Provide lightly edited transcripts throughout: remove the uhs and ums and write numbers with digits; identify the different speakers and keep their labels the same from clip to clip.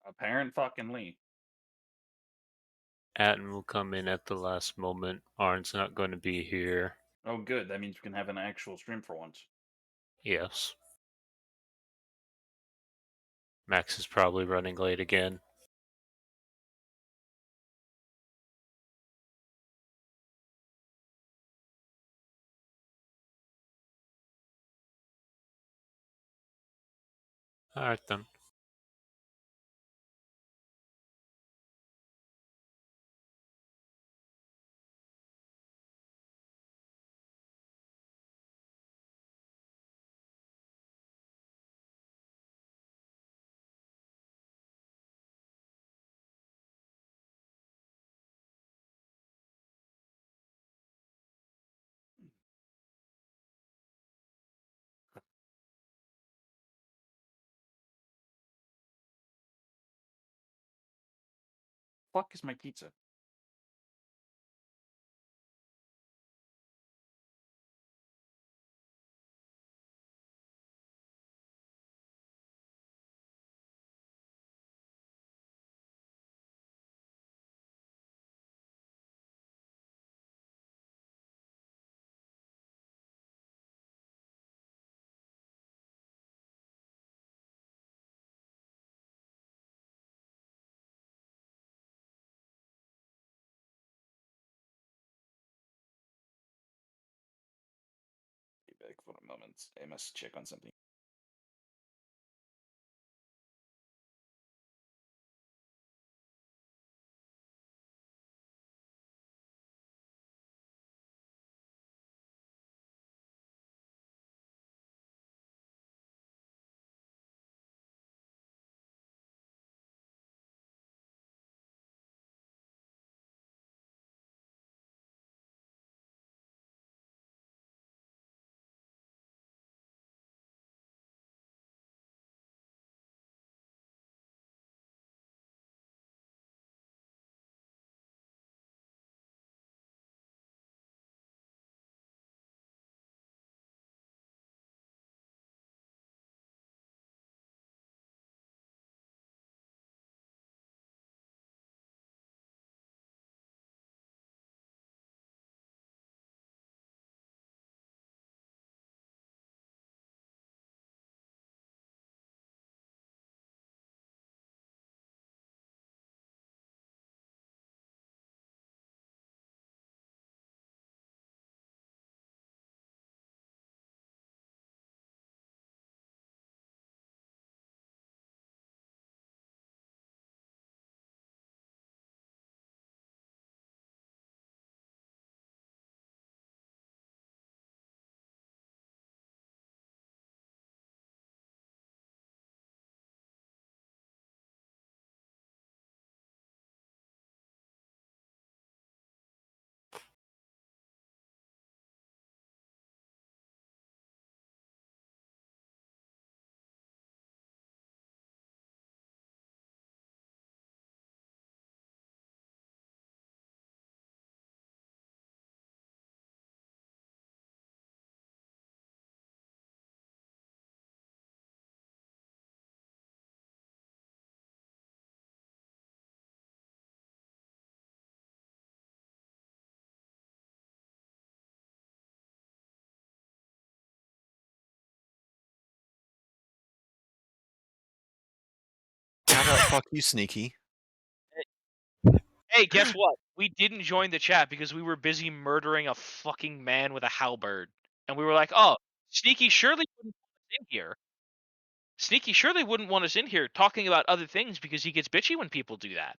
Speaker 1: Apparent fucking Lee.
Speaker 2: Atin will come in at the last moment. Arn's not going to be here.
Speaker 1: Oh, good. That means we can have an actual stream for once.
Speaker 2: Yes. Max is probably running late again. Alright then.
Speaker 1: Fuck is my pizza? Be back for a moment. I must check on something.
Speaker 3: How about fuck you, Sneaky?
Speaker 4: Hey, guess what? We didn't join the chat because we were busy murdering a fucking man with a halberd. And we were like, oh, Sneaky surely wouldn't want us in here. Sneaky surely wouldn't want us in here talking about other things because he gets bitchy when people do that.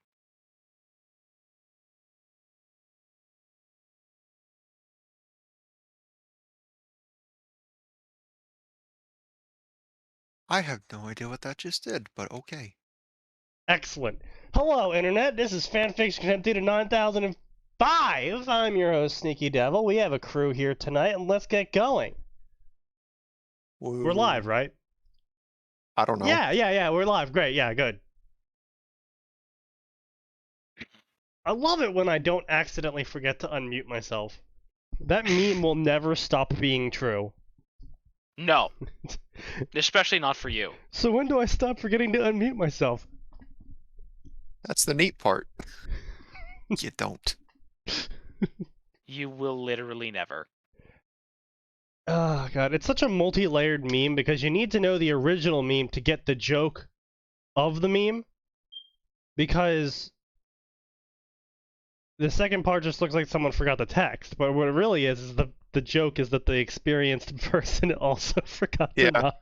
Speaker 3: I have no idea what that just did, but okay.
Speaker 5: Excellent. Hello, Internet. This is Fanfiction Contempt 9005. I'm your host, Sneaky Devil. We have a crew here tonight, and let's get going.
Speaker 3: Woo.
Speaker 5: We're live, right?
Speaker 3: I don't know.
Speaker 5: Yeah, we're live. Great, yeah, good. I love it when I don't accidentally forget to unmute myself. That meme will never stop being true.
Speaker 4: No. Especially not for you.
Speaker 5: So when do I stop forgetting to unmute myself?
Speaker 3: That's the neat part. You don't.
Speaker 4: You will literally never.
Speaker 5: Oh god, it's such a multi-layered meme because you need to know the original meme to get the joke of the meme. Because the second part just looks like someone forgot the text, but what it really is the joke is that the experienced person also forgot
Speaker 3: Yeah.
Speaker 5: to not.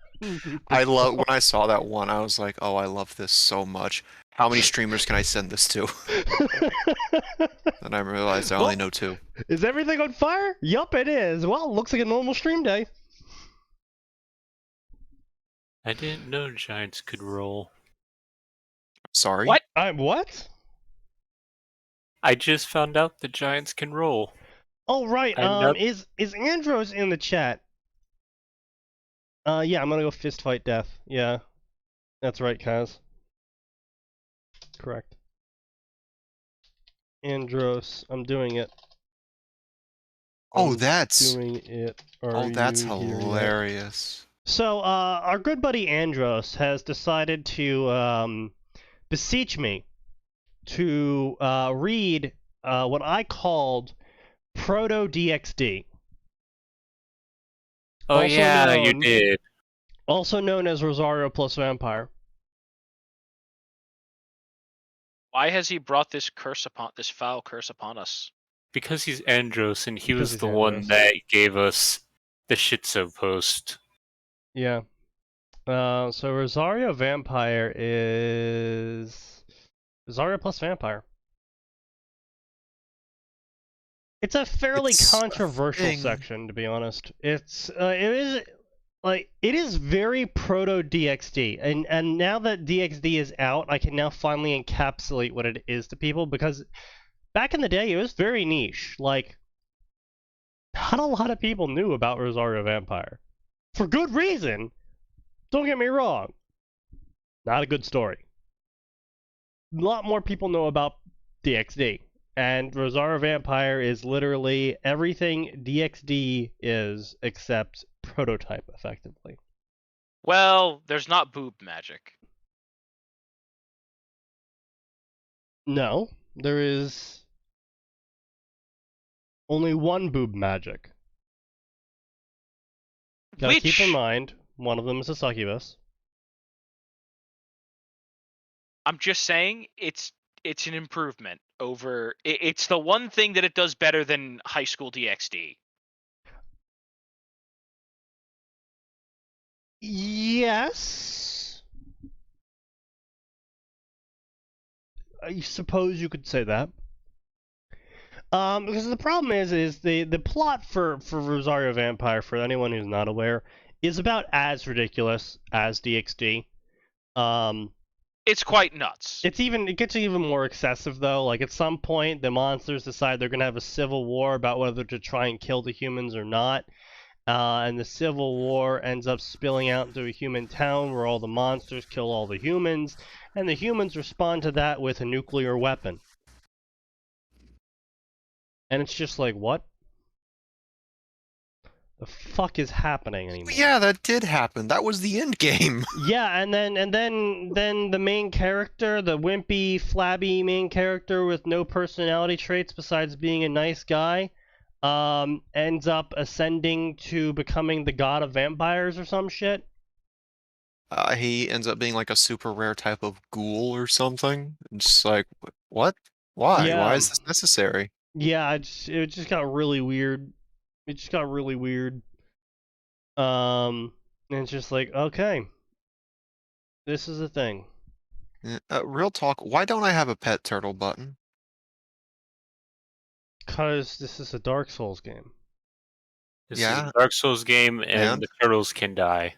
Speaker 3: I love when I saw that one. I was like, "Oh, I love this so much. How many streamers can I send this to?" And I realized I only know 2.
Speaker 5: Is everything on fire? Yup, it is. Well, looks like a normal stream day.
Speaker 2: I didn't know giants could roll.
Speaker 3: Sorry.
Speaker 4: What?
Speaker 5: What?
Speaker 2: I just found out the giants can roll.
Speaker 5: Oh right.
Speaker 2: I'm not-
Speaker 5: Is Andros in the chat? Yeah, I'm gonna go fist fight death. Yeah, that's right, Kaz. Correct. Andros, I'm doing it.
Speaker 3: Oh,
Speaker 5: I'm
Speaker 3: that's
Speaker 5: doing it. Are
Speaker 3: oh, that's
Speaker 5: you here yet?
Speaker 3: hilarious.
Speaker 5: So, our good buddy Andros has decided to beseech me to read what I called Proto DXD.
Speaker 2: Oh
Speaker 5: Also
Speaker 2: yeah, you
Speaker 5: known-
Speaker 2: did.
Speaker 5: Also known as Rosario plus Vampire.
Speaker 4: Why has he brought this foul curse upon us?
Speaker 2: Because he's Andros, and he
Speaker 5: Because
Speaker 2: was
Speaker 5: he's
Speaker 2: the one
Speaker 5: Andros.
Speaker 2: that gave us the Shitso post.
Speaker 5: Yeah. So Rosario Vampire is Rosario plus Vampire. It's a fairly
Speaker 3: It's a
Speaker 5: controversial
Speaker 3: thing.
Speaker 5: section, to be honest. It is very proto DXD, and now that DXD is out, I can now finally encapsulate what it is to people, because back in the day it was very niche. Like, not a lot of people knew about Rosario Vampire, for good reason. Don't get me wrong. Not a good story. A lot more people know about DXD. And Rosario Vampire is literally everything DXD is except prototype, effectively.
Speaker 4: Well, there's not boob magic.
Speaker 5: No, there is only one boob magic. Gotta
Speaker 4: Which
Speaker 5: keep in mind, one of them is a succubus.
Speaker 4: I'm just saying it's an improvement over. It's the one thing that it does better than high school DXD.
Speaker 5: Yes. I suppose you could say that. Because the problem is the plot for Rosario Vampire, for anyone who's not aware, is about as ridiculous as DXD.
Speaker 4: It's quite nuts.
Speaker 5: It gets even more excessive though. Like at some point, the monsters decide they're gonna have a civil war about whether to try and kill the humans or not. And the civil war ends up spilling out into a human town where all the monsters kill all the humans, and the humans respond to that with a nuclear weapon. And it's just like, what the fuck is happening anymore?
Speaker 3: Yeah, that did happen. That was the end game.
Speaker 5: Yeah, and then the main character, the wimpy, flabby main character with no personality traits besides being a nice guy, ends up ascending to becoming the god of vampires or some shit.
Speaker 3: He ends up being like a super rare type of ghoul or something. It's like, what? Why?
Speaker 5: Yeah.
Speaker 3: Why is this necessary?
Speaker 5: Yeah, it just got really weird. It just got really weird. And it's just like, okay, this is a thing.
Speaker 3: Real talk, why don't I have a pet turtle button?
Speaker 5: Because this is a Dark Souls game.
Speaker 2: This is
Speaker 3: Yeah.
Speaker 2: a Dark Souls game, and
Speaker 3: And?
Speaker 2: the turtles can die.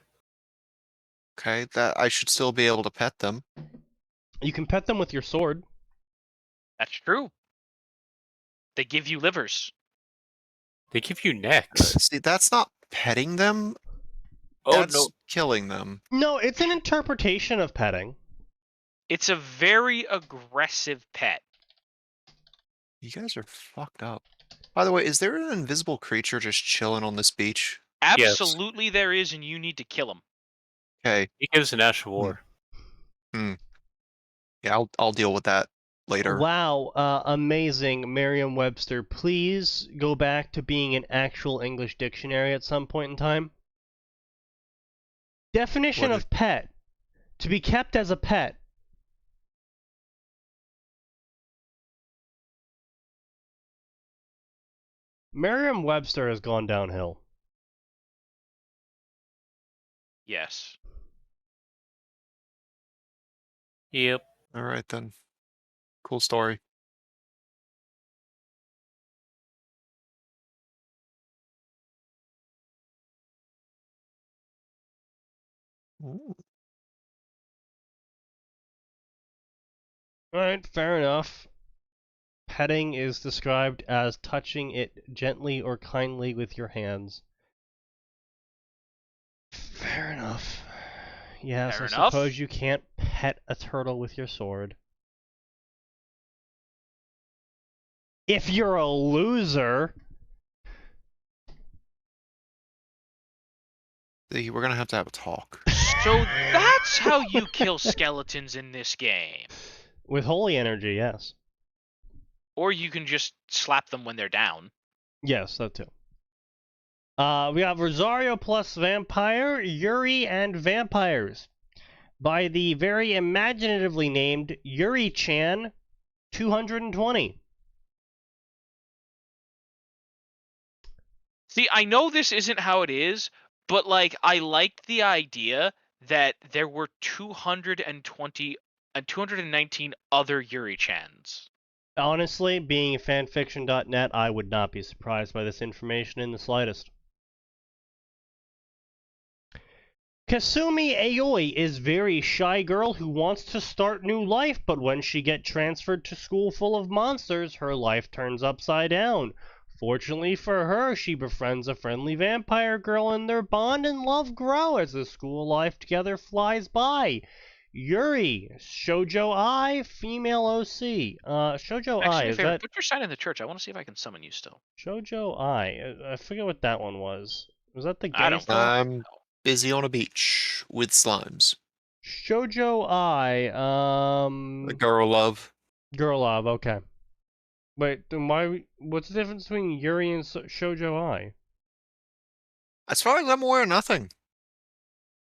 Speaker 3: Okay, that I should still be able to pet them.
Speaker 5: You can pet them with your sword.
Speaker 4: That's true. They give you livers.
Speaker 2: They give you necks.
Speaker 3: See, that's not petting them.
Speaker 2: Oh
Speaker 3: That's
Speaker 2: no!
Speaker 3: killing them.
Speaker 5: No, it's an interpretation of petting.
Speaker 4: It's a very aggressive pet.
Speaker 3: You guys are fucked up. By the way, is there an invisible creature just chilling on this beach?
Speaker 2: Yes.
Speaker 4: Absolutely there is, and you need to kill him.
Speaker 3: Okay.
Speaker 2: He gives an ash of war.
Speaker 3: Yeah, I'll deal with that later.
Speaker 5: Wow, amazing, Merriam-Webster. Please go back to being an actual English dictionary at some point in time. Definition
Speaker 3: What
Speaker 5: of pet. To be kept as a pet. Merriam-Webster has gone downhill.
Speaker 4: Yes.
Speaker 2: Yep.
Speaker 3: All right then. Cool story. Ooh.
Speaker 5: Alright, fair enough. Petting is described as touching it gently or kindly with your hands. Fair enough. Yes,
Speaker 4: Fair
Speaker 5: I
Speaker 4: enough.
Speaker 5: suppose you can't pet a turtle with your sword. If you're a loser.
Speaker 3: See, we're gonna have a talk.
Speaker 4: So that's how you kill skeletons in this game.
Speaker 5: With holy energy, yes.
Speaker 4: Or you can just slap them when they're down.
Speaker 5: Yes, that too. We have Rosario plus Vampire, Yuri, and Vampires. By the very imaginatively named Yuri-chan 220.
Speaker 4: See, I know this isn't how it is, but like I liked the idea that there were 220 and 219 other Yuri-chans.
Speaker 5: Honestly, being a fanfiction.net, I would not be surprised by this information in the slightest. Kasumi Aoi is very shy girl who wants to start new life, but when she get transferred to school full of monsters, her life turns upside down. Fortunately for her, she befriends a friendly vampire girl and their bond and love grow as the school life together flies by. Yuri, Shoujo I, female OC. Shoujo I,
Speaker 4: Actually,
Speaker 5: is
Speaker 4: favor,
Speaker 5: that
Speaker 4: put your sign in the church. I want to see if I can summon you still.
Speaker 5: Shoujo I forget what that one was. Was that the
Speaker 4: I
Speaker 5: gay
Speaker 4: don't
Speaker 5: stuff?
Speaker 3: I'm busy on a beach with slimes.
Speaker 5: Shoujo I,
Speaker 3: The girl love.
Speaker 5: Girl Love, okay. Wait, then what's the difference between Yuri and Shoujo I?
Speaker 3: As far as I'm aware, nothing.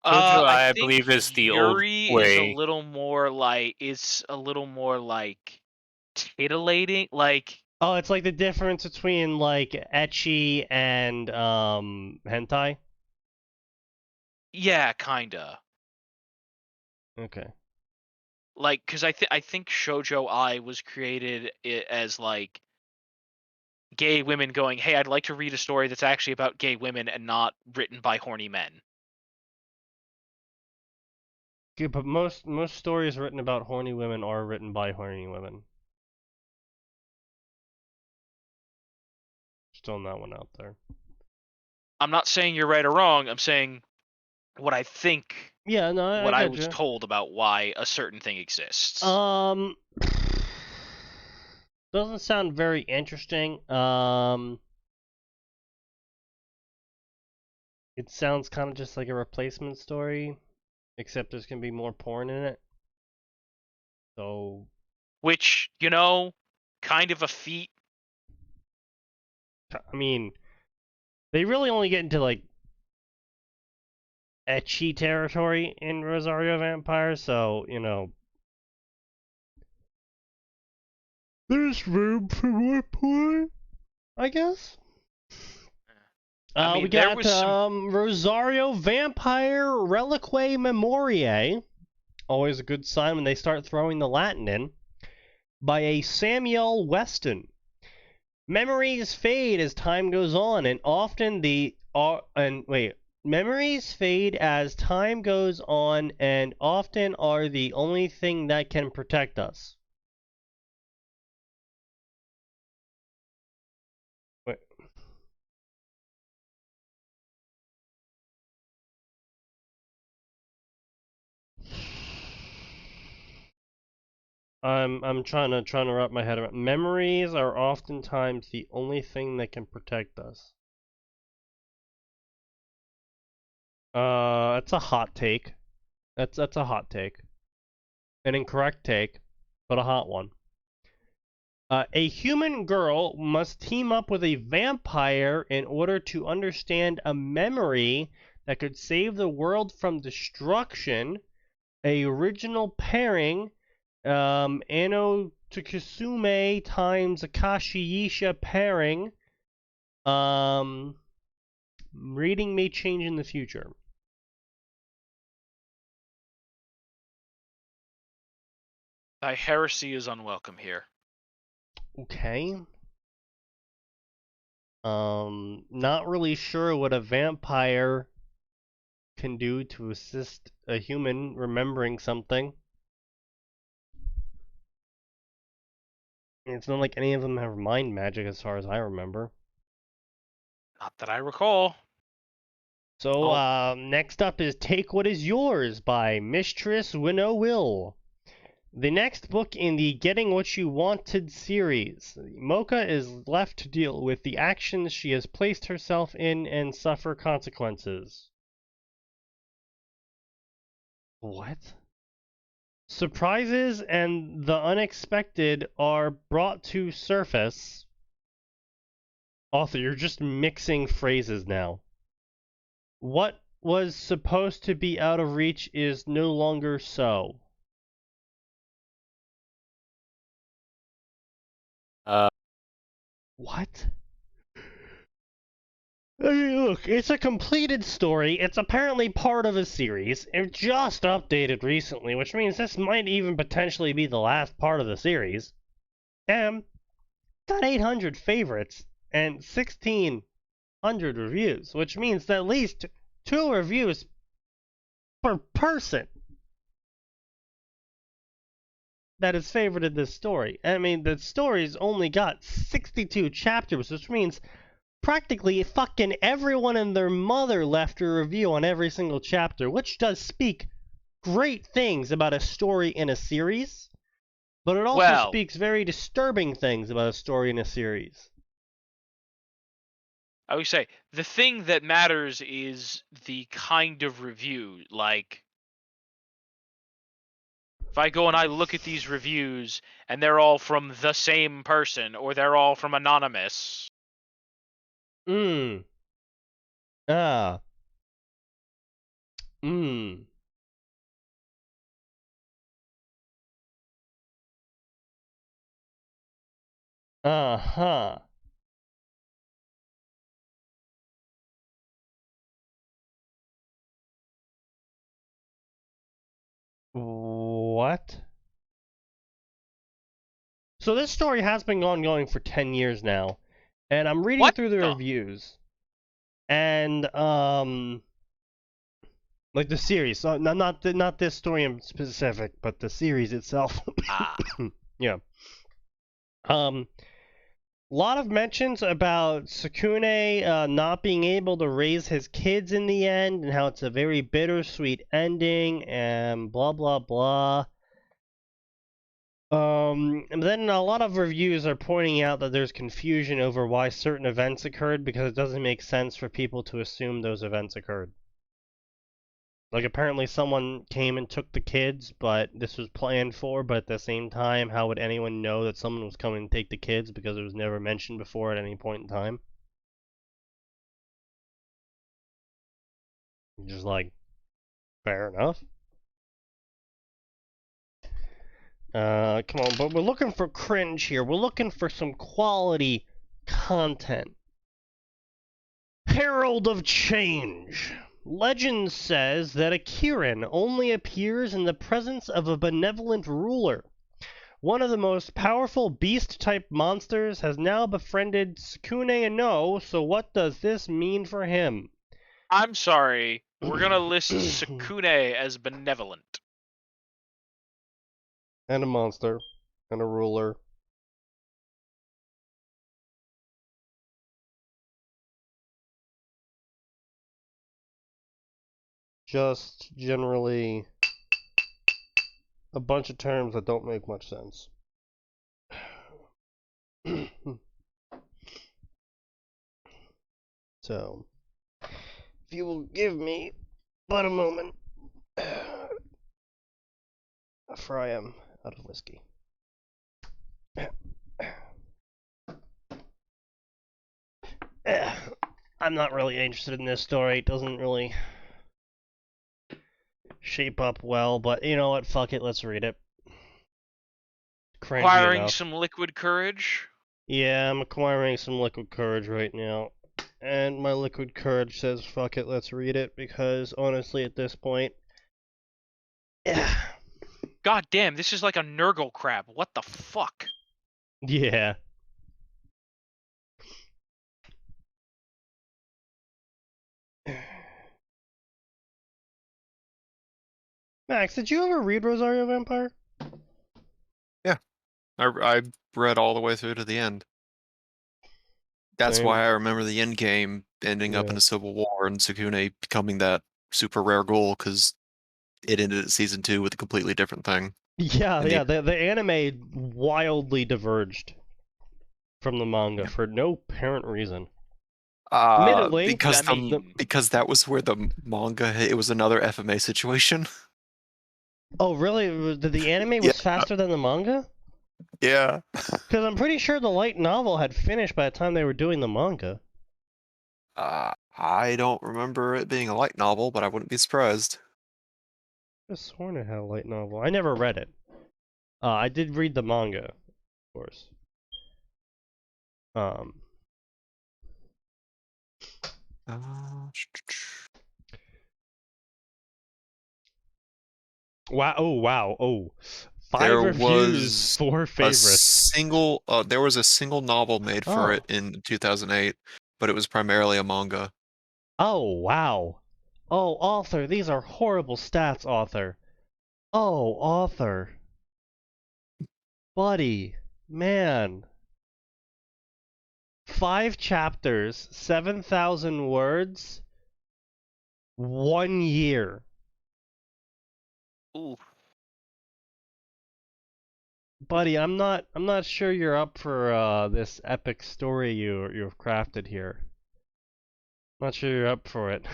Speaker 2: Shoujo I
Speaker 4: think
Speaker 2: believe is the old
Speaker 4: Yuri is a
Speaker 2: way.
Speaker 4: little more like titillating, like
Speaker 5: Oh, it's like the difference between like ecchi and hentai?
Speaker 4: yeah, kinda.
Speaker 5: Okay.
Speaker 4: Like, because I think Shoujo I was created as like gay women going, hey, I'd like to read a story that's actually about gay women and not written by horny men.
Speaker 5: Yeah, but most stories written about horny women are written by horny women. Just throwing that one out there.
Speaker 4: I'm not saying you're right or wrong. I'm saying what I think,
Speaker 5: Yeah, no,
Speaker 4: what
Speaker 5: I
Speaker 4: I
Speaker 5: get
Speaker 4: was
Speaker 5: you.
Speaker 4: told about why a certain thing exists.
Speaker 5: Doesn't sound very interesting. It sounds kind of just like a replacement story, except there's gonna be more porn in it. So,
Speaker 4: Which, kind of a feat.
Speaker 5: I mean, they really only get into like ecchi territory in Rosario Vampire, so there's room for more porn, I guess.
Speaker 4: I mean,
Speaker 5: We
Speaker 4: there
Speaker 5: got
Speaker 4: was some.
Speaker 5: Rosario Vampire Reliquae Memoriae. Always a good sign when they start throwing the Latin in. By a Samuel Weston. Memories fade as time goes on, and often memories fade as time goes on, and often are the only thing that can protect us. Wait. I'm trying to wrap my head around. Memories are oftentimes the only thing that can protect us. That's a hot take. That's a hot take. An incorrect take, but a hot one. A human girl must team up with a vampire in order to understand a memory that could save the world from destruction. A original pairing, Ano Tsukusume times Akashiyisha pairing. Reading may change in the future.
Speaker 4: Thy heresy is unwelcome here.
Speaker 5: Okay. Not really sure what a vampire can do to assist a human remembering something. It's not like any of them have mind magic as far as I remember.
Speaker 4: Not that I recall.
Speaker 5: So, next up is Take What Is Yours by Mistress Winnow Will. The next book in the Getting What You Wanted series. Mocha is left to deal with the actions she has placed herself in and suffer consequences. What? Surprises and the unexpected are brought to surface. Author, you're just mixing phrases now. What was supposed to be out of reach is no longer so. What? I mean, look, it's a completed story. It's apparently part of a series. It just updated recently, which means this might even potentially be the last part of the series. And got 800 favorites and 1,600 reviews, which means at least 2 reviews per person that has favorited this story. I mean, the story's only got 62 chapters, which means practically fucking everyone and their mother left a review on every single chapter, which does speak great things about a story in a series, but it also speaks very disturbing things about a story in a series.
Speaker 4: I would say the thing that matters is the kind of review. Like, if I go and I look at these reviews and they're all from the same person or they're all from anonymous.
Speaker 5: Ah. Uh-huh. What? So this story has been ongoing for 10 years now, and I'm reading through the reviews, and like the series, so not this story in specific, but the series itself. Yeah. Lot of mentions about Sukune not being able to raise his kids in the end, and how it's a very bittersweet ending, and blah blah blah. And then a lot of reviews are pointing out that there's confusion over why certain events occurred because it doesn't make sense for people to assume those events occurred. Like, apparently someone came and took the kids, but this was planned for, but at the same time, how would anyone know that someone was coming to take the kids because it was never mentioned before at any point in time? Just like, fair enough. Come on, but we're looking for cringe here. We're looking for some quality content. Herald of Change. Legend says that a Kirin only appears in the presence of a benevolent ruler. One of the most powerful beast-type monsters has now befriended Sukune No, so what does this mean for him?
Speaker 4: I'm sorry, we're gonna list Sukune as benevolent.
Speaker 5: And a monster. And a ruler. Just generally a bunch of terms that don't make much sense. So, if you will give me but a moment. For I am out of whiskey. I'm not really interested in this story. It doesn't really shape up well, but you know what? Fuck it, let's read it. Cringy
Speaker 4: Acquiring
Speaker 5: enough.
Speaker 4: some liquid courage.
Speaker 5: Yeah, I'm acquiring some liquid courage right now. And my liquid courage says, fuck it, let's read it, because honestly, at this point...
Speaker 4: God damn, this is like a Nurgle crab. What the fuck?
Speaker 5: Yeah. Max, did you ever read Rosario Vampire?
Speaker 3: I read all the way through to the end. That's
Speaker 5: Same.
Speaker 3: why I remember the end game ending up in
Speaker 5: Yeah.
Speaker 3: a civil war and Sukune becoming that super rare ghoul because it ended at season 2 with a completely different thing.
Speaker 5: Yeah,
Speaker 3: And
Speaker 5: yeah, the anime wildly diverged from the manga for no apparent reason. Admittedly,
Speaker 3: because
Speaker 4: I mean-
Speaker 3: because that was where the manga it was another FMA situation.
Speaker 5: Oh, really? The anime
Speaker 3: Yeah.
Speaker 5: was faster than the manga?
Speaker 3: Yeah.
Speaker 5: Because I'm pretty sure the light novel had finished by the time they were doing the manga.
Speaker 3: I don't remember it being a light novel, but I wouldn't be surprised.
Speaker 5: I could have sworn it had a light novel. I never read it. I did read the manga, of course. Wow! Oh, wow! Oh, 5
Speaker 3: There
Speaker 5: reviews,
Speaker 3: was
Speaker 5: 4 favorites.
Speaker 3: There was a single novel made for it in 2008, but it was primarily a manga.
Speaker 5: Oh, wow! Oh, author, these are horrible stats, author. Oh, author. Buddy, man. 5 chapters, 7,000 words, 1 year.
Speaker 4: Ooh.
Speaker 5: Buddy, I'm not sure you're up for this epic story you've crafted here. Not sure you're up for it.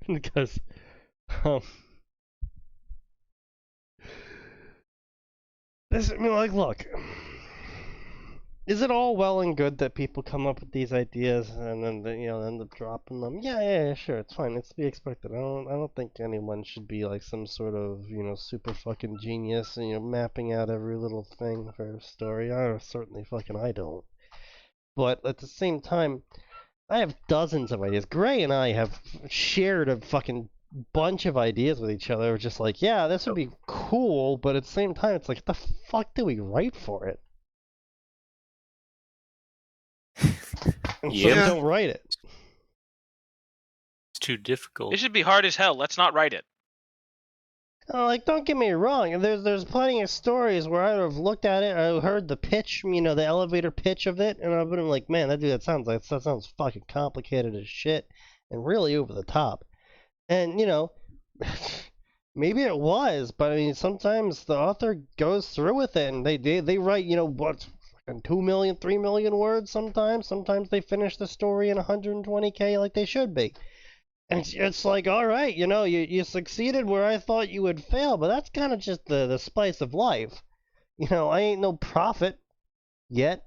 Speaker 5: Because this, I mean, like, look. Is it all well and good that people come up with these ideas and then they, end up dropping them? Yeah, sure, it's fine. It's to be expected. I don't think anyone should be like some sort of, super fucking genius and mapping out every little thing for a story. Certainly fucking I don't. But at the same time, I have dozens of ideas. Gray and I have shared a fucking bunch of ideas with each other. We're just like, yeah, this would be cool, but at the same time, it's like, what the fuck do we write for it? And so we
Speaker 2: Yeah.
Speaker 5: don't write it.
Speaker 2: It's too difficult.
Speaker 4: This should be hard as hell. Let's not write it.
Speaker 5: Like, don't get me wrong. There's plenty of stories where I would have looked at it, I heard the pitch, the elevator pitch of it, and I would have been like, man, that sounds fucking complicated as shit, and really over the top. And maybe it was, but I mean, sometimes the author goes through with it, and they write, what, 2 million, 3 million words sometimes. Sometimes they finish the story in 120K like they should be. And it's like, all right, you succeeded where I thought you would fail, but that's kind of just the spice of life. I ain't no prophet yet.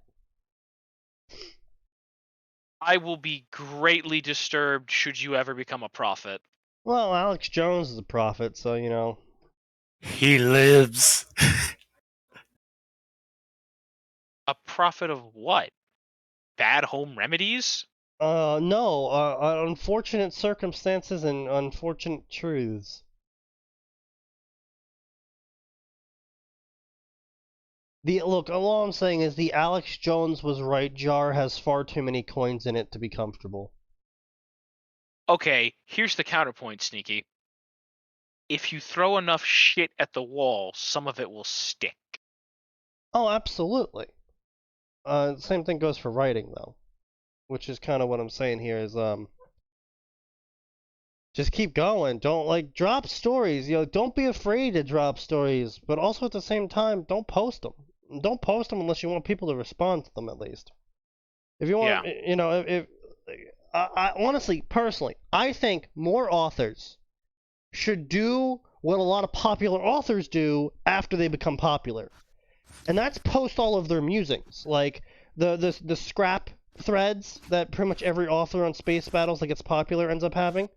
Speaker 4: I will be greatly disturbed should you ever become a prophet.
Speaker 5: Well, Alex Jones is a prophet, so,
Speaker 2: He lives.
Speaker 4: A prophet of what? Bad home remedies?
Speaker 5: No, unfortunate circumstances and unfortunate truths. Look, all I'm saying is the Alex Jones was right. Jar has far too many coins in it to be comfortable.
Speaker 4: Okay, here's the counterpoint, Sneaky. If you throw enough shit at the wall, some of it will stick.
Speaker 5: Oh, absolutely. Same thing goes for writing, though. Which is kind of what I'm saying here is, just keep going. Don't, drop stories. Don't be afraid to drop stories. But also at the same time, don't post them. Don't post them unless you want people to respond to them, at least. If you want, I honestly, personally, I think more authors should do what a lot of popular authors do after they become popular. And that's post all of their musings. Like, the scrap threads that pretty much every author on Space Battles that gets popular ends up having.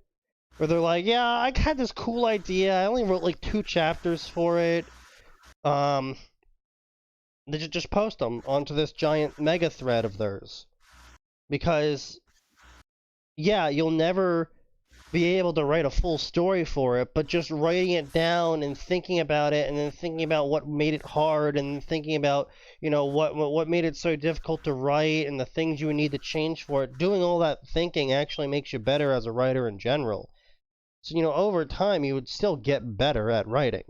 Speaker 5: Where they're like, yeah, I had this cool idea, I only wrote like 2 chapters for it. They just post them onto this giant mega thread of theirs. Because, yeah, you'll never be able to write a full story for it, but just writing it down and thinking about it, and then thinking about what made it hard, and thinking about, you know, what made it so difficult to write, and the things you would need to change for it, doing all that thinking actually makes you better as a writer in general. So, you know, over time, you would still get better at writing.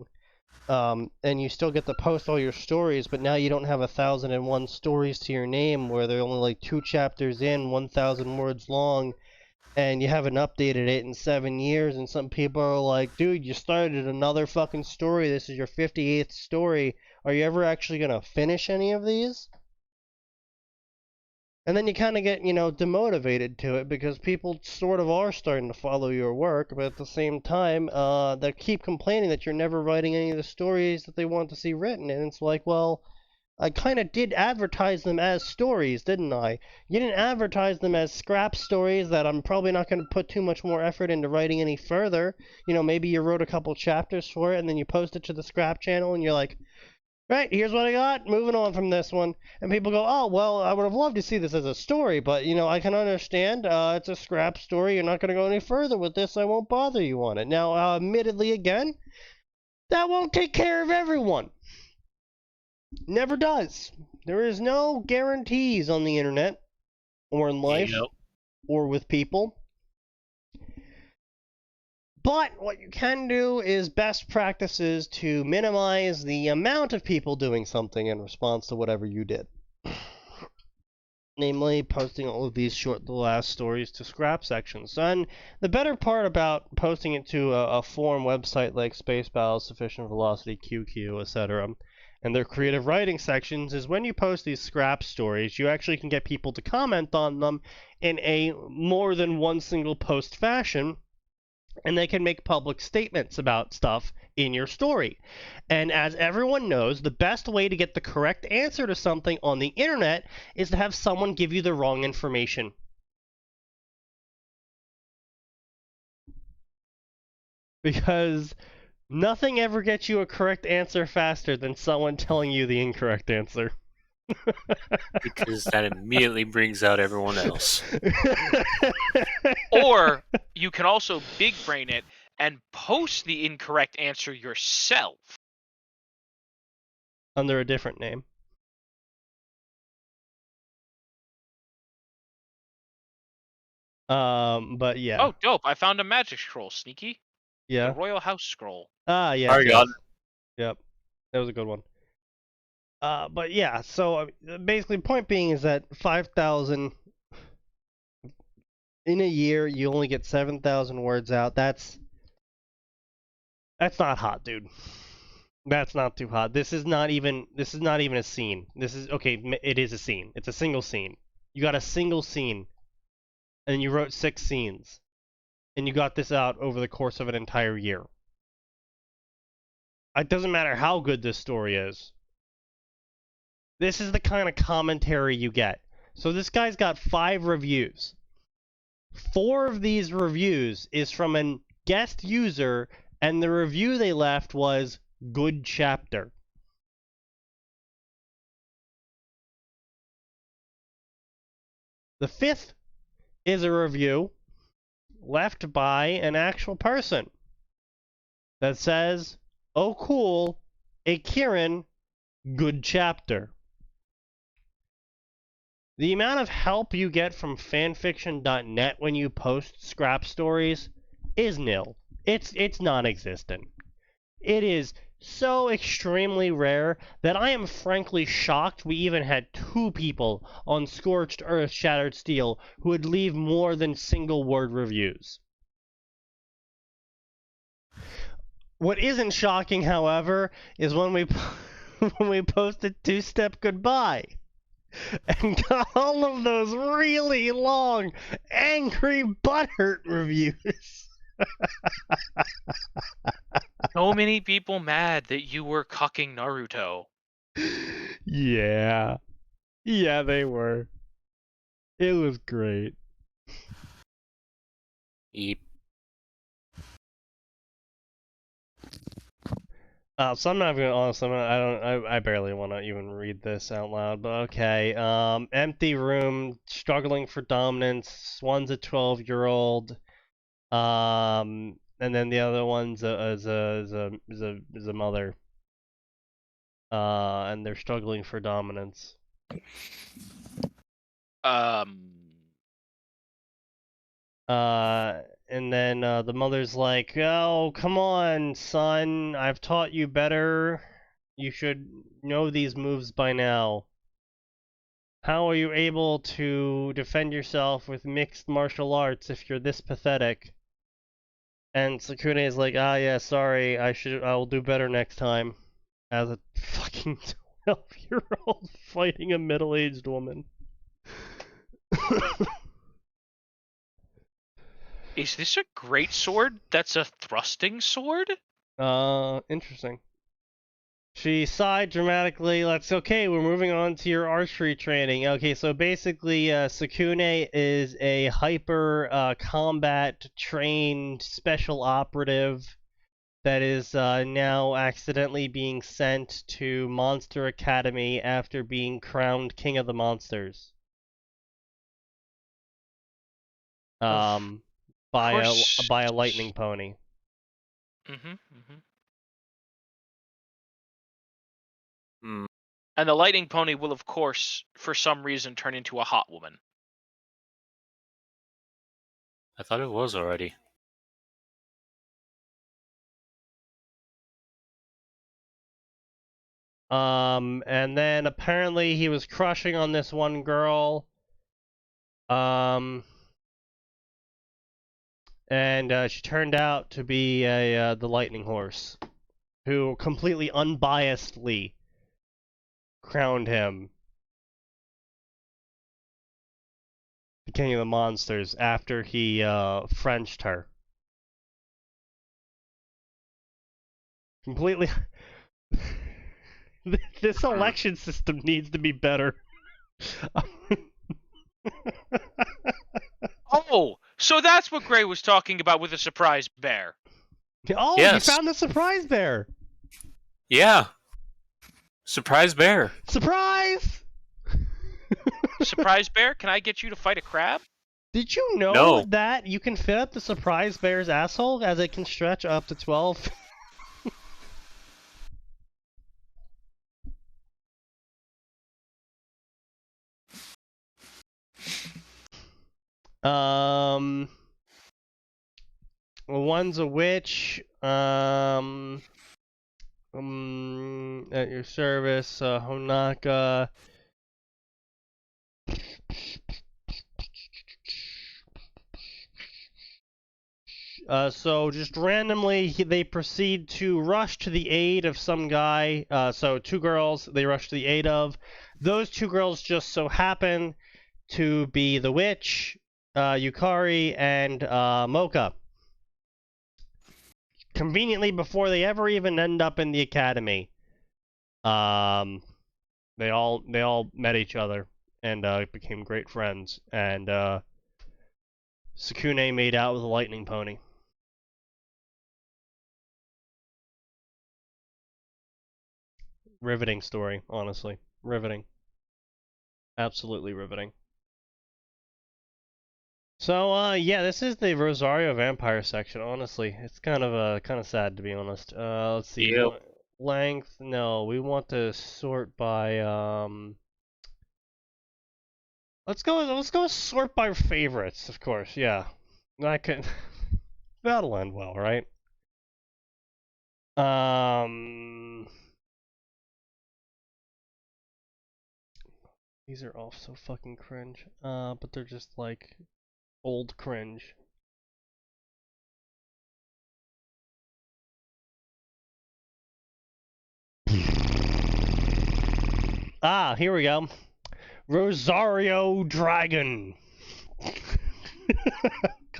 Speaker 5: And you still get to post all your stories, but now you don't have 1,001 stories to your name where they're only like 2 chapters in, 1,000 words long, and you haven't updated it in 7 years, and some people are like, dude, you started another fucking story, this is your 58th story, are you ever actually gonna finish any of these? And then you kind of get, you know, demotivated to it because people sort of are starting to follow your work, but at the same time, they keep complaining that you're never writing any of the stories that they want to see written. And it's like, well, I kind of did advertise them as stories, didn't I? You didn't advertise them as scrap stories that I'm probably not going to put too much more effort into writing any further. You know, maybe you wrote a couple chapters for it and then you post it to the scrap channel and you're like, right, here's what I got, moving on from this one. And people go, oh, well, I would have loved to see this as a story, but, you know, I can understand, it's a scrap story, you're not going to go any further with this, I won't bother you on it. Now, admittedly, again, that won't take care of everyone. Never does. There is no guarantees on the internet, or in life, or with people. But what you can do is best practices to minimize the amount of people doing something in response to whatever you did. Namely, posting all of these short the last stories to scrap sections. And the better part about posting it to a forum website like Space Battles, Sufficient Velocity, QQ, etc., and their creative writing sections is when you post these scrap stories, you actually can get people to comment on them in a more than one single post fashion. And they can make public statements about stuff in your story. And as everyone knows, the best way to get the correct answer to something on the internet is to have someone give you the wrong information. Because nothing ever gets you a correct answer faster than someone telling you the incorrect answer.
Speaker 2: Because that immediately brings out everyone else.
Speaker 4: Or you can also big brain it and post the incorrect answer yourself.
Speaker 5: Under a different name. But yeah.
Speaker 4: Oh, dope. I found a magic scroll, Sneaky.
Speaker 5: Yeah.
Speaker 4: The Royal House Scroll.
Speaker 5: Ah, yeah.
Speaker 2: Sorry, God.
Speaker 5: Yep. That was a good one. But yeah, so basically, point being is that 5,000 in a year, you only get 7,000 words out. That's not hot, dude. That's not too hot. This is not even a scene. This is okay. It is a scene. It's a single scene. You got a single scene, and you wrote 6 scenes, and you got this out over the course of an entire year. It doesn't matter how good this story is. This is the kind of commentary you get. So this guy's got 5 reviews. 4 of these reviews is from a guest user, and the review they left was good chapter. The 5th is a review left by an actual person that says, oh cool, a Kieran, good chapter. The amount of help you get from fanfiction.net when you post scrap stories is nil. It's non-existent. It is so extremely rare that I am frankly shocked we even had 2 people on Scorched Earth Shattered Steel who would leave more than single word reviews. What isn't shocking, however, is when we posted 2-Step Goodbye. And got all of those really long, angry, butthurt reviews.
Speaker 4: No so many people mad that you were cucking Naruto.
Speaker 5: Yeah. Yeah, they were. It was great.
Speaker 2: Eep.
Speaker 5: So I'm not even honest. I barely want to even read this out loud. But okay. Empty room, struggling for dominance. One's a 12-year-old. And then the other one's is a mother. And they're struggling for dominance. And then the mother's like, "Oh, come on, son. I've taught you better. You should know these moves by now. How are you able to defend yourself with mixed martial arts if you're this pathetic?" And Sukune is like, "Ah, yeah, sorry. I'll do better next time." As a fucking 12-year-old fighting a middle-aged woman.
Speaker 4: Is this a great sword that's a thrusting sword?
Speaker 5: Interesting. She sighed dramatically. That's okay. We're moving on to your archery training. Okay, so basically, Sukune is a hyper combat trained special operative that is now accidentally being sent to Monster Academy after being crowned King of the Monsters. By a lightning pony.
Speaker 4: And the lightning pony will, of course, for some reason, turn into a hot woman.
Speaker 2: I thought it was already.
Speaker 5: And then apparently he was crushing on this one girl. And she turned out to be the lightning horse, who completely unbiasedly crowned him the King of the Monsters after he Frenched her. Completely. This election system needs to be better.
Speaker 4: Oh, so that's what Gray was talking about with the surprise bear.
Speaker 5: Oh,
Speaker 2: yes.
Speaker 5: You found the surprise bear.
Speaker 2: Yeah. Surprise bear.
Speaker 5: Surprise!
Speaker 4: Surprise bear, can I get you to fight a crab?
Speaker 5: Did you know
Speaker 2: No.
Speaker 5: that you can fit up the surprise bear's asshole as it can stretch up to 12? One's a witch. At your service, Honaka. So just randomly, they proceed to rush to the aid of some guy. So two girls, they rush to the aid of. Those two girls just so happen to be the witch, Yukari, and Mocha. Conveniently, before they ever even end up in the academy, they all met each other and became great friends. And Sukune made out with a lightning pony. Riveting story, honestly. Riveting. Absolutely riveting. So, yeah, this is the Rosario Vampire section, honestly. It's kind of sad, to be honest. Let's see.
Speaker 2: Yep.
Speaker 5: Length, no, we want to sort by, let's go sort by favorites, of course, yeah. That'll end well, right? These are all so fucking cringe. But they're just like old cringe. Here we go. Rosario Dragon.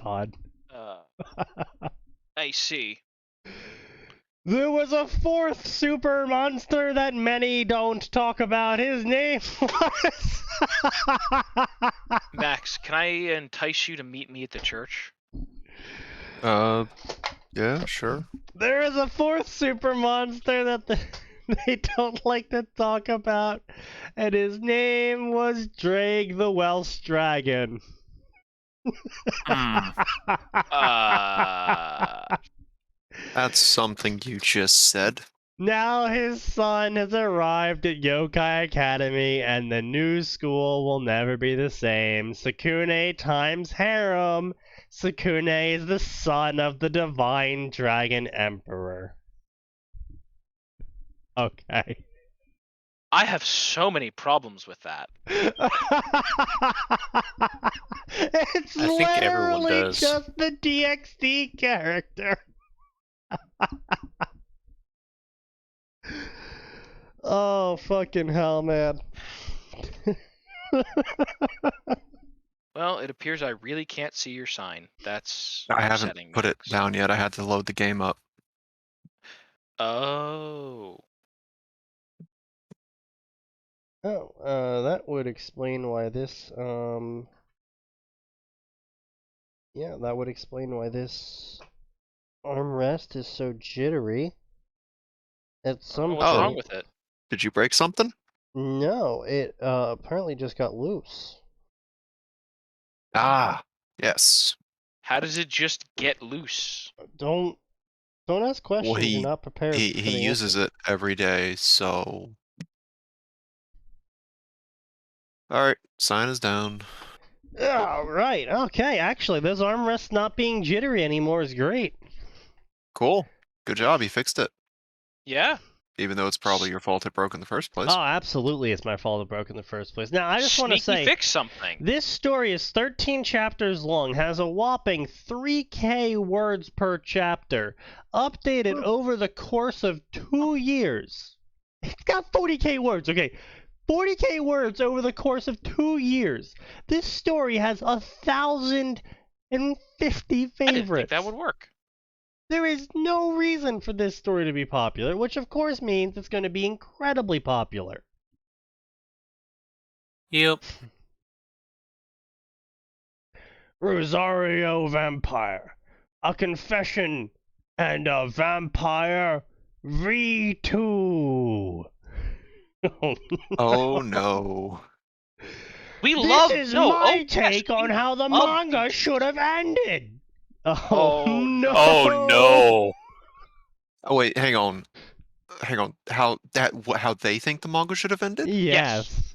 Speaker 5: God.
Speaker 4: I see.
Speaker 5: There was a fourth super monster that many don't talk about. His name was...
Speaker 4: Max, can I entice you to meet me at the church?
Speaker 3: Yeah, sure.
Speaker 5: There is a fourth super monster that they don't like to talk about, and his name was Drake the Welsh Dragon.
Speaker 2: Hmm.
Speaker 3: That's something you just said.
Speaker 5: Now his son has arrived at Yokai Academy, and the new school will never be the same. Sukune times harem. Sukune is the son of the divine dragon emperor. Okay.
Speaker 4: I have so many problems with that.
Speaker 5: It's
Speaker 2: I think everyone
Speaker 5: literally
Speaker 2: does.
Speaker 5: just the DXD character. Oh, fucking hell, man.
Speaker 4: Well, it appears I really can't see your sign. That's
Speaker 3: I haven't
Speaker 4: upsetting,
Speaker 3: put it
Speaker 4: Max.
Speaker 3: down yet. I had to load the game up.
Speaker 4: Oh.
Speaker 5: Oh, that would explain why this, yeah, that would explain why this armrest is so jittery. At some
Speaker 4: What's wrong
Speaker 5: point...
Speaker 4: with it?
Speaker 3: Did you break something?
Speaker 5: No, it, apparently just got loose.
Speaker 3: Ah, yes.
Speaker 4: How does it just get loose?
Speaker 5: Don't ask questions
Speaker 3: Well,
Speaker 5: you're not prepared for
Speaker 3: he
Speaker 5: the
Speaker 3: uses
Speaker 5: answer.
Speaker 3: it every day, so. Alright, sign is down.
Speaker 5: Oh, right, okay, actually, those armrests not being jittery anymore is great.
Speaker 3: Cool. Good job, he fixed it.
Speaker 4: Yeah.
Speaker 3: Even though it's probably your fault it broke in the first place.
Speaker 5: Oh, absolutely, it's my fault it broke in the first place. Now, I just want to
Speaker 4: Sneaky
Speaker 5: say,
Speaker 4: fix something.
Speaker 5: this story is 13 chapters long, has a whopping 3K words per chapter, updated over the course of 2 years. It's got 40K words, okay. 40K words over the course of 2 years. This story has 1,050 favorites.
Speaker 4: I didn't think that would work.
Speaker 5: There is no reason for this story to be popular, which of course means it's going to be incredibly popular.
Speaker 2: Yep.
Speaker 5: Rosario Vampire. A Confession and a Vampire V2.
Speaker 3: Oh no.
Speaker 4: We
Speaker 5: This
Speaker 4: love
Speaker 5: is
Speaker 4: no.
Speaker 5: my
Speaker 4: Oh, yes,
Speaker 5: take
Speaker 4: we
Speaker 5: on how the
Speaker 4: love
Speaker 5: manga should have ended. Oh,
Speaker 4: Oh,
Speaker 5: no.
Speaker 2: Oh no.
Speaker 3: Oh wait, hang on. Hang on. How they think the manga should have ended?
Speaker 5: Yes.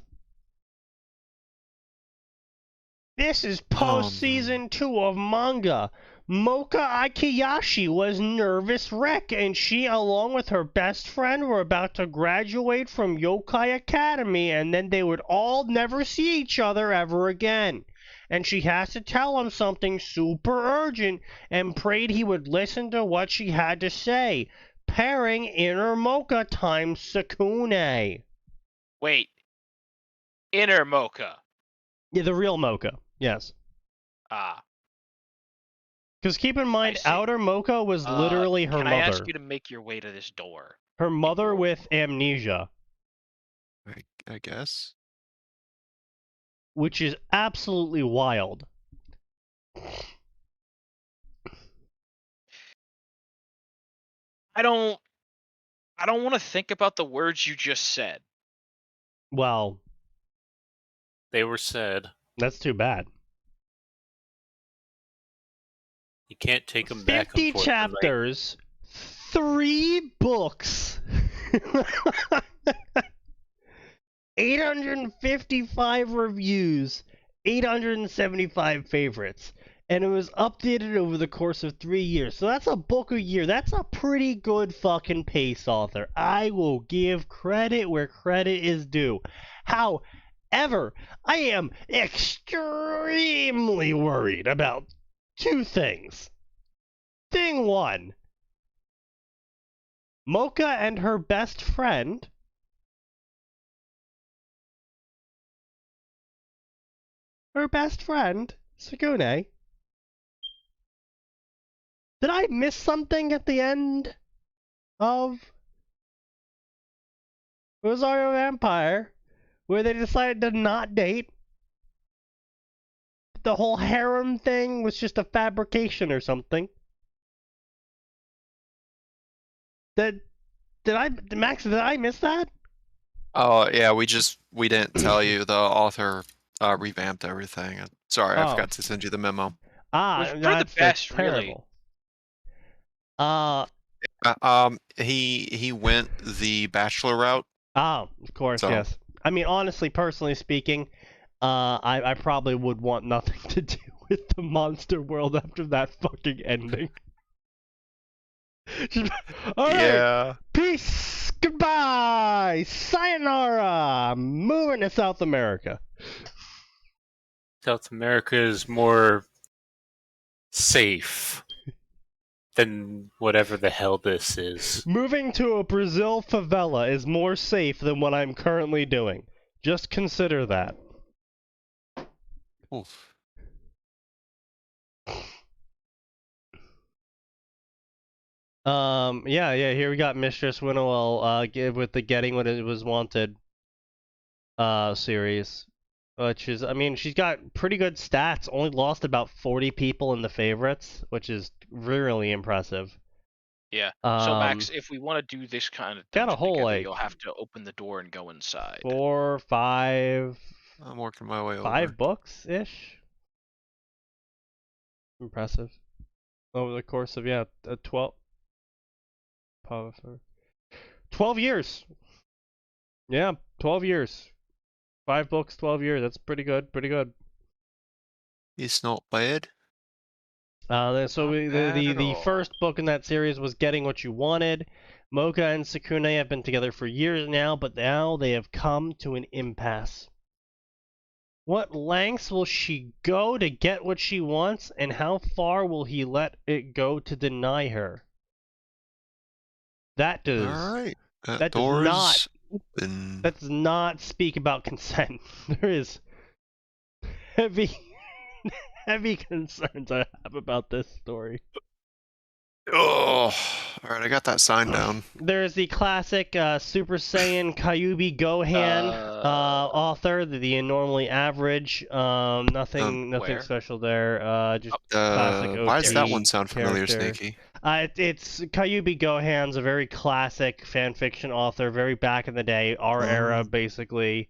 Speaker 5: This is post
Speaker 3: no.
Speaker 5: season 2 of manga. Mocha Akiyashi was nervous wreck, and she, along with her best friend, were about to graduate from Yokai Academy, and then they would all never see each other ever again. And she has to tell him something super urgent, and prayed he would listen to what she had to say. Pairing Inner Mocha times Sukune.
Speaker 4: Wait. Inner Mocha.
Speaker 5: Yeah, the real Mocha. Yes.
Speaker 4: Ah.
Speaker 5: Because keep in mind,
Speaker 4: see.
Speaker 5: Outer Mocha was literally her
Speaker 4: Can
Speaker 5: mother.
Speaker 4: I ask you to make your way to this door?
Speaker 5: Her mother with amnesia.
Speaker 3: I guess.
Speaker 5: Which is absolutely wild.
Speaker 4: I don't want to think about the words you just said.
Speaker 5: Well,
Speaker 2: They were said.
Speaker 5: that's too bad.
Speaker 2: You can't take them back.
Speaker 5: 50 chapters, 3 books, 855 reviews, 875 favorites, and it was updated over the course of 3 years. So that's a book a year. That's a pretty good fucking pace, author. I will give credit where credit is due. However, I am extremely worried about 2 things. Thing 1. Mocha and her best friend Sukune. Did I miss something at the end of Rosario Vampire, where they decided to not date. The whole harem thing was just a fabrication or something. Max, did I miss that?
Speaker 3: Oh yeah, we didn't tell you the author revamped everything. Sorry, I
Speaker 5: Oh.
Speaker 3: forgot to send you the memo.
Speaker 5: Ah,
Speaker 4: It was for the
Speaker 5: that's
Speaker 4: best, really.
Speaker 5: terrible.
Speaker 3: He went the bachelor route.
Speaker 5: Oh, of course,
Speaker 3: So-
Speaker 5: yes. I mean, honestly, personally speaking, I probably would want nothing to do with the monster world after that fucking ending. Alright,
Speaker 3: Yeah.
Speaker 5: peace, goodbye, sayonara, moving to South America.
Speaker 2: South America is more safe than whatever the hell this is.
Speaker 5: Moving to a Brazil favela is more safe than what I'm currently doing. Just consider that.
Speaker 3: Oof.
Speaker 5: Yeah, here we got Mistress Winnowill, with the Getting What It Was Wanted, series. Which is, I mean, she's got pretty good stats, only lost about 40 people in the favorites, which is really impressive.
Speaker 4: Yeah. So Max, if we want to do this kind of
Speaker 5: got a
Speaker 4: dungeon
Speaker 5: whole,
Speaker 4: together,
Speaker 5: like,
Speaker 4: you'll have to open the door and go inside.
Speaker 5: 4, 5,
Speaker 3: I'm working my way over.
Speaker 5: 5 books-ish? Impressive. Over the course of, 12... 12 years! Yeah, 12 years. 5 books, 12 years. That's pretty good, pretty good.
Speaker 3: It's not bad.
Speaker 5: So
Speaker 3: Not bad at
Speaker 5: the
Speaker 3: all.
Speaker 5: first book in that series was Getting What You Wanted. Mocha and Sukune have been together for years now, but now they have come to an impasse. What lengths will she go to get what she wants, and how far will he let it go to deny her? That does
Speaker 3: Alright.
Speaker 5: that does
Speaker 3: Doors
Speaker 5: not-
Speaker 3: open.
Speaker 5: that does not speak about consent. There is heavy heavy concerns I have about this story.
Speaker 3: Oh, alright, I got that sign down.
Speaker 5: There's the classic Super Saiyan Kyuubi Gohan author, the abnormally average. Nothing
Speaker 4: Where?
Speaker 5: special there. Just classic
Speaker 3: Why does that
Speaker 5: OG
Speaker 3: one sound familiar,
Speaker 5: character.
Speaker 3: Sneaky?
Speaker 5: It's Kyuubi Gohan's a very classic fanfiction author, very back in the day, our era basically.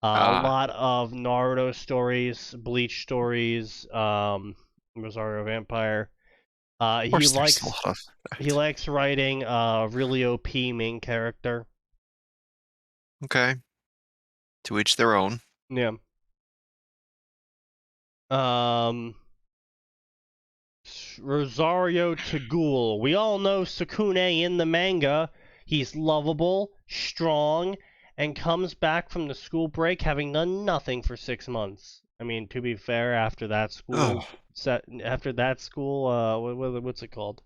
Speaker 5: A lot of Naruto stories, Bleach stories, Rosario Vampire.
Speaker 3: Of course, there's a lot of
Speaker 5: He likes writing a really OP main character.
Speaker 3: Okay. To each their own.
Speaker 5: Yeah. Rosario Tagul. We all know Sukune in the manga. He's lovable, strong, and comes back from the school break having done nothing for 6 months. I mean, to be fair, after that school, what's it called?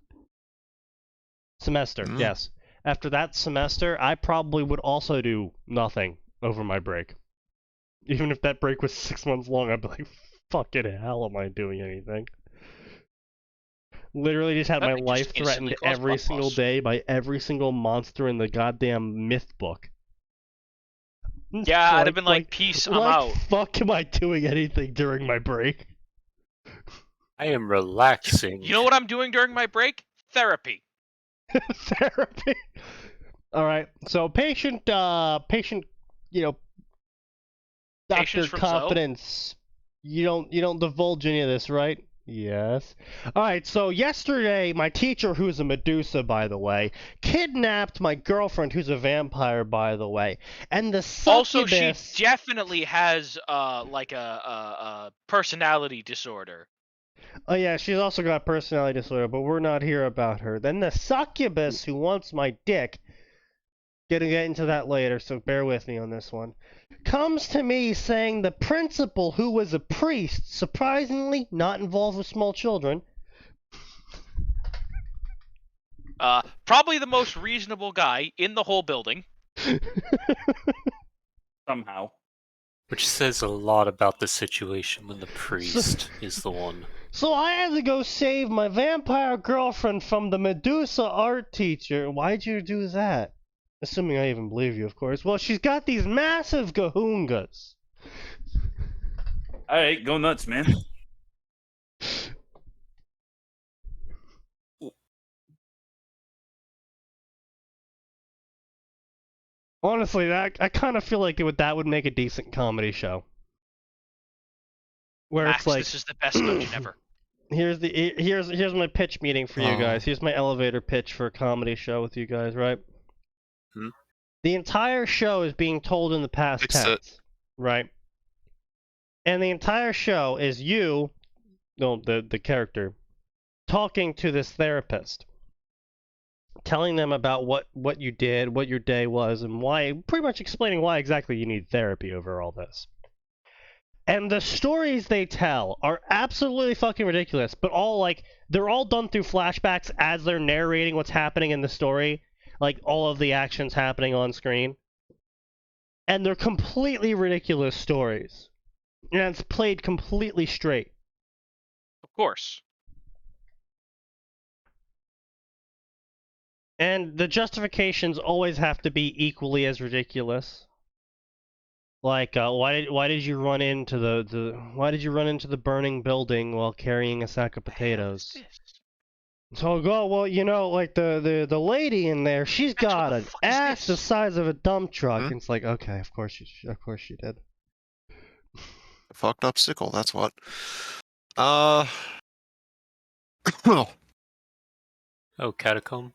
Speaker 5: Semester, yes. After that semester, I probably would also do nothing over my break. Even if that break was 6 months long, I'd be like, fucking hell, am I doing anything? Literally just had my
Speaker 4: That'd
Speaker 5: life
Speaker 4: just instantly
Speaker 5: threatened
Speaker 4: cause
Speaker 5: every
Speaker 4: butt
Speaker 5: single
Speaker 4: loss.
Speaker 5: day by every single monster in the goddamn myth book.
Speaker 4: Yeah, I'd have been like, peace, I'm out.
Speaker 5: What the fuck am I doing anything during my break?
Speaker 2: I am relaxing.
Speaker 4: You know what I'm doing during my break? Therapy.
Speaker 5: Therapy. All right. So patient, you know, doctor
Speaker 4: Patients from Zoe?
Speaker 5: confidence. You don't divulge any of this, right? Yes. All right. So yesterday, my teacher, who's a Medusa, by the way, kidnapped my girlfriend, who's a vampire, by the way, and the
Speaker 4: Also, she
Speaker 5: succubus.
Speaker 4: definitely has like a personality disorder.
Speaker 5: Oh yeah, she's also got a personality disorder, but we're not here about her. Then the succubus who wants my dick, gonna get into that later, so bear with me on this one, comes to me saying the principal, who was a priest, surprisingly not involved with small children.
Speaker 4: Probably the most reasonable guy in the whole building.
Speaker 1: Somehow.
Speaker 2: Which says a lot about the situation when the priest is the one.
Speaker 5: So I had to go save my vampire girlfriend from the Medusa art teacher. Why'd you do that? Assuming I even believe you, of course. Well, she's got these massive gahoongas.
Speaker 1: Alright, go nuts, man.
Speaker 5: Honestly, I kind of feel like that would make a decent comedy show. Where
Speaker 4: Max,
Speaker 5: it's like,
Speaker 4: this is the best dungeon ever.
Speaker 5: here's my pitch meeting for you
Speaker 3: Oh.
Speaker 5: guys. Here's my elevator pitch for a comedy show with you guys, right?
Speaker 2: Hmm?
Speaker 5: The entire show is being told in the past
Speaker 3: Fix it.
Speaker 5: tense, right? And the entire show is you, no, the character, talking to this therapist, telling them about what you did, what your day was, and why, pretty much explaining why exactly you need therapy over all this. And the stories they tell are absolutely fucking ridiculous, but they're all done through flashbacks as they're narrating what's happening in the story, like all of the actions happening on screen. And they're completely ridiculous stories. And it's played completely straight.
Speaker 4: Of course.
Speaker 5: And the justifications always have to be equally as ridiculous. Like, why did you run into the burning building while carrying a sack of potatoes? So go, well, like the lady in there, she's
Speaker 4: Max, what
Speaker 5: got
Speaker 4: the
Speaker 5: an
Speaker 4: fuck is
Speaker 5: ass the
Speaker 4: this?
Speaker 5: size of a dump truck.
Speaker 3: Hmm?
Speaker 5: And it's like, okay, of course she did.
Speaker 3: Fucked up sickle, that's what. Oh,
Speaker 2: Oh, Catacomb.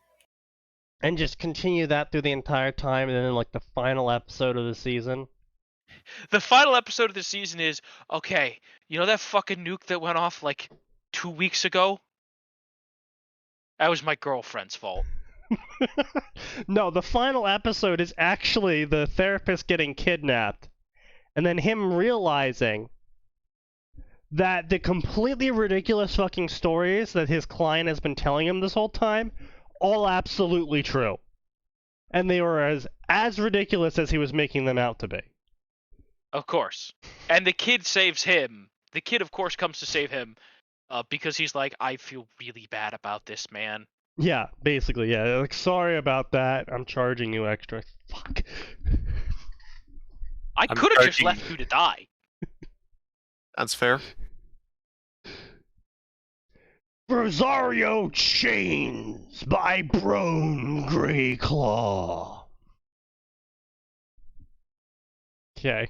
Speaker 5: And just continue that through the entire time, and then in like the final episode of the season.
Speaker 4: The final episode of the season is, okay, you know that fucking nuke that went off like 2 weeks ago? That was my girlfriend's fault.
Speaker 5: No, the final episode is actually the therapist getting kidnapped, and then him realizing that the completely ridiculous fucking stories that his client has been telling him this whole time, all absolutely true. And they were as ridiculous as he was making them out to be.
Speaker 4: Of course. And the kid saves him. The kid, of course, comes to save him because he's like, I feel really bad about this, man.
Speaker 5: Yeah, basically, yeah. Like, sorry about that. I'm charging you extra. Fuck.
Speaker 4: I
Speaker 2: I'm
Speaker 4: could have just
Speaker 2: charging-
Speaker 4: left you to die.
Speaker 3: that's fair.
Speaker 5: Rosario Chains by Brone Greyclaw. Okay.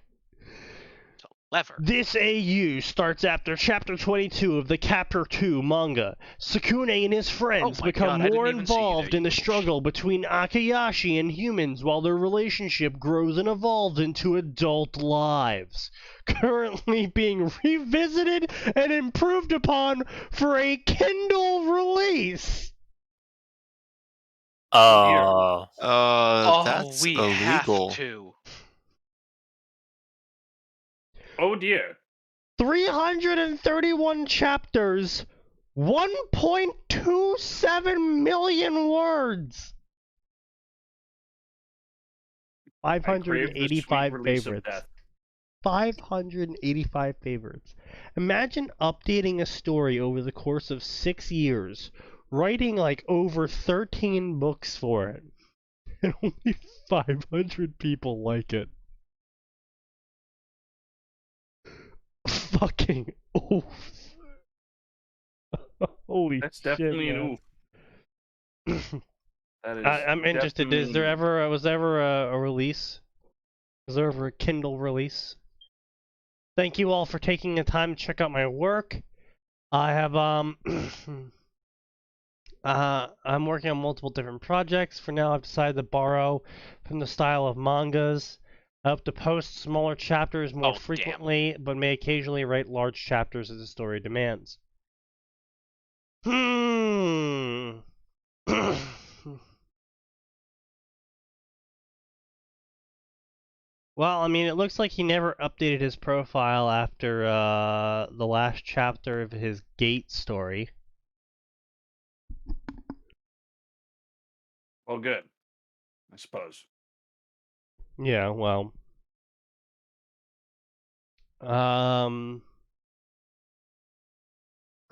Speaker 4: So, lever.
Speaker 5: This AU starts after Chapter 22 of the Chapter 2 manga. Sukune and his friends
Speaker 4: Oh my
Speaker 5: become
Speaker 4: God, I didn't
Speaker 5: more
Speaker 4: even see you
Speaker 5: involved
Speaker 4: there,
Speaker 5: in the
Speaker 4: you
Speaker 5: struggle between Akayashi and humans while their relationship grows and evolves into adult lives. Currently being revisited and improved upon for a Kindle release.
Speaker 4: Oh,
Speaker 3: That's
Speaker 4: we
Speaker 3: illegal.
Speaker 4: have to.
Speaker 1: Oh dear.
Speaker 5: 331 chapters, 1.27 million words.
Speaker 1: I crave the sweet
Speaker 5: 585
Speaker 1: release of
Speaker 5: favorites.
Speaker 1: death.
Speaker 5: 585 favorites. Imagine updating a story over the course of 6 years, writing like over 13 books for it, and only 500 people like it. Fucking oof. Holy
Speaker 1: That's
Speaker 5: shit,
Speaker 1: definitely an
Speaker 5: man.
Speaker 1: oof. That is
Speaker 5: I'm interested. Is there
Speaker 1: definitely-
Speaker 5: was there ever a release? Was there ever a Kindle release? Thank you all for taking the time to check out my work. I have I'm working on multiple different projects. For now, I've decided to borrow from the style of mangas. I hope to post smaller chapters more
Speaker 4: Oh, damn.
Speaker 5: frequently, but may occasionally write large chapters as the story demands. Well, I mean, it looks like he never updated his profile after the last chapter of his Gate story.
Speaker 1: Well, good. I suppose.
Speaker 5: Yeah, well.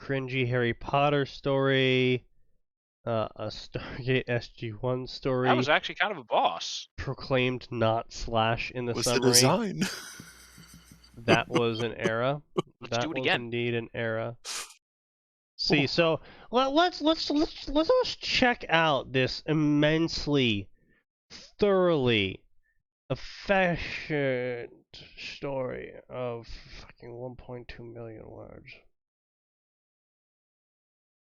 Speaker 5: cringy Harry Potter story, a Stargate SG-1 story.
Speaker 4: That was actually kind of a boss.
Speaker 5: Proclaimed not slash in the
Speaker 3: Was the
Speaker 5: summary.
Speaker 3: design?
Speaker 5: That was an era.
Speaker 4: Let's
Speaker 5: That
Speaker 4: do it
Speaker 5: was
Speaker 4: again.
Speaker 5: indeed an era. See, so let's check out this immensely, thoroughly affectionate story of fucking 1.2 million words.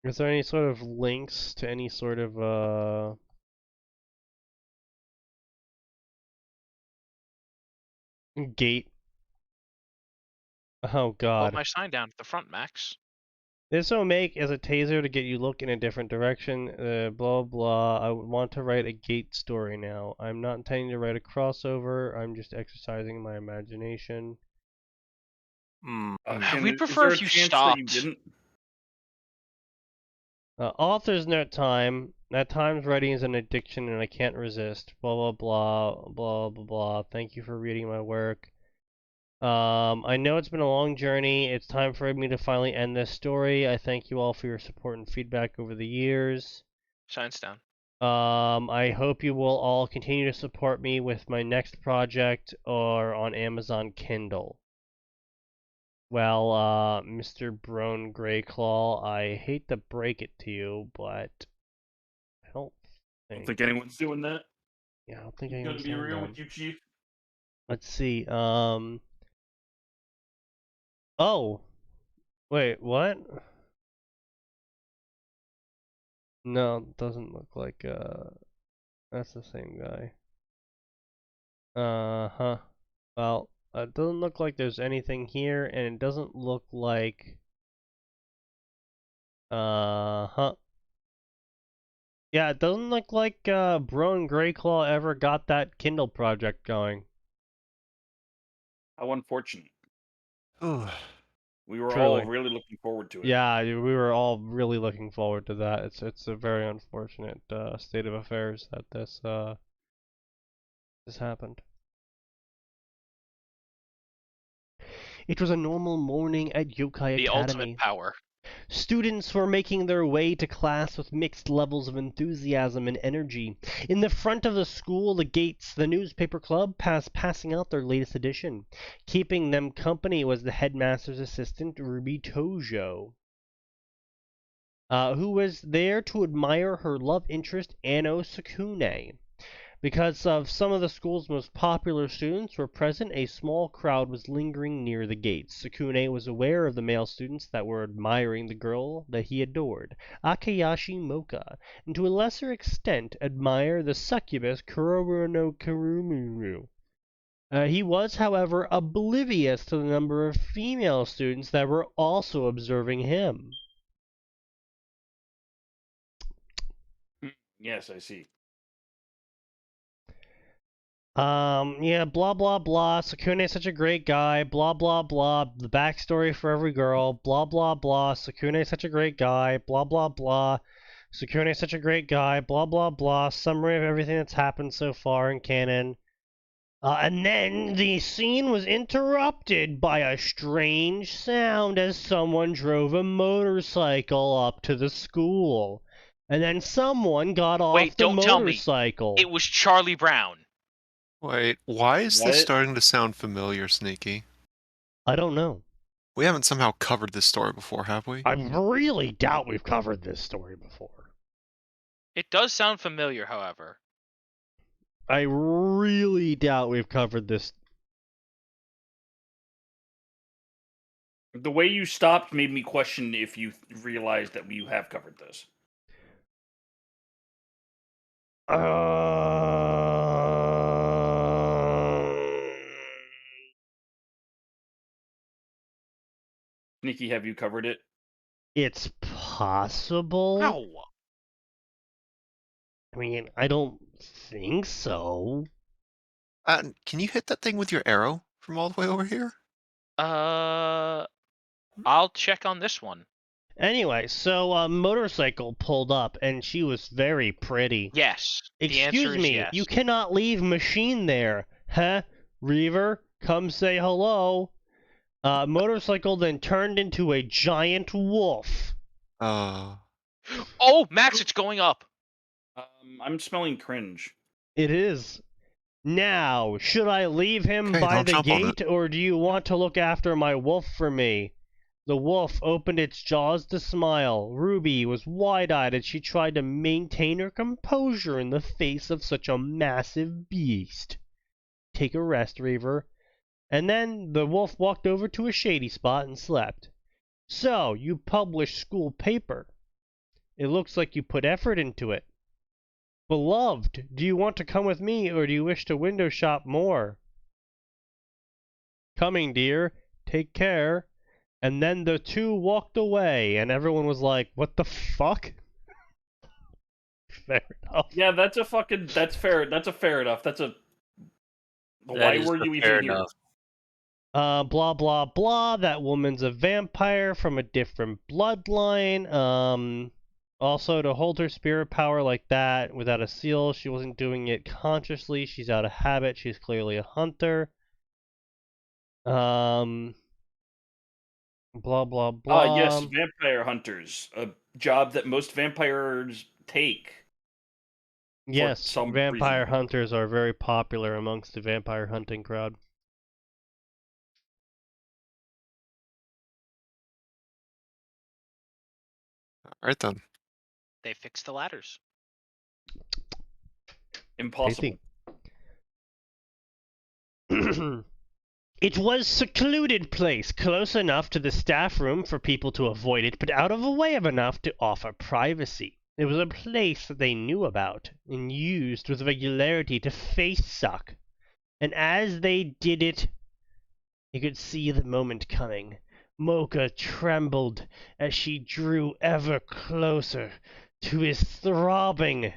Speaker 5: Is there any sort of links to any sort of gate? Oh
Speaker 4: Put
Speaker 5: god.
Speaker 4: my sign down at the front, Max.
Speaker 5: This will make as a taser to get you look in a different direction, blah blah. I want to write a gate story now. I'm not intending to write a crossover, I'm just exercising my imagination.
Speaker 4: We'd prefer if you
Speaker 1: That you
Speaker 4: stopped.
Speaker 1: didn't?
Speaker 5: Author's note time. At times writing is an addiction and I can't resist. Blah blah blah blah blah blah. Thank you for reading my work. I know it's been a long journey. It's time for me to finally end this story. I thank you all for your support and feedback over the years.
Speaker 4: Signs down.
Speaker 5: I hope you will all continue to support me with my next project or on Amazon Kindle. Well, Mr. Brone Greyclaw, I hate to break it to you, but I don't
Speaker 1: I don't think anyone's doing that.
Speaker 5: Yeah, I don't think
Speaker 1: I'm
Speaker 5: anyone's
Speaker 1: gonna be
Speaker 5: done
Speaker 1: real
Speaker 5: that.
Speaker 1: with you, Chief.
Speaker 5: Let's see. Oh, wait, what? No, it doesn't look like that's the same guy. Uh-huh. Well, it doesn't look like there's anything here, and it doesn't look like uh-huh. Yeah, it doesn't look like Bro and Greyclaw ever got that Kindle project going.
Speaker 1: How unfortunate.
Speaker 3: Oh,
Speaker 1: We were
Speaker 5: Truly.
Speaker 1: all really looking forward to it.
Speaker 5: Yeah, we were all really looking forward to that. It's a very unfortunate state of affairs that this happened. It was a normal morning at Yokai
Speaker 4: The
Speaker 5: Academy.
Speaker 4: ultimate power.
Speaker 5: Students were making their way to class with mixed levels of enthusiasm and energy. In the front of the school, the gates, the newspaper club passing out their latest edition. Keeping them company was the headmaster's assistant, Ruby Tojo, who was there to admire her love interest, Anno Sakune. Because of some of the school's most popular students were present, a small crowd was lingering near the gates. Sakune was aware of the male students that were admiring the girl that he adored, Akayashi Moka, and to a lesser extent admire the succubus Kuroro no Kurumuru. He was, however, oblivious to the number of female students that were also observing him.
Speaker 1: Yes, I see.
Speaker 5: Yeah, blah blah blah, Sakune's such a great guy, blah blah blah, the backstory for every girl, blah blah blah, Sakune's such a great guy, blah blah blah, Sakune's such a great guy, blah blah blah, summary of everything that's happened so far in canon. And then the scene was interrupted by a strange sound as someone drove a motorcycle up to the school. And then someone got off
Speaker 4: Wait,
Speaker 5: the
Speaker 4: don't tell me.
Speaker 5: motorcycle.
Speaker 4: It was Charlie Brown.
Speaker 3: wait, why is
Speaker 1: What?
Speaker 3: this starting to sound familiar, Sneaky?
Speaker 5: I don't know.
Speaker 3: We haven't somehow covered this story before, have we?
Speaker 5: I really doubt we've covered this story before.
Speaker 4: It does sound familiar, however.
Speaker 5: I really doubt we've covered this.
Speaker 1: The way you stopped made me question if you realized that we have covered this. Sneaky, have you covered it?
Speaker 5: It's possible.
Speaker 4: Ow!
Speaker 5: I mean, I don't think so.
Speaker 3: Can you hit that thing with your arrow from all the way over here?
Speaker 4: I'll check on this one.
Speaker 5: Anyway, so a motorcycle pulled up, and she was very pretty.
Speaker 4: Yes. The answer
Speaker 5: Excuse
Speaker 4: is
Speaker 5: me,
Speaker 4: yes.
Speaker 5: you cannot leave machine there. Huh? Reaver, come say hello. Motorcycle then turned into a giant wolf.
Speaker 3: Oh.
Speaker 4: Oh, Max, it's going up.
Speaker 1: I'm smelling cringe.
Speaker 5: It is. Now, should I leave him
Speaker 3: Okay,
Speaker 5: by
Speaker 3: don't
Speaker 5: the
Speaker 3: jump on it.
Speaker 5: gate, or do you want to look after my wolf for me? The wolf opened its jaws to smile. Ruby was wide-eyed as she tried to maintain her composure in the face of such a massive beast. Take a rest, Reaver. And then the wolf walked over to a shady spot and slept. So, you published school paper. It looks like you put effort into it. Beloved, do you want to come with me, or do you wish to window shop more? Coming, dear. Take care. And then the two walked away, and everyone was like, what the fuck? Fair enough.
Speaker 1: Yeah, that's a fair. That's a fair enough. Why were you even here?
Speaker 5: Blah blah blah, that woman's a vampire from a different bloodline. Also, to hold her spirit power like that without a seal, she wasn't doing it consciously, she's out of habit, she's clearly a hunter. Blah blah blah.
Speaker 1: Yes, vampire hunters. A job that most vampires take.
Speaker 5: Yes,
Speaker 1: some
Speaker 5: vampire
Speaker 1: reason.
Speaker 5: hunters are very popular amongst the vampire hunting crowd.
Speaker 3: Alright then.
Speaker 4: They fixed the ladders.
Speaker 1: Impossible.
Speaker 5: It was secluded place, close enough to the staff room for people to avoid it, but out of the way of enough to offer privacy. It was a place that they knew about, and used with regularity to face suck. And as they did it, you could see the moment coming. Mocha trembled as she drew ever closer to his throbbing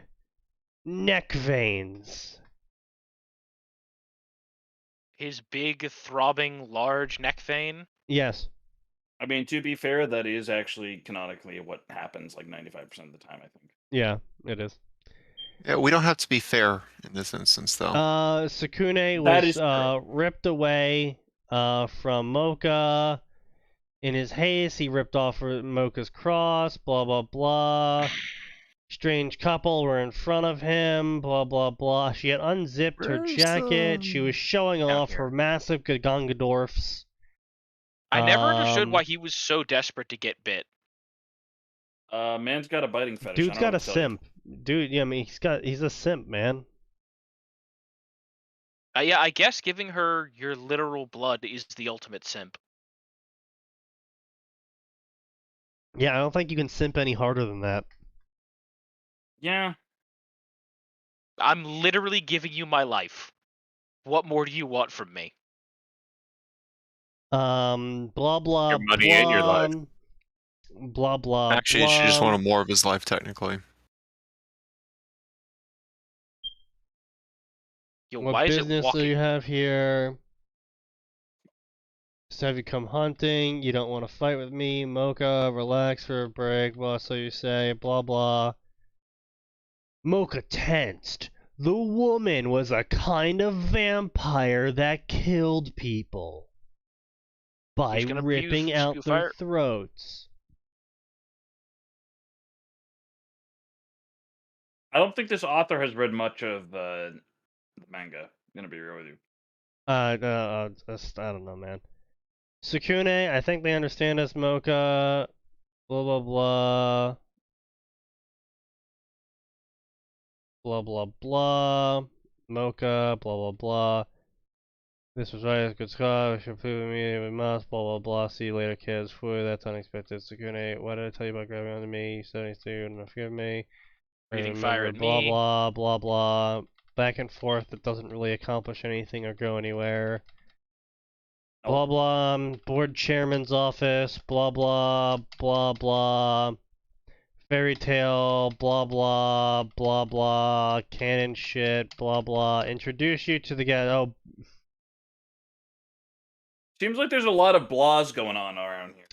Speaker 5: neck veins.
Speaker 4: His big, throbbing, large neck vein.
Speaker 5: Yes.
Speaker 1: I mean, to be fair, that is actually canonically what happens like 95% of the time, I think.
Speaker 5: Yeah, it is.
Speaker 3: Yeah, we don't have to be fair in this instance, though.
Speaker 5: Sukune
Speaker 1: That
Speaker 5: was
Speaker 1: is true.
Speaker 5: ripped away from Mocha. In his haste, he ripped off Mocha's cross, blah blah blah. Strange couple were in front of him, blah blah blah. She had unzipped her jacket. She was showing off her massive Gangadorfs.
Speaker 4: I never understood why he was so desperate to get bit.
Speaker 1: Man's got a biting fetish.
Speaker 5: Dude's got a simp. Dude, yeah, I mean, he's a simp, man.
Speaker 4: Yeah, I guess giving her your literal blood is the ultimate simp.
Speaker 5: Yeah, I don't think you can simp any harder than that.
Speaker 1: Yeah.
Speaker 4: I'm literally giving you my life. What more do you want from me?
Speaker 5: Blah blah
Speaker 2: Your money
Speaker 5: blah.
Speaker 2: and your life.
Speaker 5: Blah blah.
Speaker 3: Actually, she just wanted more of his life, technically.
Speaker 4: Yo,
Speaker 5: What
Speaker 4: why is it
Speaker 5: business
Speaker 4: walking?
Speaker 5: do you have here? Just have you come hunting? You don't want to fight with me? Mocha, relax for a break. Well, so you say. Blah blah. Mocha tensed. The woman was a kind of vampire that killed people by
Speaker 4: He's gonna
Speaker 5: ripping
Speaker 4: use
Speaker 5: out
Speaker 4: spew
Speaker 5: their
Speaker 4: fire.
Speaker 5: throats.
Speaker 1: I don't think this author has read much of the manga. I'm gonna be real with you.
Speaker 5: I don't know, man. Sukune, I think they understand us, Mocha. Blah blah blah. Blah blah blah. Mocha, blah blah blah. This was right, good Scott, we should prove immediately, we must, blah blah blah. See you later, kids. Whew, that's unexpected. Sukune, why did I tell you about grabbing onto me? You said you wouldn't forgive me.
Speaker 4: Breathing fire at
Speaker 5: blah
Speaker 4: me.
Speaker 5: blah blah blah. Back and forth that doesn't really accomplish anything or go anywhere. Blah blah, board chairman's office, blah blah, blah blah. Fairy tale, blah blah, blah blah, canon shit, blah blah. Introduce you to the guy. Oh,
Speaker 1: Seems like there's a lot of blahs going on around here.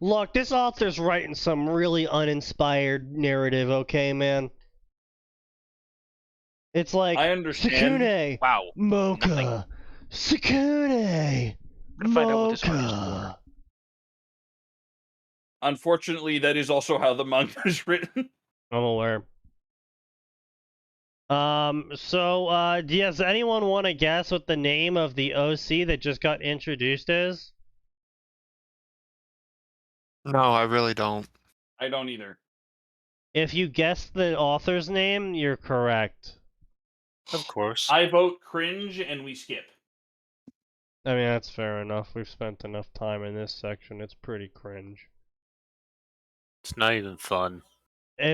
Speaker 5: look, this author's writing some really uninspired narrative, okay, man? It's like,
Speaker 1: I understand.
Speaker 5: Sukune,
Speaker 4: Wow.
Speaker 5: Mocha,
Speaker 4: Nothing.
Speaker 5: Sukune,
Speaker 4: Gonna find out what this one is for.
Speaker 5: Mocha.
Speaker 1: Unfortunately, that is also how the manga is written.
Speaker 5: I'm aware. Does anyone want to guess what the name of the OC that just got introduced is?
Speaker 3: No, I really don't.
Speaker 1: I don't either.
Speaker 5: If you guess the author's name, you're correct.
Speaker 2: Of course.
Speaker 1: I vote cringe and we skip.
Speaker 5: I mean, that's fair enough. We've spent enough time in this section. It's pretty cringe.
Speaker 2: It's not even fun.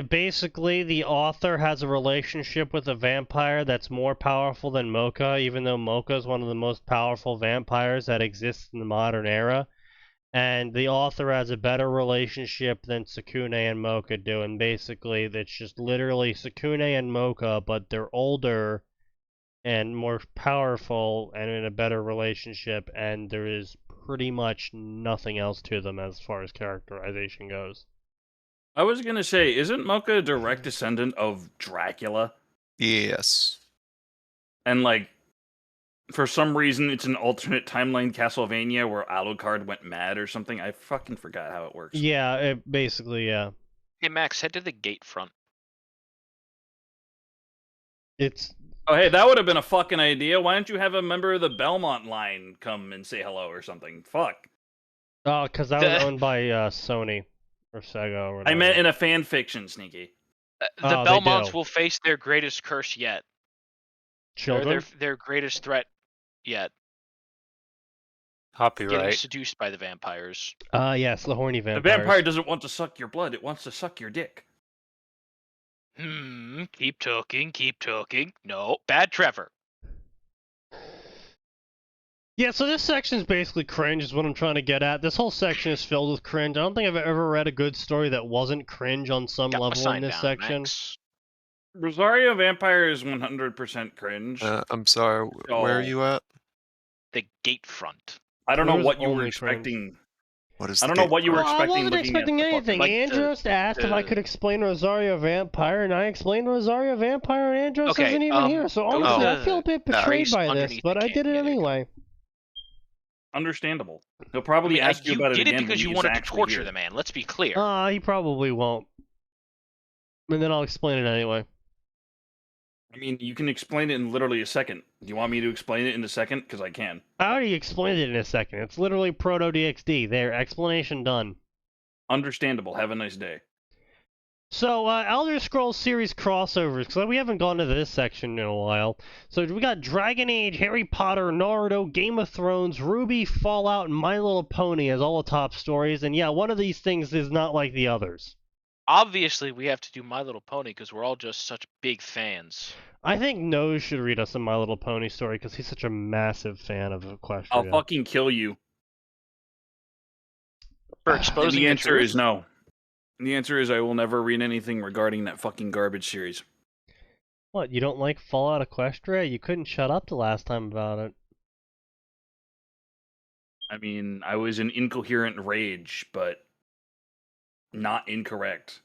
Speaker 5: Basically, the author has a relationship with a vampire that's more powerful than Mocha, even though Mocha is one of the most powerful vampires that exists in the modern era. And the author has a better relationship than Sukune and Mocha do. And basically, it's just literally Sukune and Mocha, but they're older and more powerful and in a better relationship. And there is pretty much nothing else to them as far as characterization goes.
Speaker 1: I was gonna say, isn't Mocha a direct descendant of Dracula?
Speaker 3: Yes.
Speaker 1: And like, for some reason, it's an alternate timeline Castlevania where Alucard went mad or something. I fucking forgot how it works.
Speaker 5: Yeah, basically, yeah.
Speaker 4: Hey Max, head to the gate front.
Speaker 5: It's
Speaker 1: Oh, hey, that would have been a fucking idea. Why don't you have a member of the Belmont line come and say hello or something? Fuck.
Speaker 5: oh, because that was owned by Sony or Sega or whatever.
Speaker 1: I meant in a fan fiction, Sneaky.
Speaker 4: The
Speaker 5: Oh, they
Speaker 4: Belmonts
Speaker 5: do.
Speaker 4: will face their greatest curse yet. Or
Speaker 5: Children.
Speaker 4: their greatest threat yet. Getting
Speaker 2: Copyright.
Speaker 4: seduced by the vampires.
Speaker 5: Yes, the horny
Speaker 1: The
Speaker 5: vampires.
Speaker 1: vampire doesn't want to suck your blood, it wants to suck your dick.
Speaker 4: Keep talking, keep talking. No, bad Trevor.
Speaker 5: Yeah, so this section is basically cringe, is what I'm trying to get at. This whole section is filled with cringe. I don't think I've ever read a good story that wasn't cringe on some
Speaker 4: Got my
Speaker 5: level in
Speaker 4: sign
Speaker 5: this
Speaker 4: down,
Speaker 5: section.
Speaker 4: Max.
Speaker 1: Rosario Vampire is 100% cringe.
Speaker 3: I'm sorry. Where are you at?
Speaker 4: The gate front.
Speaker 1: I don't know
Speaker 5: Where's
Speaker 1: what you were
Speaker 5: only cringe?
Speaker 1: expecting.
Speaker 3: What is
Speaker 1: I
Speaker 3: the
Speaker 1: don't know
Speaker 3: gate
Speaker 1: what you were
Speaker 3: front?
Speaker 5: Well, I
Speaker 1: expecting
Speaker 5: wasn't
Speaker 1: looking at
Speaker 5: expecting
Speaker 1: the fucking-
Speaker 5: anything.
Speaker 4: like
Speaker 5: Andros asked if I
Speaker 4: the-
Speaker 5: could explain Rosario Vampire, and I explained Rosario Vampire, and Andros
Speaker 4: Okay,
Speaker 5: isn't even here. So
Speaker 4: go
Speaker 5: honestly,
Speaker 4: to
Speaker 5: I feel a bit
Speaker 4: the
Speaker 5: betrayed
Speaker 4: priest
Speaker 5: by this,
Speaker 4: underneath
Speaker 5: but
Speaker 4: the
Speaker 5: I did it
Speaker 4: canyon.
Speaker 5: anyway.
Speaker 1: Understandable. He'll probably ask you
Speaker 4: you
Speaker 1: about it
Speaker 4: did
Speaker 1: again
Speaker 4: it because
Speaker 1: when
Speaker 4: you
Speaker 1: he's
Speaker 4: wanted to
Speaker 1: actually
Speaker 4: torture
Speaker 1: here.
Speaker 4: the man. Let's be clear.
Speaker 5: He probably won't. And then I'll explain it anyway.
Speaker 1: I mean, you can explain it in literally a second. Do you want me to explain it in a second? Because I can.
Speaker 5: I already explained it in a second. It's literally Proto DXD. There, explanation done.
Speaker 1: Understandable. Have a nice day.
Speaker 5: So, Elder Scrolls series crossovers, because we haven't gone to this section in a while. So we got Dragon Age, Harry Potter, Naruto, Game of Thrones, Ruby, Fallout, and My Little Pony as all the top stories. And yeah, one of these things is not like the others.
Speaker 4: Obviously, we have to do My Little Pony because we're all just such big fans.
Speaker 5: I think Nose should read us a My Little Pony story because he's such a massive fan of Equestria.
Speaker 1: I'll fucking kill you.
Speaker 4: For
Speaker 1: And
Speaker 4: exposing
Speaker 1: the answer
Speaker 4: truth.
Speaker 1: is no. The answer is I will never read anything regarding that fucking garbage series.
Speaker 5: What, you don't like Fallout Equestria? You couldn't shut up the last time about it.
Speaker 1: I mean, I was in incoherent rage, but not incorrect.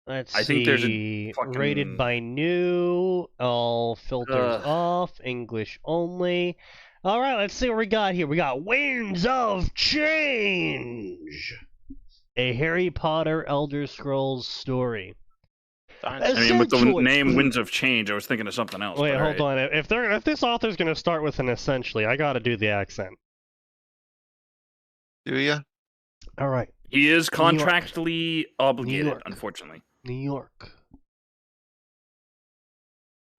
Speaker 5: Let's
Speaker 1: I
Speaker 5: see.
Speaker 1: think there's a
Speaker 5: Rated
Speaker 1: fucking-
Speaker 5: by new, all filters
Speaker 1: Ugh.
Speaker 5: off, English only. All right, let's see what we got here. We got Winds of Change, a Harry Potter Elder Scrolls story.
Speaker 1: I mean, with the
Speaker 5: Essentially-
Speaker 1: name Winds of Change, I was thinking of something else.
Speaker 5: Wait,
Speaker 1: but
Speaker 5: hold
Speaker 1: alright.
Speaker 5: on. If this author's gonna start with an essentially, I gotta do the accent.
Speaker 3: Do ya?
Speaker 5: All right,
Speaker 1: He is
Speaker 5: New York.
Speaker 1: contractually obligated,
Speaker 5: York.
Speaker 1: unfortunately.
Speaker 5: New York.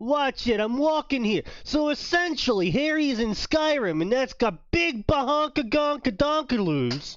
Speaker 5: Watch it, I'm walking here. So essentially, Harry's in Skyrim, and that's got big bahonka gonka donkaloos.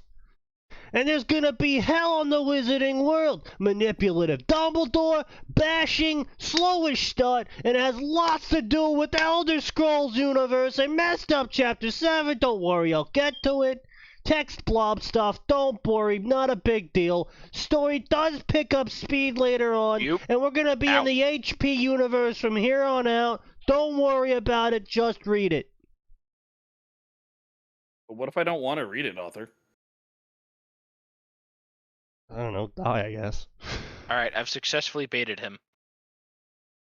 Speaker 5: And there's gonna be hell on the wizarding world. Manipulative Dumbledore, bashing, slowish start, and it has lots to do with the Elder Scrolls universe. I messed up Chapter 7, don't worry, I'll get to it. Text blob stuff, don't worry, not a big deal. Story does pick up speed later on,
Speaker 4: Yep.
Speaker 5: and we're gonna be in
Speaker 4: Ow.
Speaker 5: the HP universe from here on out. Don't worry about it, just read it.
Speaker 1: But what if I don't want to read it, author?
Speaker 5: I don't know, die, I guess.
Speaker 4: Alright, I've successfully baited him.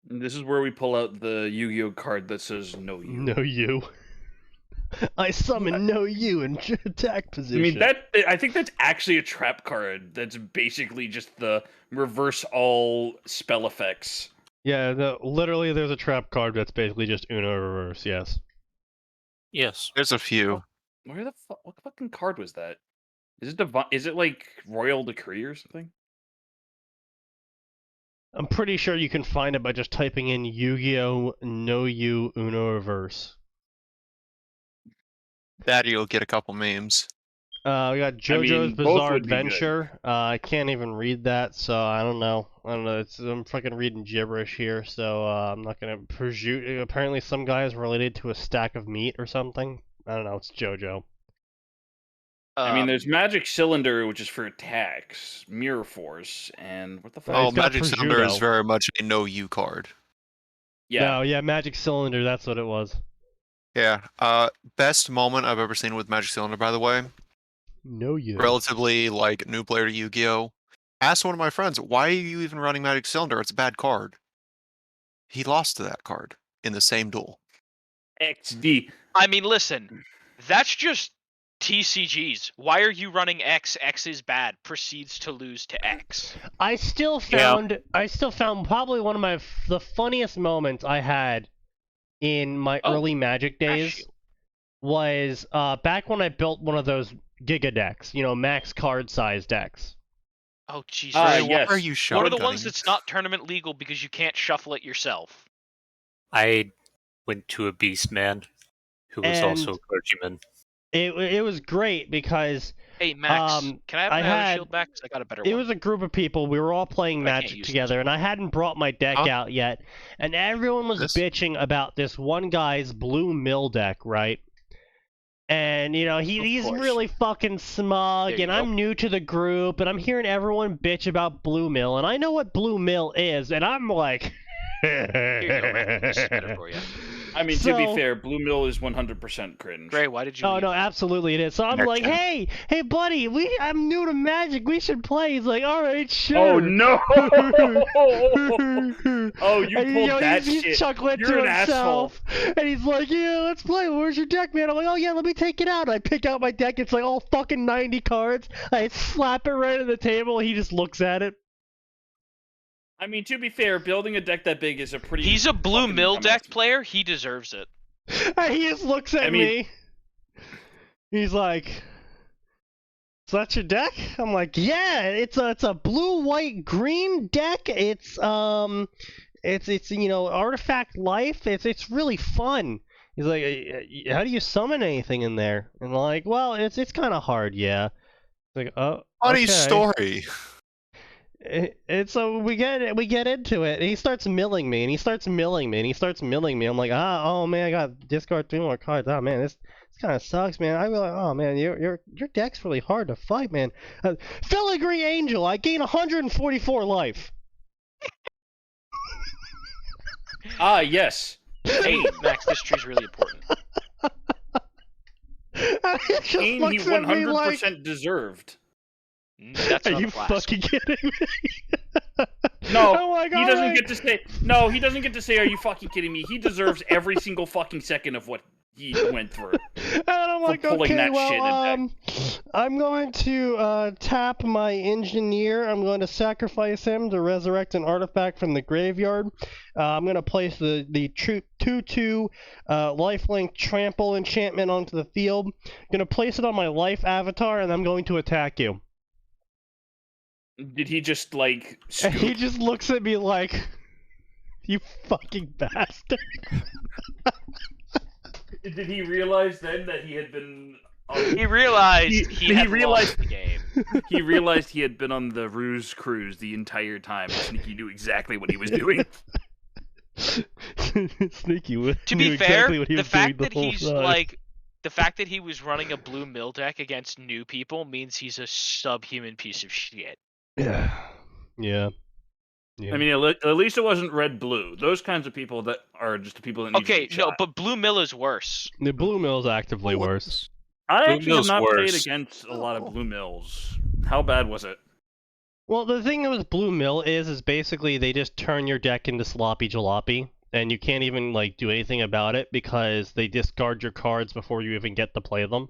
Speaker 1: This is where we pull out the Yu-Gi-Oh card that says "No you."
Speaker 5: No, you. I summon no you in attack
Speaker 1: I
Speaker 5: position.
Speaker 1: mean, I think that's actually a trap card. That's basically just the reverse all spell effects.
Speaker 5: Yeah, literally, there's a trap card that's basically just Uno reverse. Yes.
Speaker 2: Yes.
Speaker 3: There's a few.
Speaker 1: Where the fuck? What fucking card was that? Is it Is it like Royal Decree or something?
Speaker 5: I'm pretty sure you can find it by just typing in Yu-Gi-Oh! No You Uno reverse.
Speaker 3: That you'll get a couple memes.
Speaker 5: We got JoJo's
Speaker 1: mean, both
Speaker 5: Bizarre
Speaker 1: would be good.
Speaker 5: Adventure. I can't even read that, so I don't know. I'm fucking reading gibberish here, so I'm not gonna presume. Apparently, some guy is related to a stack of meat or something. I don't know. It's JoJo.
Speaker 1: I mean, there's Magic Cylinder, which is for attacks, Mirror Force, and what the fuck?
Speaker 3: Oh,
Speaker 5: He's got
Speaker 3: Magic Cylinder is
Speaker 5: prosciutto.
Speaker 3: very much a no you card.
Speaker 1: Yeah.
Speaker 5: No, yeah, Magic Cylinder. That's what it was.
Speaker 3: Yeah. Best moment I've ever seen with Magic Cylinder, by the way.
Speaker 5: No you.
Speaker 3: Relatively like new player to Yu-Gi-Oh. Asked one of my friends, "Why are you even running Magic Cylinder? It's a bad card." He lost to that card in the same duel.
Speaker 1: XD.
Speaker 4: I mean, listen, that's just TCGs. Why are you running X? X is bad. Proceeds to lose to X.
Speaker 5: I still found probably one of the funniest moments I had in my early Magic days was back when I built one of those Giga decks, max card size decks.
Speaker 4: Oh, jeez.
Speaker 1: Yes.
Speaker 3: Why are you
Speaker 4: One of the
Speaker 3: shotgunning
Speaker 4: ones
Speaker 3: it?
Speaker 4: that's not tournament legal because you can't shuffle it yourself.
Speaker 2: I went to a beast man who was also a clergyman.
Speaker 5: It was great because
Speaker 4: Hey, Max, can I have
Speaker 5: I
Speaker 4: my
Speaker 5: had-
Speaker 4: other shield back? 'Cause I got a better
Speaker 5: it
Speaker 4: one.
Speaker 5: was a group of people. We were all playing
Speaker 4: But I can't
Speaker 5: Magic
Speaker 4: use
Speaker 5: together,
Speaker 4: this
Speaker 5: and I hadn't brought my deck
Speaker 3: Huh?
Speaker 5: out yet. And everyone was
Speaker 3: This?
Speaker 5: bitching about this one guy's blue mill deck, right? And he's
Speaker 1: course.
Speaker 5: really fucking smug,
Speaker 4: There you
Speaker 5: and
Speaker 4: go.
Speaker 5: I'm new to the group, and I'm hearing everyone bitch about blue mill, and I know what blue mill is, and I'm like,
Speaker 4: Here you go, Max. This is better for you.
Speaker 1: I mean, to be
Speaker 5: So-
Speaker 1: fair, Blue Mill is 100% cringe.
Speaker 4: Gray, why did you
Speaker 5: Oh
Speaker 4: leave?
Speaker 5: no, absolutely it is. So I'm
Speaker 3: Next
Speaker 5: like,
Speaker 3: time.
Speaker 5: hey buddy, I'm new to Magic. We should play. He's like, all right, sure.
Speaker 1: Oh no! Oh, you
Speaker 5: And,
Speaker 1: pulled that
Speaker 5: he's
Speaker 1: shit.
Speaker 5: chuckling
Speaker 1: You're
Speaker 5: to
Speaker 1: an
Speaker 5: himself, and he's like, "Yeah, let's play. Where's your deck, man?" I'm like, "Oh yeah, let me take it out." I pick out my deck. It's like all fucking 90 cards. I slap it right on the table. He just looks at it.
Speaker 1: I mean, to be fair, building a deck that big is a pretty.
Speaker 4: He's a blue
Speaker 1: fucking
Speaker 4: mill deck
Speaker 1: dumbass-
Speaker 4: player. He deserves it.
Speaker 5: And he just looks at
Speaker 1: I mean-
Speaker 5: me. He's like, "Is that your deck?" I'm like, "Yeah, it's a blue, white, green deck. It's artifact life. It's really fun." He's like, "How do you summon anything in there?" And I'm like, "Well, it's kind of hard, yeah." Like, oh,
Speaker 3: Funny
Speaker 5: okay.
Speaker 3: story.
Speaker 5: And so we get into it, and he starts milling me, and he starts milling me, and he starts milling me. I'm like, oh man, I got to discard 3 more cards. Oh man, this kind of sucks, man. I realize, oh man, your deck's really hard to fight, man. Filigree Angel, I gain 144 life.
Speaker 1: Ah, yes.
Speaker 4: Hey, Max, this tree's really important.
Speaker 5: And he just
Speaker 1: Pain he
Speaker 5: looks at me like,
Speaker 1: 100% deserved.
Speaker 4: That's
Speaker 5: are
Speaker 4: not
Speaker 5: you
Speaker 4: a flask.
Speaker 5: fucking kidding me?
Speaker 1: No,
Speaker 5: I'm like,
Speaker 1: he
Speaker 5: "All
Speaker 1: doesn't
Speaker 5: right."
Speaker 1: get to say. No, he doesn't get to say. Are you fucking kidding me? He deserves every single fucking second of what he went through.
Speaker 5: And I'm like,
Speaker 1: pulling
Speaker 5: okay,
Speaker 1: that shit
Speaker 5: well,
Speaker 1: in
Speaker 5: I'm going to tap my engineer. I'm going to sacrifice him to resurrect an artifact from the graveyard. I'm going to place the 2/2 lifelink trample enchantment onto the field. I'm going to place it on my life avatar, and I'm going to attack you.
Speaker 1: Did he just like?
Speaker 5: And he
Speaker 1: Scoop?
Speaker 5: just looks at me like, "You fucking bastard."
Speaker 1: Did he realize then that he had been?
Speaker 4: He realized
Speaker 1: He
Speaker 4: he had
Speaker 1: realized-
Speaker 4: lost the game.
Speaker 1: He realized he had been on the ruse cruise the entire time. Sneaky knew exactly what he was doing.
Speaker 5: Sneaky
Speaker 4: To
Speaker 5: knew
Speaker 4: be fair,
Speaker 5: exactly what he
Speaker 4: the
Speaker 5: was
Speaker 4: fact
Speaker 5: doing
Speaker 4: that
Speaker 5: the whole
Speaker 4: he's
Speaker 5: time.
Speaker 4: like, the fact that he was running a blue mill deck against new people means he's a subhuman piece of shit.
Speaker 5: Yeah. Yeah.
Speaker 1: I mean, at least it wasn't red blue. Those kinds of people that are just the people that need
Speaker 4: Okay,
Speaker 1: to be
Speaker 4: no,
Speaker 1: shot.
Speaker 4: but blue mill is worse.
Speaker 5: The blue mill's actively worse.
Speaker 1: I
Speaker 2: Blue
Speaker 1: actually have
Speaker 2: Mill's
Speaker 1: not played
Speaker 2: worse.
Speaker 1: against a lot of blue mills. How bad was it?
Speaker 5: Well, the thing with blue mill is basically they just turn your deck into sloppy jalopy. and you can't even like do anything about it because they discard your cards before you even get to play them.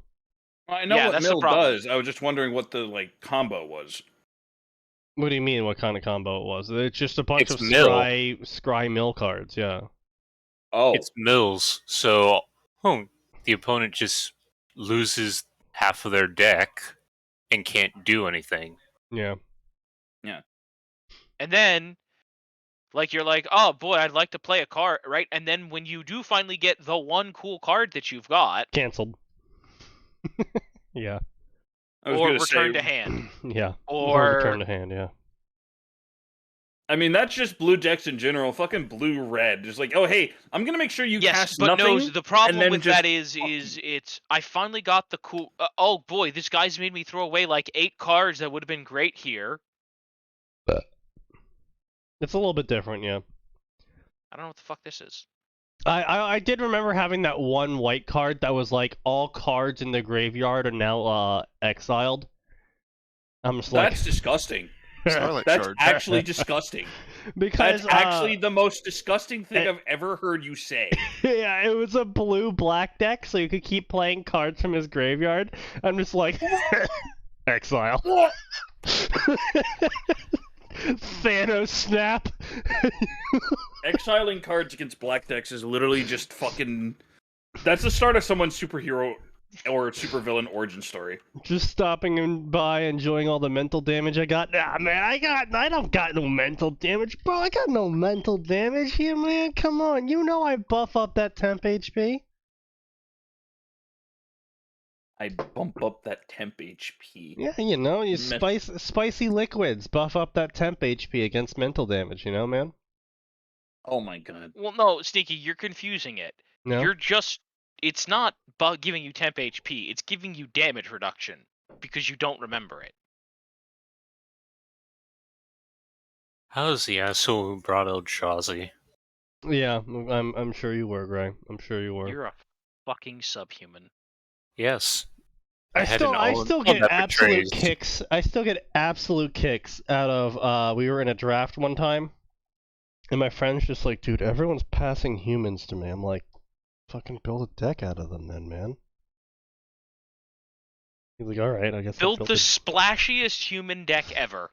Speaker 1: I know
Speaker 4: Yeah,
Speaker 1: what
Speaker 4: that's the
Speaker 1: mill
Speaker 4: problem.
Speaker 1: does. I was just wondering what the like combo was.
Speaker 5: What do you mean? What kind of combo it was? It's just a bunch
Speaker 2: It's
Speaker 5: of
Speaker 2: mill.
Speaker 5: scry mill cards. Yeah.
Speaker 1: Oh,
Speaker 2: It's mills, so the opponent just loses half of their deck and can't do anything.
Speaker 5: Yeah.
Speaker 4: And then, like, you're like, oh boy, I'd like to play a card, right? And then when you do finally get the one cool card that you've got,
Speaker 5: Cancelled. Yeah.
Speaker 1: I was
Speaker 4: or
Speaker 1: gonna
Speaker 4: return
Speaker 1: say,
Speaker 4: to hand,
Speaker 5: Yeah.
Speaker 4: or
Speaker 5: return to hand. Yeah.
Speaker 1: I mean, that's just blue decks in general. Fucking blue-red. Just like, oh hey, I'm gonna make sure you
Speaker 4: yes,
Speaker 1: cast
Speaker 4: but
Speaker 1: nothing.
Speaker 4: no, the problem
Speaker 1: then
Speaker 4: with
Speaker 1: just
Speaker 4: that is it's I finally got the cool. Oh boy, this guy's made me throw away like 8 cards that would have been great here.
Speaker 5: It's a little bit different. Yeah.
Speaker 4: I don't know what the fuck this is.
Speaker 5: I did remember having that one white card that was like all cards in the graveyard are now exiled. I'm just like
Speaker 1: That's disgusting.
Speaker 3: Starlight
Speaker 1: That's
Speaker 3: Shard.
Speaker 1: actually disgusting.
Speaker 5: because
Speaker 1: That's actually the most disgusting thing I've ever heard you say.
Speaker 5: yeah, it was a blue-black deck, so you could keep playing cards from his graveyard. I'm just like exile. Thanos snap.
Speaker 1: Exiling cards against black decks is literally just fucking. That's the start of someone's superhero or supervillain origin story.
Speaker 5: Just stopping by, enjoying all the mental damage I got. Nah, man, I don't got no mental damage, bro. I got no mental damage here, man. Come on, you know I buff up that temp HP.
Speaker 1: I bump up that temp HP.
Speaker 5: Yeah, you know, you
Speaker 1: Men-
Speaker 5: spicy liquids buff up that temp HP against mental damage. You know, man.
Speaker 1: Oh my god.
Speaker 4: Well, no, Sneaky, you're confusing it.
Speaker 5: No.
Speaker 4: You're just. It's not giving you temp HP. It's giving you damage reduction because you don't remember it.
Speaker 2: How's the asshole who brought Eldrazi?
Speaker 5: Yeah, I'm sure you were, Gray. I'm sure you were.
Speaker 4: You're a fucking subhuman.
Speaker 2: Yes.
Speaker 5: I
Speaker 2: had
Speaker 5: still
Speaker 2: an
Speaker 5: get
Speaker 2: that
Speaker 5: absolute
Speaker 2: betrays.
Speaker 5: kicks. I still get absolute kicks out of we were in a draft one time, and my friend's just like, dude, everyone's passing humans to me. I'm like, fucking build a deck out of them then, man. He's like, all right, I guess. I'll
Speaker 4: Build the splashiest human deck ever.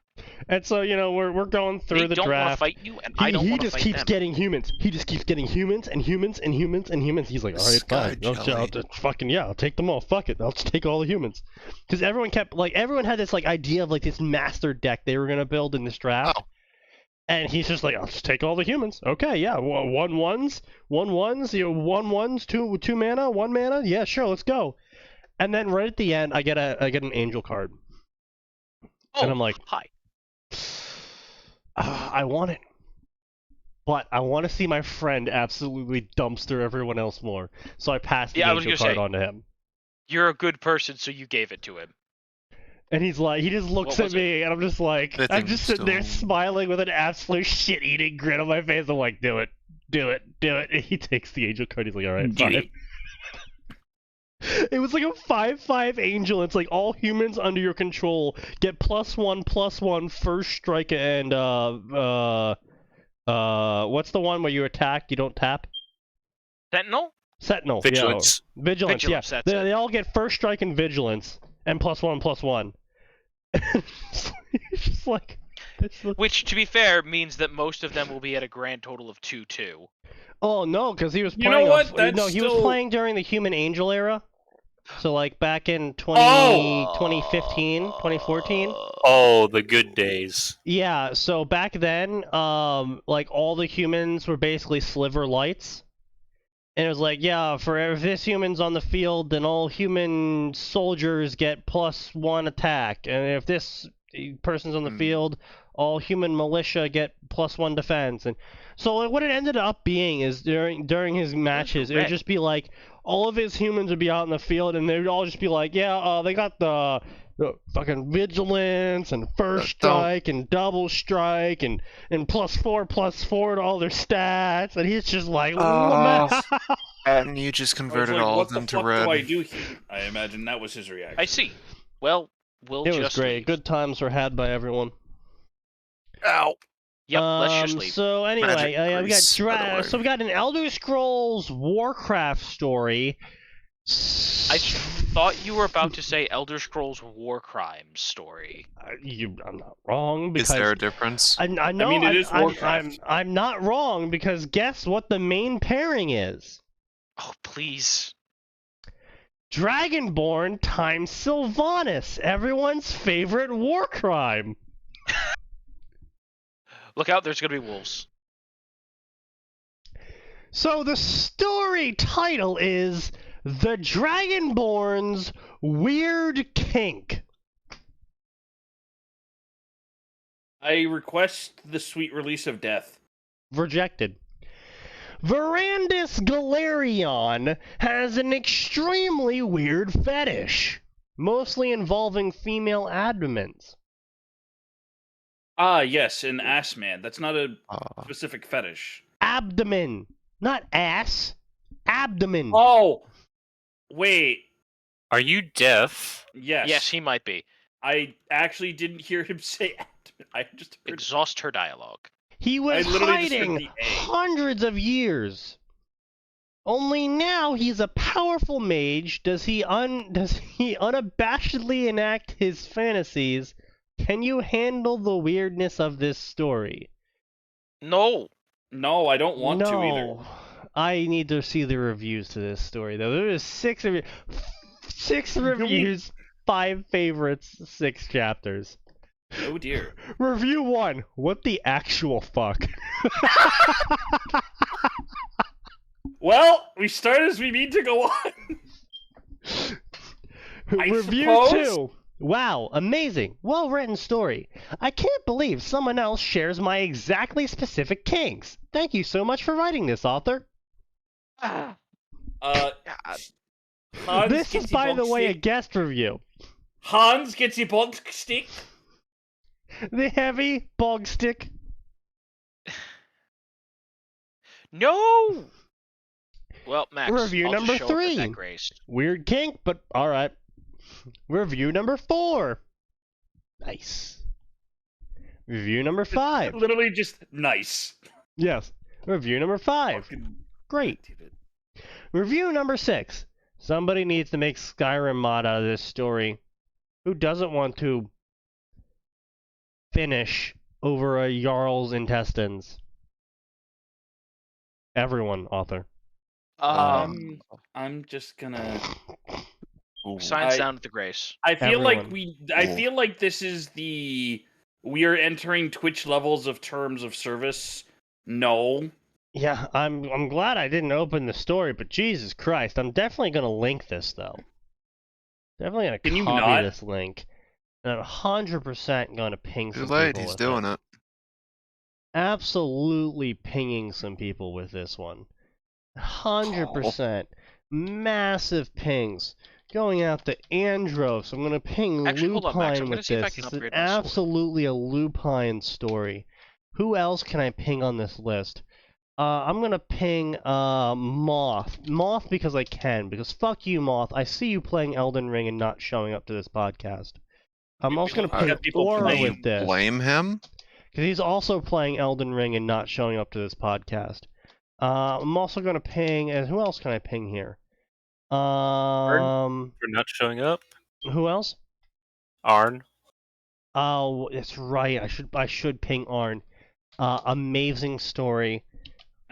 Speaker 5: And so we're going through
Speaker 4: They
Speaker 5: the
Speaker 4: don't want to
Speaker 5: draft.
Speaker 4: fight you, and I don't
Speaker 5: He
Speaker 4: want to
Speaker 5: just
Speaker 4: fight
Speaker 5: keeps
Speaker 4: them.
Speaker 5: getting humans. He just keeps getting humans and humans and humans and humans. He's like, all right,
Speaker 3: Sky
Speaker 5: fine. I'll just fucking I'll take them all. Fuck it, I'll just take all the humans. Because everyone had this like idea of like this master deck they were gonna build in this draft.
Speaker 3: Oh.
Speaker 5: And he's just like, I'll just take all the humans. Okay, yeah, one ones, two mana, 1 mana. Yeah, sure, let's go. And then right at the end, I get an angel card,
Speaker 4: Oh,
Speaker 5: and I'm like,
Speaker 4: hi.
Speaker 5: I want it, but I want to see my friend absolutely dumpster everyone else more. So I passed the
Speaker 4: Yeah, I was
Speaker 5: angel
Speaker 4: gonna
Speaker 5: card
Speaker 4: say.
Speaker 5: on to him.
Speaker 4: You're a good person, so you gave it to him.
Speaker 5: And he's like, he just looks
Speaker 4: What
Speaker 5: at
Speaker 4: was
Speaker 5: me, and I'm just like,
Speaker 3: That
Speaker 5: I'm
Speaker 3: thing
Speaker 5: just sitting there
Speaker 3: still-
Speaker 5: smiling with an absolute shit-eating grin on my face. I'm like, do it. And he takes the angel card. He's like, all right,
Speaker 2: Do
Speaker 5: fine.
Speaker 2: it.
Speaker 5: It was like a 5/5 angel. It's like all humans under your control get +1/+1 first strike and what's the one where you attack, you don't tap?
Speaker 4: Sentinel?
Speaker 5: Sentinel.
Speaker 2: Vigilance.
Speaker 5: Yeah. Vigilance, yeah.
Speaker 4: Vigilance, that's
Speaker 5: They
Speaker 4: it.
Speaker 5: all get first strike and vigilance and +1/+1. It's just like
Speaker 4: Which, to be fair, means that most of them will be at a grand total of 2/2.
Speaker 5: Oh no, because he was
Speaker 1: You
Speaker 5: playing.
Speaker 1: know what? That's
Speaker 5: he was
Speaker 1: still-
Speaker 5: playing during the Human Angel era. So like back in 2015, 2014.
Speaker 2: Oh, the good days.
Speaker 5: Yeah, so back then, like all the humans were basically sliver lights. And it was like, yeah, for if this human's on the field, then all human soldiers get +1 attack. And if this person's on the field, all human militia get +1 defense. And so like, what it ended up being is during his matches, it would
Speaker 4: red.
Speaker 5: just be like all of his humans would be out in the field, and they would all just be like, yeah, they got the fucking vigilance and first strike and double strike and +4/+4 to all their stats, and he's just like,
Speaker 3: And you just
Speaker 1: I was
Speaker 3: converted
Speaker 1: like,
Speaker 3: all
Speaker 1: what
Speaker 3: of them
Speaker 1: the
Speaker 3: to
Speaker 1: fuck
Speaker 3: red.
Speaker 1: do I do here? I imagine that was his reaction.
Speaker 4: I see. Well, we'll
Speaker 5: it
Speaker 4: just
Speaker 5: was great.
Speaker 4: leave.
Speaker 5: Good times were had by everyone.
Speaker 3: Ow.
Speaker 4: Yep, let's just leave.
Speaker 5: So anyway,
Speaker 3: Magic
Speaker 5: we got
Speaker 3: Grease, by the way.
Speaker 5: so we got an Elder Scrolls Warcraft story.
Speaker 4: I thought you were about to say Elder Scrolls War Crimes story.
Speaker 5: I'm not wrong
Speaker 3: Is
Speaker 5: because
Speaker 3: there a difference?
Speaker 5: I know
Speaker 1: mean, it is
Speaker 5: I'm
Speaker 1: Warcraft.
Speaker 5: not wrong because guess what the main pairing is?
Speaker 4: Oh, please.
Speaker 5: Dragonborn times Sylvanas, everyone's favorite war crime.
Speaker 4: Look out, there's gonna be wolves.
Speaker 5: So the story title is The Dragonborn's Weird Kink.
Speaker 1: I request the sweet release of death.
Speaker 5: Rejected. Verandis Galerion has an extremely weird fetish, mostly involving female abdomens.
Speaker 1: Ah, yes, an ass man. That's not a
Speaker 3: Uh,
Speaker 1: specific fetish.
Speaker 5: Abdomen, not ass. Abdomen.
Speaker 1: Oh, wait.
Speaker 2: Are you deaf?
Speaker 1: Yes.
Speaker 4: Yes, he might be.
Speaker 1: I actually didn't hear him say abdomen. I just heard.
Speaker 4: Exhaust her dialogue.
Speaker 5: He was
Speaker 1: I literally just heard
Speaker 5: hiding
Speaker 1: the A.
Speaker 5: hundreds of years. Only now he's a powerful mage. Does he unabashedly enact his fantasies? Can you handle the weirdness of this story?
Speaker 4: No.
Speaker 1: No, I don't want to either.
Speaker 5: No. I need to see the reviews to this story though. There is six reviews, 5 favorites, 6 chapters.
Speaker 1: Oh dear.
Speaker 5: Review 1. What the actual fuck?
Speaker 1: Well, we start as we mean to go on. I
Speaker 5: Review
Speaker 1: suppose?
Speaker 5: 2. Wow, amazing. Well-written story. I can't believe someone else shares my exactly specific kinks. Thank you so much for writing this, author.
Speaker 1: Hans
Speaker 5: This is,
Speaker 1: gets
Speaker 5: by
Speaker 1: a
Speaker 5: the
Speaker 1: bug
Speaker 5: way, a
Speaker 1: stick.
Speaker 5: guest review.
Speaker 1: Hans gets a bug stick.
Speaker 5: The heavy bog stick.
Speaker 4: No. Well, Max.
Speaker 5: Review
Speaker 4: I'll just
Speaker 5: number
Speaker 4: show up at
Speaker 5: 3.
Speaker 4: that grace.
Speaker 5: Weird kink, but alright. Review number 4. Nice. Review number 5.
Speaker 1: Literally just nice.
Speaker 5: Yes. Review number 5.
Speaker 1: Fucking
Speaker 5: Great.
Speaker 1: damn it.
Speaker 5: Review number 6. Somebody needs to make Skyrim mod out of this story. Who doesn't want to finish over a Jarl's intestines? Everyone, author.
Speaker 1: I'm just gonna.
Speaker 4: Signs
Speaker 1: I-
Speaker 4: down at the grace.
Speaker 1: I feel like
Speaker 5: Everyone.
Speaker 1: I feel like this is the we are entering Twitch levels of terms of service. No.
Speaker 5: Yeah, I'm glad I didn't open the story, but Jesus Christ, I'm definitely gonna link this though. Definitely gonna
Speaker 1: Can you
Speaker 5: copy
Speaker 1: not?
Speaker 5: this link. And I'm 100% gonna ping
Speaker 3: too
Speaker 5: some
Speaker 3: late.
Speaker 5: people
Speaker 3: He's
Speaker 5: with
Speaker 3: doing it.
Speaker 5: Absolutely pinging some people with this one. 100%. Massive pings. Going out to Andros. I'm gonna ping
Speaker 4: Actually, hold on, Max. I'm
Speaker 5: Lupine
Speaker 4: gonna
Speaker 5: with
Speaker 4: see if I
Speaker 5: this.
Speaker 4: can
Speaker 5: This is
Speaker 4: upgrade my sword.
Speaker 5: absolutely a Lupine story. Who else can I ping on this list? I'm gonna ping Moth. Moth because I can, because fuck you, Moth. I see you playing Elden Ring and not showing up to this podcast. I'm also gonna
Speaker 1: I
Speaker 5: ping
Speaker 1: got people
Speaker 5: Aura
Speaker 1: playing.
Speaker 5: with this.
Speaker 3: Blame him?
Speaker 5: Because he's also playing Elden Ring and not showing up to this podcast. I'm also gonna ping, and who else can I ping here?
Speaker 2: For not showing up?
Speaker 5: Who else?
Speaker 2: Arn?
Speaker 5: Oh, that's right. I should ping Arn. Amazing story.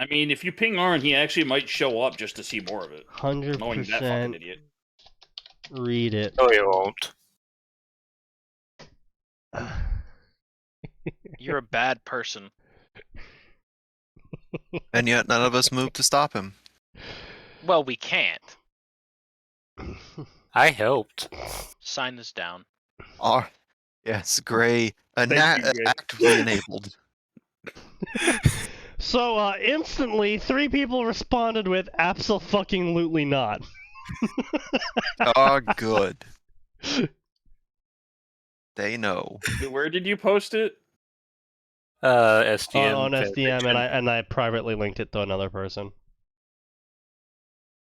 Speaker 1: I mean, if you ping Arn, he actually might show up just to see more of it. Knowing that fucking
Speaker 5: 100%
Speaker 1: idiot.
Speaker 5: read it.
Speaker 2: No, you won't.
Speaker 4: You're a bad person.
Speaker 3: And yet none of us moved to stop him.
Speaker 4: Well, we can't.
Speaker 2: I helped.
Speaker 4: Sign this down.
Speaker 3: Yes, Gray.
Speaker 1: you, Gray.
Speaker 3: Actively enabled.
Speaker 5: So, instantly, 3 people responded with abso-fucking-lutely not.
Speaker 3: Oh, good. They know.
Speaker 1: Where did you post it?
Speaker 2: SDM.
Speaker 5: On SDM,
Speaker 2: Fanfiction.
Speaker 5: and I privately linked it to another person.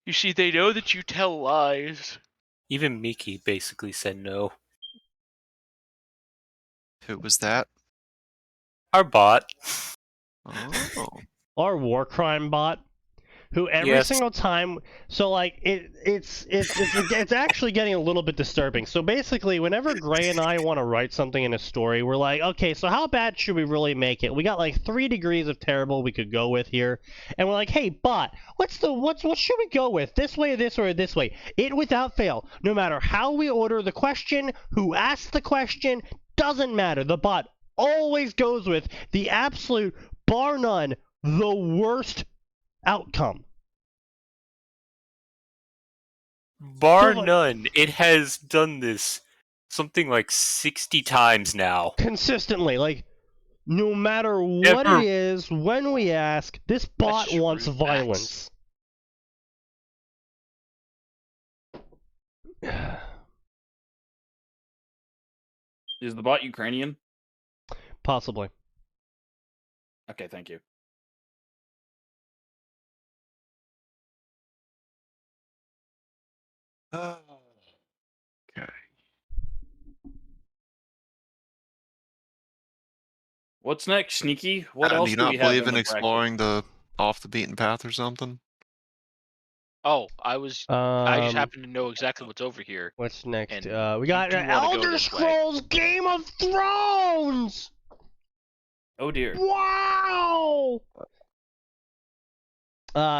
Speaker 4: You see, they know that you tell lies.
Speaker 2: Even Miki basically said no.
Speaker 3: Who was that?
Speaker 2: Our bot.
Speaker 3: Oh.
Speaker 5: Our war crime bot, who every
Speaker 2: Yes.
Speaker 5: single time, so like it's actually getting a little bit disturbing. So basically, whenever Gray and I want to write something in a story, we're like, okay, so how bad should we really make it? We got like 3 degrees of terrible we could go with here, and we're like, hey bot, what should we go with? This way, this or this way? It without fail, no matter how we order the question, who asks the question, doesn't matter. The bot always goes with the absolute, bar none, the worst outcome.
Speaker 2: Bar
Speaker 5: So, like-
Speaker 2: none, it has done this something like 60 times now.
Speaker 5: Consistently, like, no matter what
Speaker 2: Never-
Speaker 5: it is, when we ask, this bot
Speaker 4: That's
Speaker 5: wants
Speaker 4: rude,
Speaker 5: violence.
Speaker 1: Is the bot Ukrainian?
Speaker 5: Possibly.
Speaker 1: Okay, thank you.
Speaker 3: Okay.
Speaker 1: What's next, Sneaky? What
Speaker 3: Do
Speaker 1: else
Speaker 3: you
Speaker 1: do
Speaker 3: not
Speaker 1: we have
Speaker 3: believe
Speaker 1: in
Speaker 3: in
Speaker 1: the
Speaker 3: exploring the off the beaten path or something?
Speaker 4: Oh, I just happen to know exactly what's over here.
Speaker 5: What's next?
Speaker 4: And
Speaker 5: We got
Speaker 4: you do wanna go
Speaker 5: Elder
Speaker 4: this way.
Speaker 5: Scrolls Game of Thrones!
Speaker 1: Oh dear.
Speaker 5: Wow!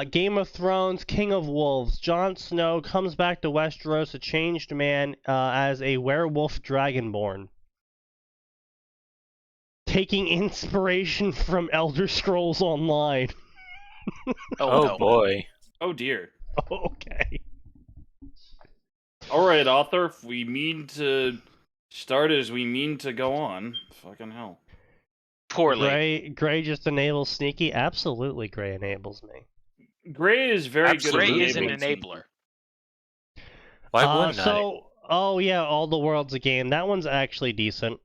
Speaker 5: Game of Thrones, King of Wolves. Jon Snow comes back to Westeros a changed man as a werewolf dragonborn. Taking inspiration from Elder Scrolls Online.
Speaker 4: Oh,
Speaker 2: Oh
Speaker 4: no.
Speaker 2: boy.
Speaker 1: Oh dear.
Speaker 5: Okay.
Speaker 1: All right, author. If we mean to start as we mean to go on. Fucking hell.
Speaker 4: Poorly.
Speaker 5: Gray just enables Sneaky? Absolutely, Gray enables me.
Speaker 1: Gray is very
Speaker 2: Absolutely.
Speaker 1: good
Speaker 4: Gray
Speaker 1: at
Speaker 4: is an
Speaker 1: enabling
Speaker 4: enabler.
Speaker 2: Why wouldn't I?
Speaker 5: Oh yeah, All the World's a Game. That one's actually decent.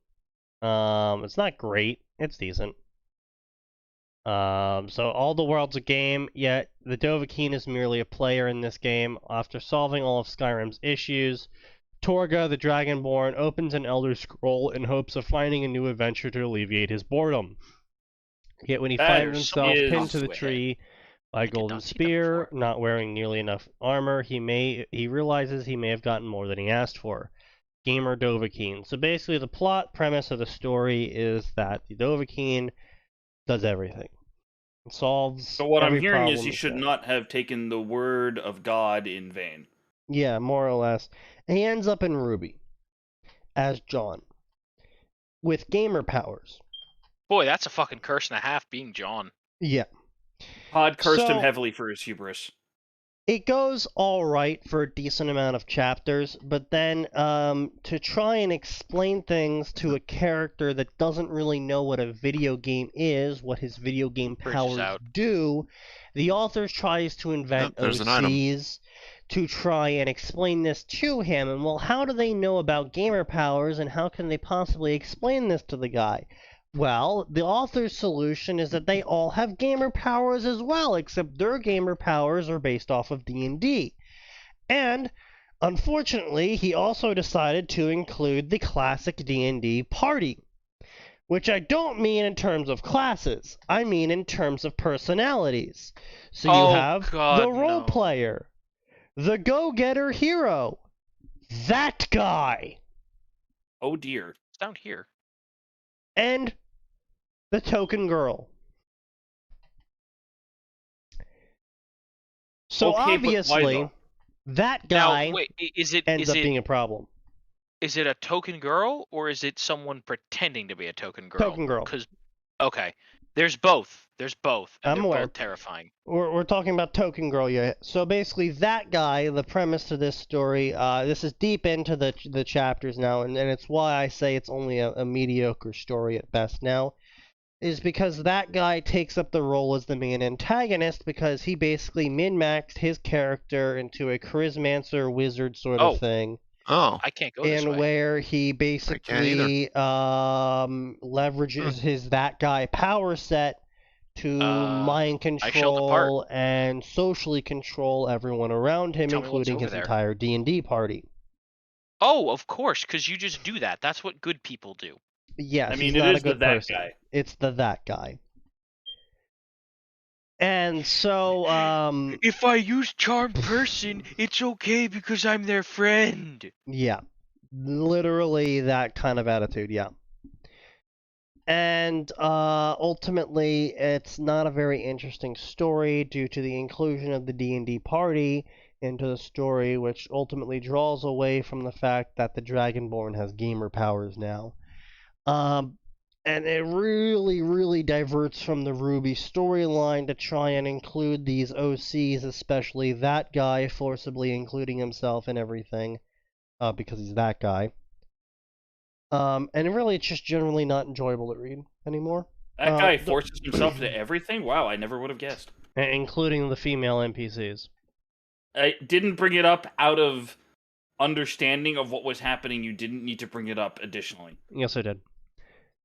Speaker 5: It's not great. It's decent. So All the World's a Game, yet the Dovahkiin is merely a player in this game. After solving all of Skyrim's issues, Torga, the Dragonborn, opens an Elder Scroll in hopes of finding a new adventure to alleviate his boredom. Yet when he
Speaker 1: That
Speaker 5: finds
Speaker 1: is
Speaker 5: himself pinned
Speaker 4: off
Speaker 5: to the
Speaker 4: to a head.
Speaker 5: tree by a
Speaker 4: did
Speaker 5: golden
Speaker 4: not see that
Speaker 5: spear,
Speaker 4: before.
Speaker 5: not wearing nearly enough armor, he realizes he may have gotten more than he asked for. Gamer Dovahkiin. So basically the plot premise of the story is that the Dovahkiin does everything. It solves
Speaker 1: So what I'm
Speaker 5: every
Speaker 1: hearing is
Speaker 5: problem
Speaker 1: he
Speaker 5: it's
Speaker 1: should
Speaker 5: got.
Speaker 1: not have taken the word of God in vain.
Speaker 5: Yeah, more or less. And he ends up in Ruby as John with gamer powers.
Speaker 4: Boy, that's a fucking curse and a half being John.
Speaker 5: Yeah.
Speaker 1: Pod cursed him
Speaker 5: So-
Speaker 1: heavily for his hubris.
Speaker 5: It goes all right for a decent amount of chapters, but then to try and explain things to a character that doesn't really know what a video game is, what his video game
Speaker 4: Bridges
Speaker 5: powers
Speaker 4: out.
Speaker 5: do, the author tries to invent
Speaker 3: there's an item.
Speaker 5: OCs to try and explain this to him. And well, how do they know about gamer powers, and how can they possibly explain this to the guy? Well, the author's solution is that they all have gamer powers as well, except their gamer powers are based off of D&D. And, unfortunately, he also decided to include the classic D&D party. Which I don't mean in terms of classes, I mean in terms of personalities. So you
Speaker 4: Oh,
Speaker 5: have
Speaker 4: God,
Speaker 5: the role
Speaker 4: no.
Speaker 5: player, the go-getter hero, that guy,
Speaker 1: Oh dear.
Speaker 4: It's down here.
Speaker 5: and the token girl. So
Speaker 1: Okay, but why
Speaker 5: obviously,
Speaker 1: though?
Speaker 5: that guy
Speaker 4: Now, wait, is it
Speaker 5: ends up being a problem.
Speaker 4: is it a token girl or is it someone pretending to be a token girl?
Speaker 5: Token girl.
Speaker 4: Because okay, there's both. There's both. And
Speaker 5: I'm
Speaker 4: they're
Speaker 5: aware.
Speaker 4: both terrifying.
Speaker 5: We're talking about Token Girl, yeah. So basically, that guy, the premise to this story, this is deep into the chapters now, and it's why I say it's only a mediocre story at best now, is because that guy takes up the role as the main antagonist because he basically min-maxed his character into a charismancer wizard sort of
Speaker 4: Oh.
Speaker 5: thing.
Speaker 3: Oh,
Speaker 4: I can't go this
Speaker 5: And
Speaker 4: way.
Speaker 5: where he
Speaker 3: either.
Speaker 5: basically leverages his that guy power set to mind
Speaker 4: I shall depart.
Speaker 5: control and socially control everyone around him,
Speaker 4: Tell me what's
Speaker 5: including
Speaker 4: over
Speaker 5: his
Speaker 4: there.
Speaker 5: entire D&D party.
Speaker 4: Oh, of course, because you just do that. That's what good people do.
Speaker 5: Yes,
Speaker 1: I
Speaker 5: he's
Speaker 1: mean, it
Speaker 5: not
Speaker 1: is
Speaker 5: a good
Speaker 1: that
Speaker 5: person.
Speaker 1: guy.
Speaker 5: It's that guy. And so,
Speaker 4: If I use charm person, it's okay because I'm their friend.
Speaker 5: yeah, literally that kind of attitude, yeah. And ultimately, it's not a very interesting story due to the inclusion of the D&D party into the story, which ultimately draws away from the fact that the Dragonborn has gamer powers now. And it really, really diverts from the Ruby storyline to try and include these OCs, especially that guy, forcibly including himself in everything, because he's that guy. And really, it's just generally not enjoyable to read anymore.
Speaker 1: That guy forces himself to everything? Wow, I never would have guessed.
Speaker 5: Including the female NPCs.
Speaker 1: I didn't bring it up out of understanding of what was happening. You didn't need to bring it up additionally.
Speaker 5: Yes, I did.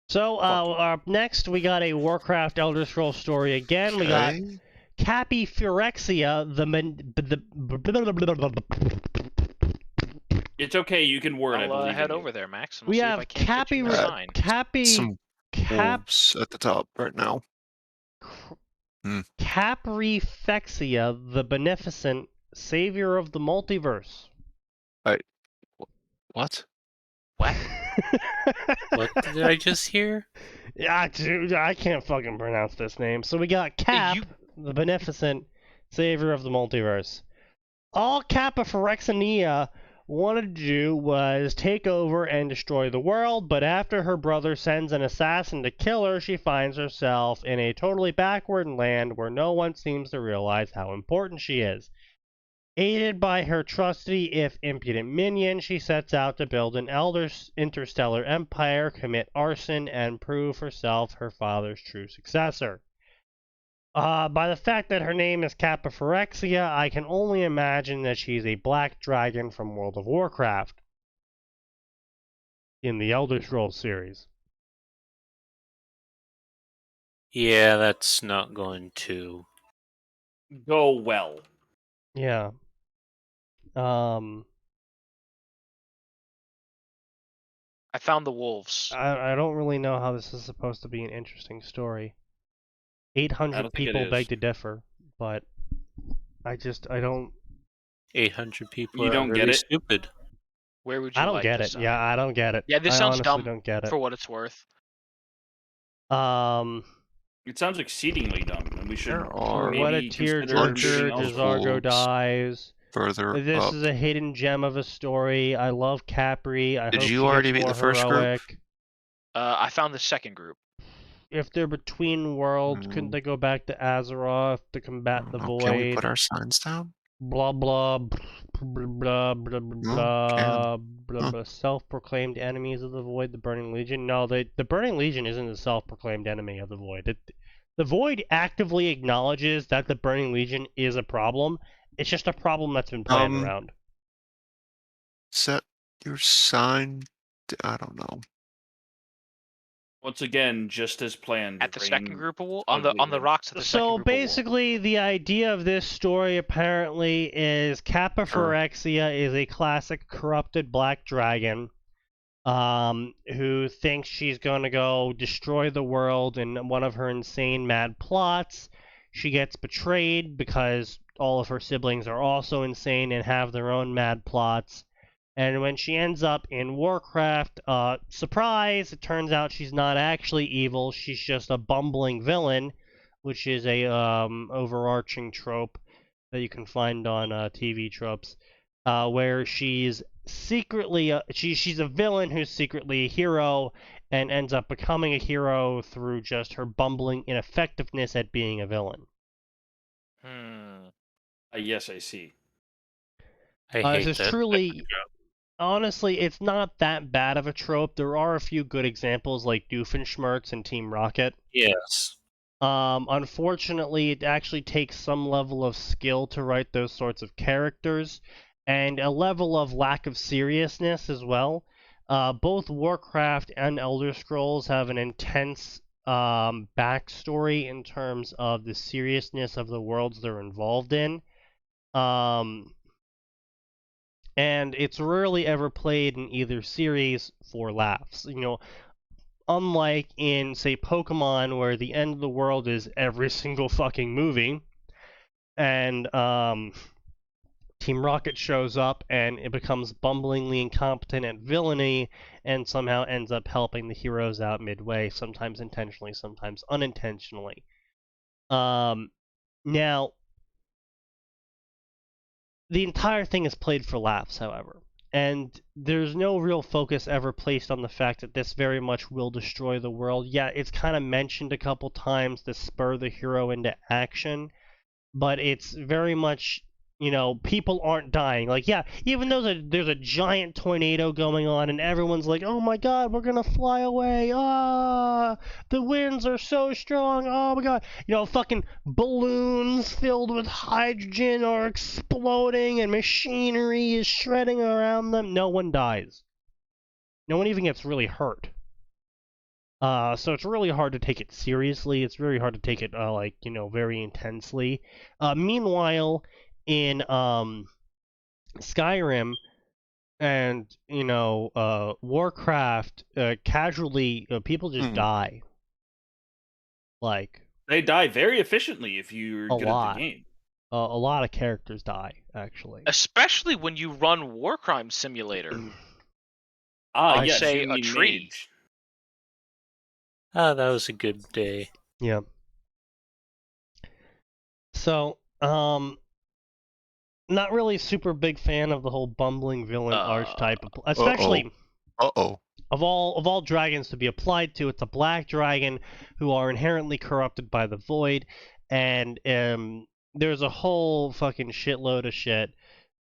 Speaker 5: So,
Speaker 1: Fuck you.
Speaker 5: up next, we got a Warcraft Elder Scrolls story again. We got
Speaker 3: Okay.
Speaker 5: Capyphyrexia,
Speaker 1: It's okay, you can word, I
Speaker 4: I'll
Speaker 1: believe
Speaker 4: head
Speaker 1: in you.
Speaker 4: over there, Max, and
Speaker 5: we
Speaker 4: we'll see if
Speaker 5: have
Speaker 4: I can't get you a sign.
Speaker 3: Some wolves at the top right now.
Speaker 5: Capryphexia, the Beneficent, savior of the multiverse.
Speaker 3: What?
Speaker 4: What?
Speaker 2: What did I just hear?
Speaker 5: Yeah, dude, I can't fucking pronounce this name. So we got Cap,
Speaker 4: you-
Speaker 5: the Beneficent, savior of the multiverse. All Capyphyrexia wanted to do was take over and destroy the world, but after her brother sends an assassin to kill her, she finds herself in a totally backward land where no one seems to realize how important she is. Aided by her trusty, if impudent minion, she sets out to build an interstellar empire, commit arson, and prove herself her father's true successor. By the fact that her name is Capyphyrexia, I can only imagine that she's a black dragon from World of Warcraft in the Elder Scrolls series.
Speaker 2: Yeah, that's not going to.
Speaker 1: Go well.
Speaker 5: Yeah.
Speaker 4: I found the wolves.
Speaker 5: I don't really know how this is supposed to be an interesting story.
Speaker 1: I
Speaker 5: 800
Speaker 1: don't think it
Speaker 5: people
Speaker 1: is.
Speaker 5: beg to differ, but I don't.
Speaker 2: 800 people
Speaker 1: You
Speaker 2: are
Speaker 1: don't get
Speaker 2: really
Speaker 1: it?
Speaker 2: stupid.
Speaker 4: Where would you
Speaker 5: I don't
Speaker 4: like
Speaker 5: get
Speaker 4: this
Speaker 5: it.
Speaker 4: sign?
Speaker 5: Yeah, I don't get it.
Speaker 4: Yeah, this
Speaker 5: I
Speaker 4: sounds
Speaker 5: honestly
Speaker 4: dumb
Speaker 5: don't get it.
Speaker 4: for what it's worth.
Speaker 1: It sounds exceedingly dumb, and we should
Speaker 3: There are
Speaker 1: maybe
Speaker 5: What a
Speaker 1: consider
Speaker 5: tearjerker,
Speaker 1: moving elsewhere.
Speaker 5: Desargo
Speaker 3: wolves.
Speaker 5: dies.
Speaker 3: Further
Speaker 5: This
Speaker 3: up.
Speaker 5: is a hidden gem of a story. I love Capri. I
Speaker 3: Did
Speaker 5: hope
Speaker 3: you
Speaker 5: she
Speaker 3: already
Speaker 5: gets
Speaker 3: beat
Speaker 5: more
Speaker 3: the first group?
Speaker 5: heroic.
Speaker 4: I found the second group.
Speaker 5: If they're between worlds, couldn't they go back to Azeroth to combat the
Speaker 3: Oh, can we
Speaker 5: void?
Speaker 3: put our signs down?
Speaker 5: Blah blah blah blah blah blah blah blah. Self-proclaimed enemies of the void, the Burning Legion. No, the Burning Legion isn't a self-proclaimed enemy of the void. The void actively acknowledges that the Burning Legion is a problem. It's just a problem that's been planned around.
Speaker 3: Set your sign. I don't know.
Speaker 1: Once again, just as planned.
Speaker 4: At the second
Speaker 1: Rain
Speaker 4: group of wolves? On the
Speaker 1: ugly
Speaker 4: rocks at the second
Speaker 5: So
Speaker 4: group of wolves.
Speaker 5: basically, the idea of this story apparently is Capyphyrexia is a classic corrupted black dragon who thinks she's going to go destroy the world in one of her insane mad plots. She gets betrayed because all of her siblings are also insane and have their own mad plots. And when she ends up in Warcraft, surprise, it turns out she's not actually evil. She's just a bumbling villain, which is a overarching trope that you can find on TV tropes, where she's secretly she's a villain who's secretly a hero and ends up becoming a hero through just her bumbling ineffectiveness at being a villain.
Speaker 1: Yes, I see.
Speaker 2: I hate
Speaker 5: This is
Speaker 2: that.
Speaker 5: truly. Honestly, it's not that bad of a trope. There are a few good examples like Doofenshmirtz and Team Rocket.
Speaker 2: Yes.
Speaker 5: Unfortunately, it actually takes some level of skill to write those sorts of characters, and a level of lack of seriousness as well. Both Warcraft and Elder Scrolls have an intense backstory in terms of the seriousness of the worlds they're involved in. And it's rarely ever played in either series for laughs. You know, unlike in, say, Pokemon, where the end of the world is every single fucking movie, and Team Rocket shows up and it becomes bumblingly incompetent at villainy and somehow ends up helping the heroes out midway, sometimes intentionally, sometimes unintentionally. Now, the entire thing is played for laughs, however, and there's no real focus ever placed on the fact that this very much will destroy the world. Yeah, it's kind of mentioned a couple times to spur the hero into action, but it's very much, you know, people aren't dying. Like, yeah, even though there's a giant tornado going on and everyone's like, oh my god, we're gonna fly away, the winds are so strong, oh my god, you know, fucking balloons filled with hydrogen are exploding and machinery is shredding around them, no one dies. No one even gets really hurt. So it's really hard to take it seriously. It's very hard to take it, like, you know, very intensely. Meanwhile, in Skyrim and, you know, Warcraft, casually, people just die. Like,
Speaker 1: They die very efficiently if you're
Speaker 5: A
Speaker 1: good
Speaker 5: lot.
Speaker 1: at the game.
Speaker 5: a lot of characters die, actually.
Speaker 4: Especially when you run War Crime Simulator.
Speaker 1: Yes,
Speaker 4: say
Speaker 1: you
Speaker 4: a
Speaker 1: mean
Speaker 4: tree.
Speaker 1: mage.
Speaker 2: Ah, that was a good day.
Speaker 5: Yeah. So, not really super big fan of the whole bumbling villain archetype, especially
Speaker 3: Uh-oh.
Speaker 5: of all dragons to be applied to. It's a black dragon who are inherently corrupted by the void, and there's a whole fucking shitload of shit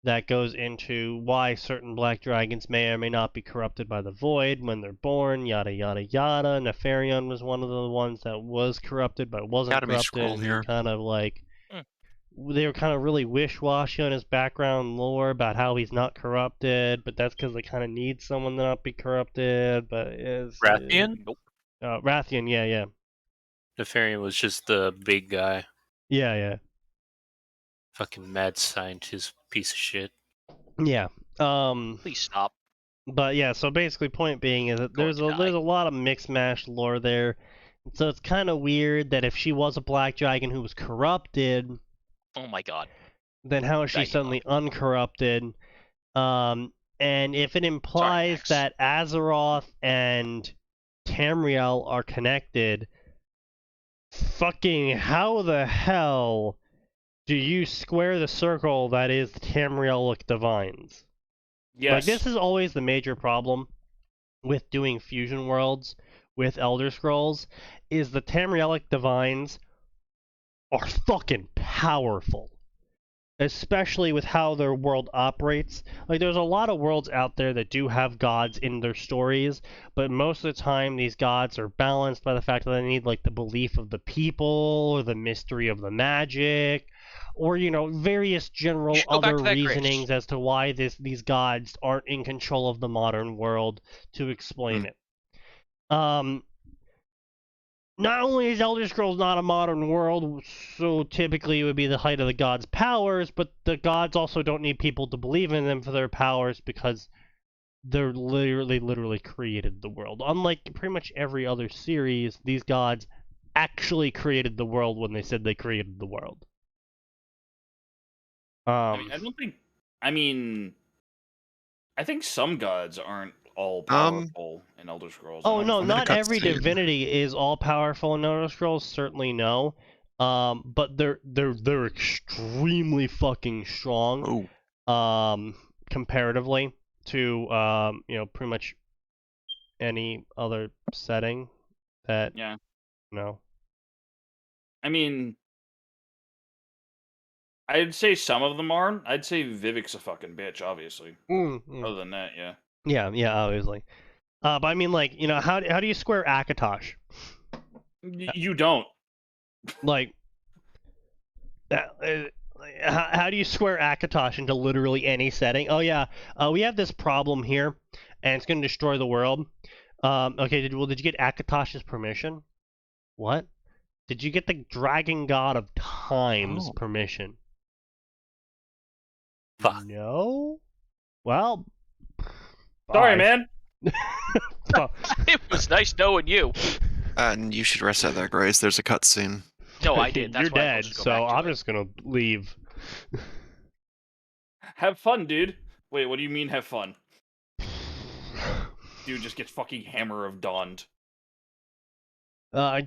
Speaker 5: that goes into why certain black dragons may or may not be corrupted by the void when they're born, yada yada yada. Nefarion was one of the ones that was corrupted but wasn't
Speaker 3: Gotta be
Speaker 5: corrupted.
Speaker 3: scroll
Speaker 5: And
Speaker 3: here.
Speaker 5: kind of like they were kind of really wish-washy on his background lore about how he's not corrupted, but that's because they kind of need someone to not be corrupted. But is
Speaker 2: Rathian?
Speaker 4: Nope.
Speaker 5: Rathian, yeah.
Speaker 2: Nefarian was just the big guy.
Speaker 5: Yeah.
Speaker 2: Fucking mad scientist piece of shit.
Speaker 5: Yeah.
Speaker 4: Please stop.
Speaker 5: But yeah, so basically, point being is that
Speaker 4: Going to
Speaker 5: there's
Speaker 4: die.
Speaker 5: a lot of mixed mash lore there. So it's kind of weird that if she was a black dragon who was corrupted,
Speaker 4: Oh my god.
Speaker 5: then how is she
Speaker 4: Bang.
Speaker 5: suddenly uncorrupted? And if it implies
Speaker 4: Max.
Speaker 5: that Azeroth and Tamriel are connected, fucking how the hell do you square the circle that is the Tamrielic Divines?
Speaker 1: Yes.
Speaker 5: Like, this is always the major problem with doing fusion worlds with Elder Scrolls, is the Tamrielic Divines are fucking powerful. Especially with how their world operates. Like, there's a lot of worlds out there that do have gods in their stories, but most of the time these gods are balanced by the fact that they need, like, the belief of the people, or the mystery of the magic, or, you know, various general
Speaker 4: Should go back
Speaker 5: other
Speaker 4: to that Grace.
Speaker 5: reasonings as to why these gods aren't in control of the modern world to explain it. Not only is Elder Scrolls not a modern world, so typically it would be the height of the gods' powers, but the gods also don't need people to believe in them for their powers because they're literally created the world. Unlike pretty much every other series, these gods actually created the world when they said they created the world.
Speaker 1: I don't think. I mean, I think some gods aren't all powerful in Elder Scrolls.
Speaker 5: Oh no,
Speaker 3: I'm in a
Speaker 5: not every
Speaker 3: cutscene.
Speaker 5: divinity is all powerful in Elder Scrolls. Certainly no, but they're extremely fucking strong. Comparatively to you know, pretty much any other setting that
Speaker 1: Yeah.
Speaker 5: you know.
Speaker 1: I mean, I'd say some of them aren't. I'd say Vivek's a fucking bitch, obviously. Other than that, yeah.
Speaker 5: Yeah, obviously. But I mean, like, you know, how do you square Akatosh?
Speaker 1: You don't.
Speaker 5: Like, how do you square Akatosh into literally any setting? Oh yeah, we have this problem here, and it's going to destroy the world. Okay, did you get Akatosh's permission? What? Did you get the Dragon God of Time's permission?
Speaker 2: Fuck.
Speaker 5: No? Well,
Speaker 1: Sorry,
Speaker 5: bye.
Speaker 1: man.
Speaker 5: So,
Speaker 4: It was nice knowing you.
Speaker 3: And you should rest at that, Grace. There's a cutscene.
Speaker 4: No, I did. That's
Speaker 5: you're
Speaker 4: why I'm
Speaker 5: dead,
Speaker 4: supposed to go
Speaker 5: so
Speaker 4: back to
Speaker 5: I'm
Speaker 4: it.
Speaker 5: just gonna leave.
Speaker 1: Have fun, dude. Wait, what do you mean have fun? Dude just gets fucking Hammer of Dawned.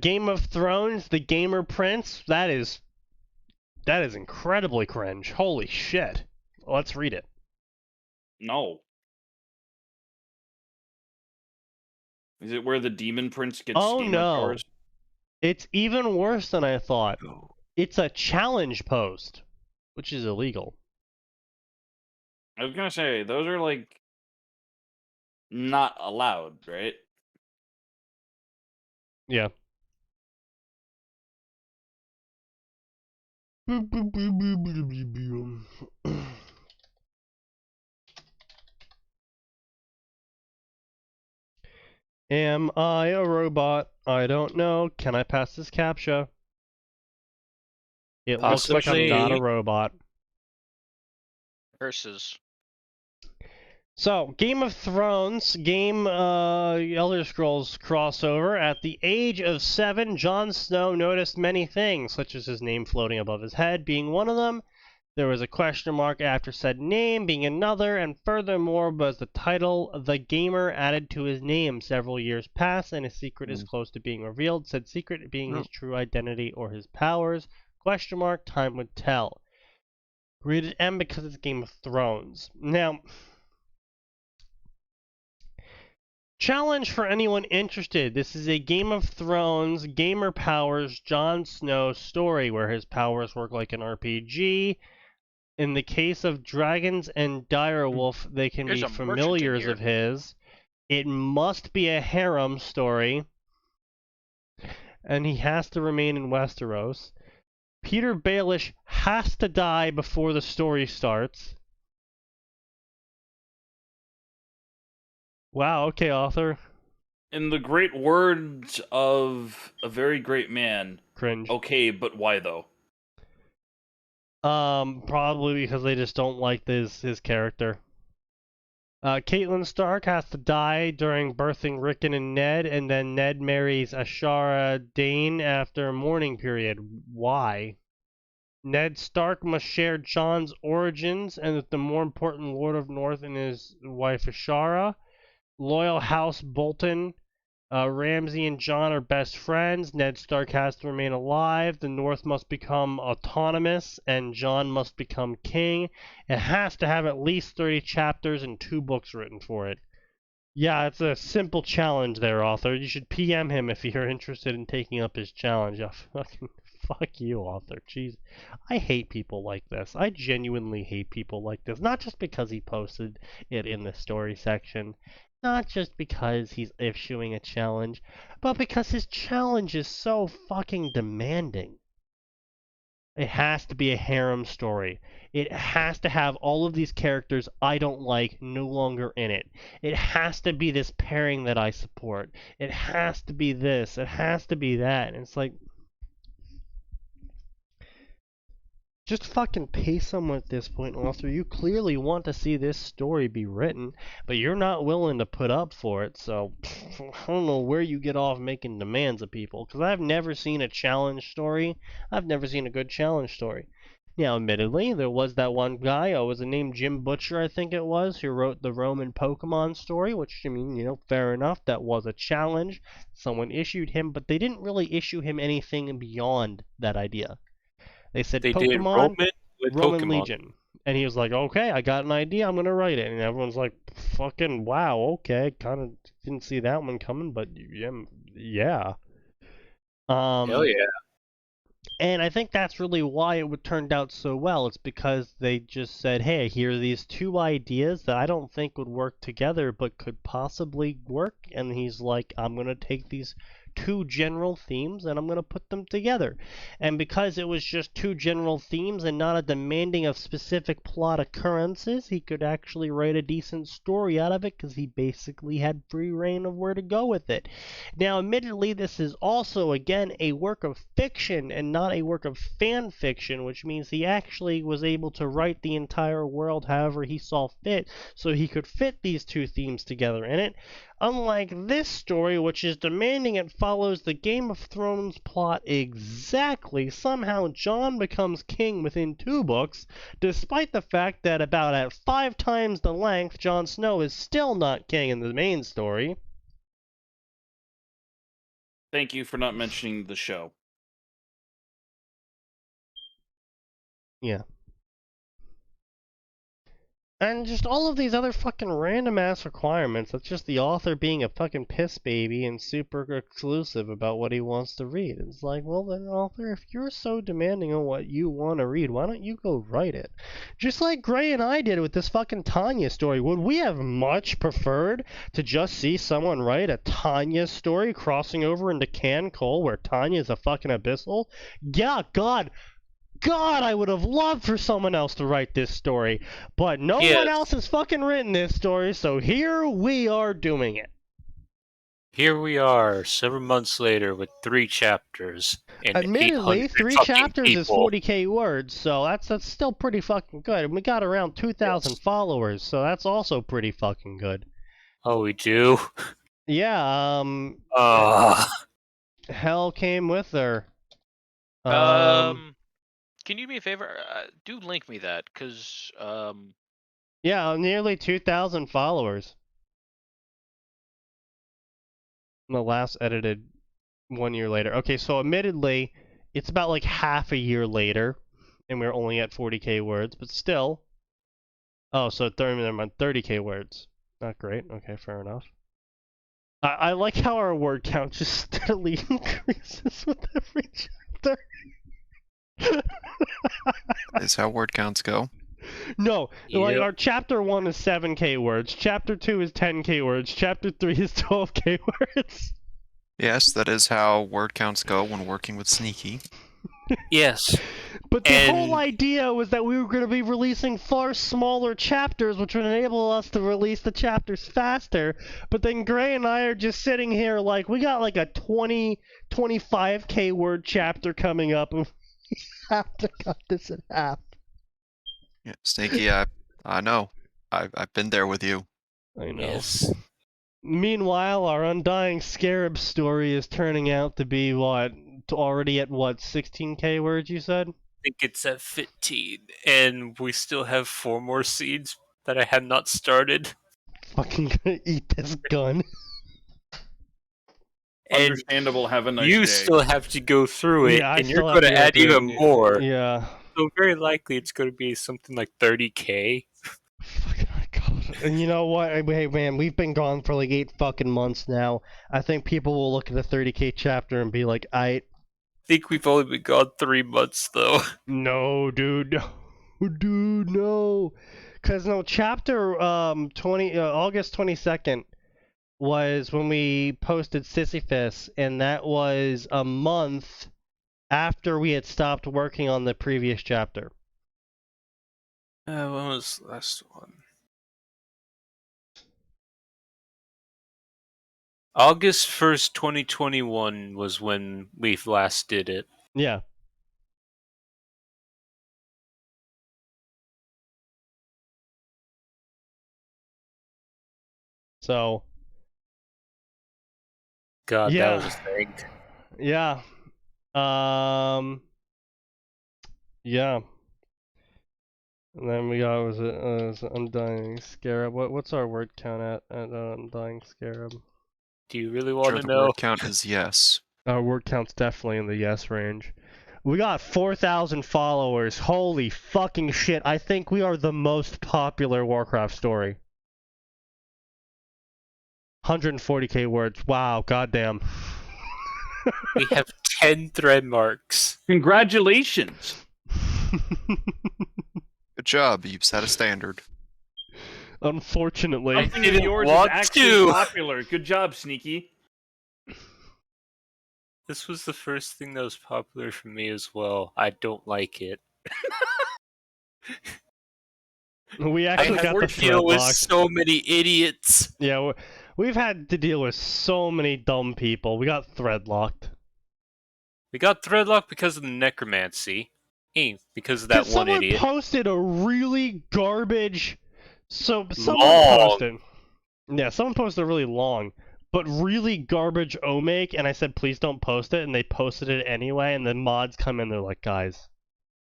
Speaker 5: Game of Thrones, the Gamer Prince. That is incredibly cringe. Holy shit. Let's read it.
Speaker 1: No. Is it where the Demon Prince gets
Speaker 5: Oh,
Speaker 1: gamer
Speaker 5: no.
Speaker 1: powers?
Speaker 5: It's even worse than I thought.
Speaker 3: Oh.
Speaker 5: It's a challenge post, which is illegal.
Speaker 1: I was gonna say, those are, like, not allowed, right?
Speaker 5: Yeah. Am I a robot? I don't know. Can I pass this CAPTCHA? It looks like I'm not a
Speaker 2: Possibly.
Speaker 5: robot.
Speaker 4: Versus.
Speaker 5: So, Game of Thrones, Elder Scrolls crossover. At the age of 7, Jon Snow noticed many things, such as his name floating above his head being one of them. There was a question mark after said name being another, and furthermore was the title The Gamer added to his name. Several years pass, and his secret is close to being revealed, said secret being his true identity or his powers. Question mark, time would tell. Rated M because it's Game of Thrones. Now, challenge for anyone interested. This is a Game of Thrones, Gamer Powers, Jon Snow story where his powers work like an RPG. In the case of dragons and direwolf, they can
Speaker 4: There's
Speaker 5: be
Speaker 4: a merchant in
Speaker 5: familiars
Speaker 4: here.
Speaker 5: of his. It must be a harem story. And he has to remain in Westeros. Peter Baelish has to die before the story starts. Wow, okay, author.
Speaker 1: In the great words of a very great man,
Speaker 5: Cringe.
Speaker 1: okay, but why though?
Speaker 5: Probably because they just don't like his character. Catelyn Stark has to die during birthing Rickon and Ned, and then Ned marries Ashara Dane after a mourning period. Why? Ned Stark must share Jon's origins and with the more important Lord of North and his wife Ashara. Loyal House Bolton. Ramsay and Jon are best friends. Ned Stark has to remain alive. The North must become autonomous, and Jon must become king. It has to have at least 30 chapters and 2 books written for it. Yeah, it's a simple challenge there, author. You should PM him if you're interested in taking up his challenge. Oh, fuck you, author. Jeez. I hate people like this. I genuinely hate people like this. Not just because he posted it in the story section. Not just because he's issuing a challenge, but because his challenge is so fucking demanding. It has to be a harem story. It has to have all of these characters I don't like no longer in it. It has to be this pairing that I support. It has to be this. It has to be that. And it's like, just fucking pay someone at this point, author. You clearly want to see this story be written, but you're not willing to put up for it, so I don't know where you get off making demands of people, because I've never seen a challenge story. I've never seen a good challenge story. Now, admittedly, there was that one guy, was it named Jim Butcher, I think it was, who wrote the Roman Pokemon story, which, I mean, fair enough, that was a challenge. Someone issued him, but they didn't really issue him anything beyond that idea. They said
Speaker 2: They did
Speaker 5: Pokemon,
Speaker 2: Roman with
Speaker 5: Roman
Speaker 2: Pokemon.
Speaker 5: Legion. And he was like, okay, I got an idea, I'm going to write it. And everyone's like, fucking wow, okay, kind of didn't see that one coming, but yeah.
Speaker 2: Hell yeah.
Speaker 5: And I think that's really why it turned out so well. It's because they just said, hey, here are these 2 ideas that I don't think would work together, but could possibly work. And he's like, I'm going to take these 2 general themes and I'm going to put them together. And because it was just 2 general themes and not a demanding of specific plot occurrences, he could actually write a decent story out of it because he basically had free reign of where to go with it. Now, admittedly, this is also, again, a work of fiction and not a work of fan fiction, which means he actually was able to write the entire world however he saw fit, so he could fit these 2 themes together in it. Unlike this story, which is demanding it follows the Game of Thrones plot exactly, somehow Jon becomes king within 2 books, despite the fact that about at 5 times the length, Jon Snow is still not king in the main story.
Speaker 1: Thank you for not mentioning the show.
Speaker 5: Yeah. And just all of these other fucking random ass requirements. That's just the author being a fucking piss baby and super exclusive about what he wants to read. It's like, well then, author, if you're so demanding on what you want to read, why don't you go write it? Just like Gray and I did with this fucking Tanya story. Would we have much preferred to just see someone write a Tanya story crossing over into Can Cole where Tanya's a fucking abyssal? Yeah, God, I would have loved for someone else to write this story, but no one else has fucking written this story, so here we are doing it.
Speaker 2: Here we are, several months later, with 3 chapters and
Speaker 5: Admittedly,
Speaker 2: 800
Speaker 5: 3
Speaker 2: fucking
Speaker 5: chapters is
Speaker 2: people.
Speaker 5: 40k words, so that's still pretty fucking good. And we got around 2,000 followers, so that's also pretty fucking good.
Speaker 2: Oh, we do?
Speaker 5: Yeah, hell came with her.
Speaker 4: Can you do me a favor? Do link me that, cause
Speaker 5: Yeah, nearly 2,000 followers. The last edited 1 year later. Okay, so admittedly, it's about like half a year later, and we're only at 40k words, but still. Oh, so 30k words. Not great. Okay, fair enough. I like how our word count just steadily increases with every chapter.
Speaker 3: Is how word counts go.
Speaker 5: No, like
Speaker 2: Yep.
Speaker 5: our chapter 1 is 7k words, chapter 2 is 10k words, chapter 3 is 12k words.
Speaker 3: Yes, that is how word counts go when working with Sneaky.
Speaker 2: Yes.
Speaker 5: But the whole
Speaker 2: And-
Speaker 5: idea was that we were going to be releasing far smaller chapters, which would enable us to release the chapters faster. But then Gray and I are just sitting here like, we got like a 25k word chapter coming up, and we have to cut this in half.
Speaker 3: Yeah, Sneaky, I know. I've been there with you.
Speaker 5: I know.
Speaker 2: Yes.
Speaker 5: Meanwhile, our Undying Scarab story is turning out to be already at 16k words, you said?
Speaker 2: I think it's at 15, and we still have 4 more scenes that I have not started.
Speaker 5: Fucking gonna eat this gun.
Speaker 2: And
Speaker 1: Understandable. Have a nice
Speaker 2: you
Speaker 1: day.
Speaker 2: still have to go through it,
Speaker 5: Yeah, I
Speaker 2: and you're
Speaker 5: still have
Speaker 2: going to
Speaker 5: to go
Speaker 2: add
Speaker 5: through
Speaker 2: even
Speaker 5: it.
Speaker 2: more.
Speaker 5: Yeah.
Speaker 2: So very likely it's going to be something like 30k.
Speaker 5: Fucking God. And you know what? Hey man, we've been gone for like 8 fucking months now. I think people will look at a 30k chapter and be like,
Speaker 2: I think we've only been gone 3 months, though.
Speaker 5: no, dude, no, dude, no. Cause no, chapter August 22nd was when we posted Sisyphus, and that was a month after we had stopped working on the previous chapter.
Speaker 2: When was the last one? August 1st, 2021 was when we last did it.
Speaker 5: Yeah. So.
Speaker 2: God,
Speaker 5: Yeah.
Speaker 2: that was a thing.
Speaker 5: Yeah. Yeah. And then we got was it Undying Scarab. What's our word count at Undying Scarab?
Speaker 2: Do you really
Speaker 3: Sure,
Speaker 2: want to
Speaker 3: the
Speaker 2: know?
Speaker 3: word count is yes.
Speaker 5: Our word count's definitely in the yes range. We got 4,000 followers. Holy fucking shit! I think we are the most popular Warcraft story. 140k words. Wow, goddamn.
Speaker 2: We have 10 thread marks.
Speaker 1: Congratulations.
Speaker 3: Good job, you've set a standard.
Speaker 5: Unfortunately.
Speaker 1: Something
Speaker 2: didn't
Speaker 1: of yours
Speaker 2: want
Speaker 1: is actually
Speaker 2: to.
Speaker 1: popular. Good job, Sneaky.
Speaker 2: This was the first thing that was popular for me as well. I don't like it.
Speaker 5: We
Speaker 2: I
Speaker 5: actually
Speaker 2: have
Speaker 5: got
Speaker 2: to
Speaker 5: the
Speaker 2: deal
Speaker 5: thread
Speaker 2: with
Speaker 5: locked.
Speaker 2: so many idiots.
Speaker 5: Yeah, we've had to deal with so many dumb people. We got thread locked.
Speaker 2: We got threadlocked because of the necromancy. Hey, because of that one
Speaker 5: Someone
Speaker 2: idiot.
Speaker 5: posted a really garbage. So someone
Speaker 2: Long.
Speaker 5: posted. Yeah, someone posted really long, but really garbage omake, and I said, please don't post it, and they posted it anyway, and the mods come in, they're like, guys.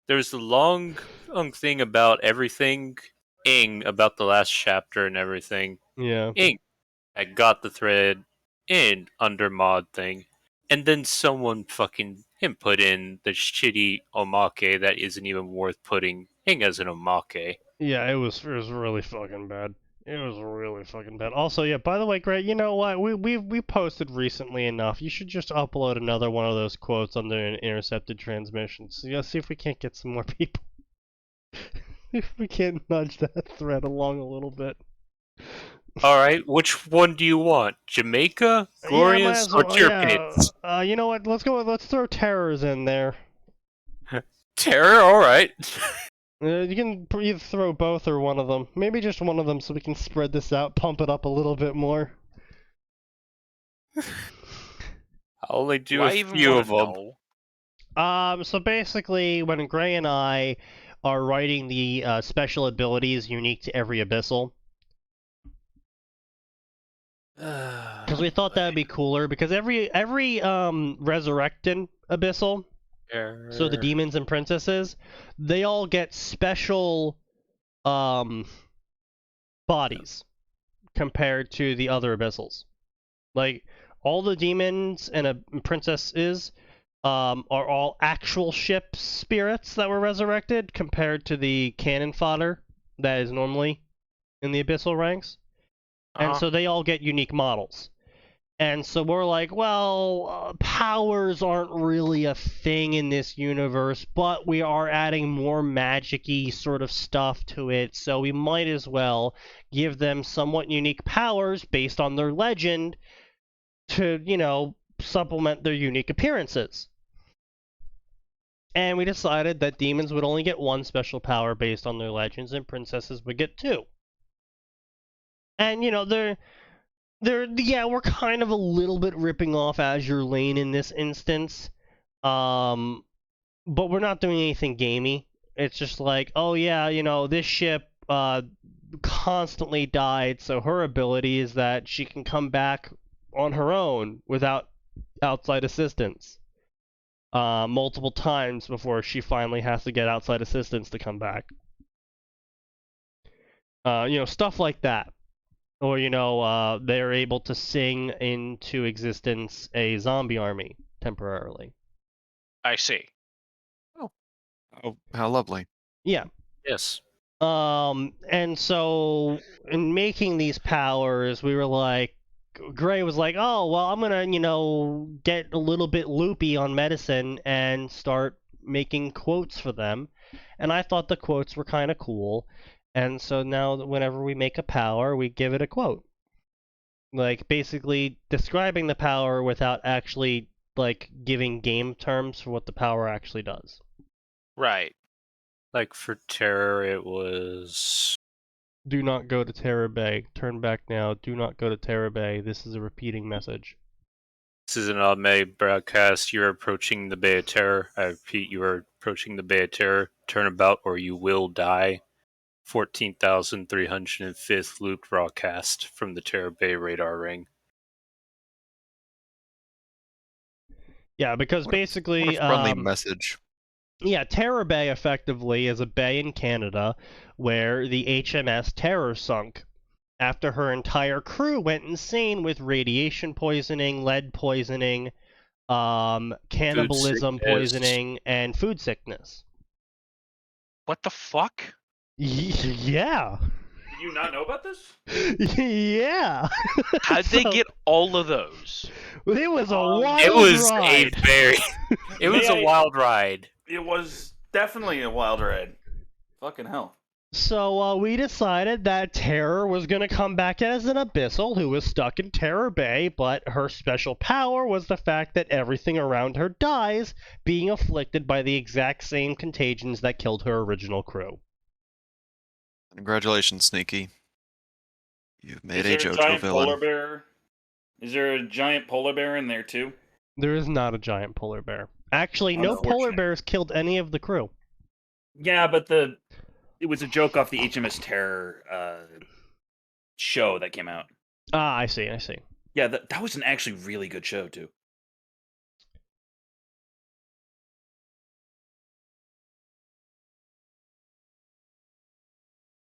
Speaker 2: There's a long thing about everything, about the last chapter and everything.
Speaker 5: Yeah.
Speaker 2: I got the thread in under mod thing, and then someone fucking put in the shitty omake that isn't even worth putting as an omake.
Speaker 5: Yeah, it was really fucking bad. It was really fucking bad. Also, yeah, by the way, Greg, you know what? We posted recently enough. You should just upload another one of those quotes under an intercepted transmission. So, yeah, see if we can't get some more people. If we can't nudge that thread along a little bit.
Speaker 2: Alright, which one do you want? Jamaica, Glorious, or Tirpitz?
Speaker 5: You know what? Let's throw terrors in there.
Speaker 2: Terror, alright.
Speaker 5: You can either throw both or one of them. Maybe just one of them so we can spread this out, pump it up a little bit more.
Speaker 2: I'll only do
Speaker 4: I
Speaker 2: a
Speaker 4: even
Speaker 2: few
Speaker 4: wanna
Speaker 2: of them.
Speaker 4: know?
Speaker 5: So basically, when Gray and I are writing the special abilities unique to every Abyssal, because we thought that would be cooler, because every Resurrectin Abyssal, so the demons and princesses, they all get special bodies compared to the other Abyssals. Like, all the demons and princesses are all actual ship spirits that were resurrected compared to the cannon fodder that is normally in the Abyssal ranks. And so they all get unique models. And so we're like, well, powers aren't really a thing in this universe, but we are adding more magic-y sort of stuff to it, so we might as well give them somewhat unique powers based on their legend to, you know, supplement their unique appearances. And we decided that demons would only get one special power based on their legends, and princesses would get two. And, you know, we're kind of a little bit ripping off Azure Lane in this instance, but we're not doing anything gamey. It's just like, oh yeah, you know, this ship constantly died, so her ability is that she can come back on her own without outside assistance multiple times before she finally has to get outside assistance to come back. You know, stuff like that. Or, you know, they're able to sing into existence a zombie army temporarily.
Speaker 4: I see.
Speaker 3: Oh, how lovely.
Speaker 5: Yeah.
Speaker 2: Yes.
Speaker 5: And so in making these powers, we were like, Gray was like, oh, well, I'm gonna, you know, get a little bit loopy on medicine and start making quotes for them. And I thought the quotes were kind of cool. And so now whenever we make a power, we give it a quote. Like, basically describing the power without actually, like, giving game terms for what the power actually does.
Speaker 4: Right.
Speaker 2: Like for Terror, it was...
Speaker 5: Do not go to Terror Bay. Turn back now. Do not go to Terror Bay. This is a repeating message.
Speaker 2: This is an automated broadcast. You're approaching the Bay of Terror. I repeat, you are approaching the Bay of Terror. Turn about or you will die. 14,305th loop broadcast from the Terror Bay radar ring.
Speaker 5: Yeah, because basically...
Speaker 3: What a friendly message.
Speaker 5: Yeah, Terror Bay effectively is a bay in Canada where the HMS Terror sunk after her entire crew went insane with radiation poisoning, lead poisoning, cannibalism poisoning, and food sickness.
Speaker 4: What the fuck?
Speaker 5: Yeah.
Speaker 1: Did you not know about this?
Speaker 5: Yeah.
Speaker 4: How'd they get all of those?
Speaker 5: It was a wild
Speaker 2: It was
Speaker 5: ride.
Speaker 2: a very... It was a wild ride.
Speaker 1: It was definitely a wild ride. Fucking hell.
Speaker 5: So we decided that Terror was going to come back as an Abyssal who was stuck in Terror Bay, but her special power was the fact that everything around her dies, being afflicted by the exact same contagions that killed her original crew.
Speaker 3: Congratulations, Sneaky. You've made
Speaker 1: Is
Speaker 3: a
Speaker 1: there a
Speaker 3: JoJo
Speaker 1: giant
Speaker 3: villain.
Speaker 1: polar bear? Is there a giant polar bear in there too?
Speaker 5: There is not a giant polar bear. Actually, no polar
Speaker 1: Unfortunate.
Speaker 5: bears killed any of the crew.
Speaker 1: Yeah, but it was a joke off the HMS Terror show that came out.
Speaker 5: Ah, I see. I see.
Speaker 1: Yeah, that was an actually really good show too.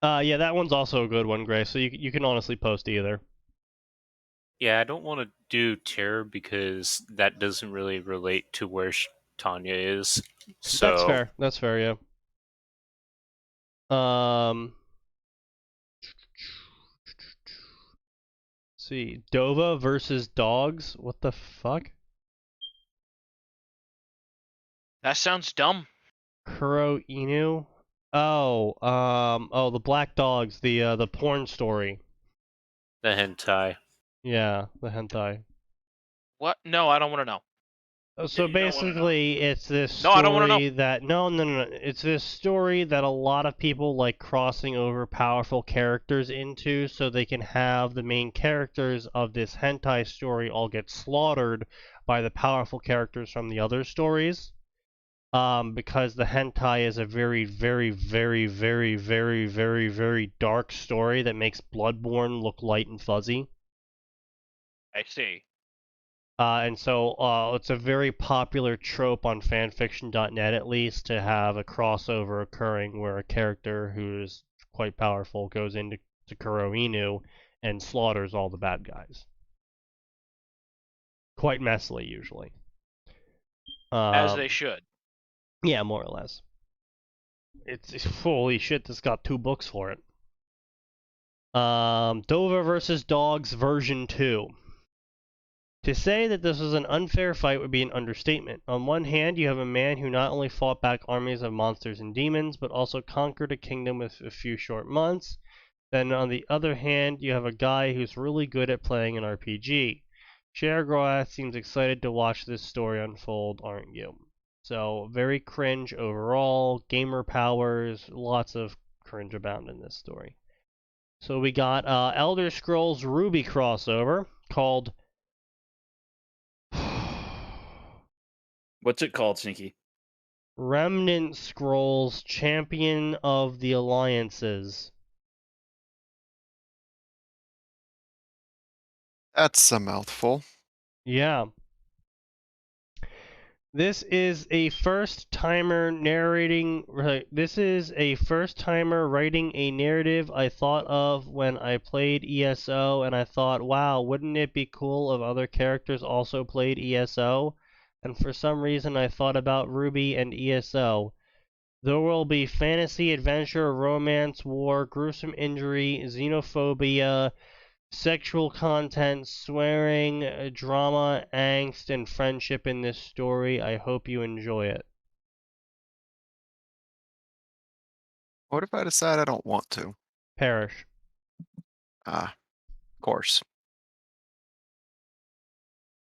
Speaker 5: Yeah, that one's also a good one, Gray. So you can honestly post either.
Speaker 2: Yeah, I don't want to do terror because that doesn't really relate to where Tanya is. So
Speaker 5: That's fair. That's fair. Yeah. See, Dova versus dogs. What the fuck?
Speaker 4: That sounds dumb.
Speaker 5: Kuro Inu. Oh, the black dogs. The porn story.
Speaker 2: the hentai.
Speaker 5: Yeah, the hentai.
Speaker 4: What? No, I don't want to know.
Speaker 5: So
Speaker 1: you don't wanna know.
Speaker 5: basically, it's this
Speaker 4: No, I don't wanna know.
Speaker 5: story that no. It's this story that a lot of people like crossing over powerful characters into, so they can have the main characters of this hentai story all get slaughtered by the powerful characters from the other stories. Because the hentai is a very, very, very, very, very, very, very dark story that makes Bloodborne look light and fuzzy.
Speaker 4: I see.
Speaker 5: And so it's a very popular trope on fanfiction.net, at least, to have a crossover occurring where a character who is quite powerful goes into Kuro Inu and slaughters all the bad guys. Quite messily, usually.
Speaker 4: As they should.
Speaker 5: Yeah, more or less. It's holy shit. This got 2 books for it. Dover versus Dogs version 2. To say that this was an unfair fight would be an understatement. On one hand, you have a man who not only fought back armies of monsters and demons, but also conquered a kingdom with a few short months. Then on the other hand, you have a guy who's really good at playing an RPG. Shergroath seems excited to watch this story unfold, aren't you? So, very cringe overall, gamer powers, lots of cringe abound in this story. So we got Elder Scrolls Ruby crossover called
Speaker 1: What's it called, Sneaky?
Speaker 5: Remnant Scrolls Champion of the Alliances.
Speaker 3: That's a mouthful.
Speaker 5: Yeah. This is a first timer writing a narrative I thought of when I played ESO, and I thought, wow, wouldn't it be cool if other characters also played ESO? And for some reason I thought about Ruby and ESO. There will be fantasy, adventure, romance, war, gruesome injury, xenophobia, sexual content, swearing, drama, angst, and friendship in this story. I hope you enjoy it.
Speaker 3: What if I decide I don't want to?
Speaker 5: Perish.
Speaker 3: Ah, of course.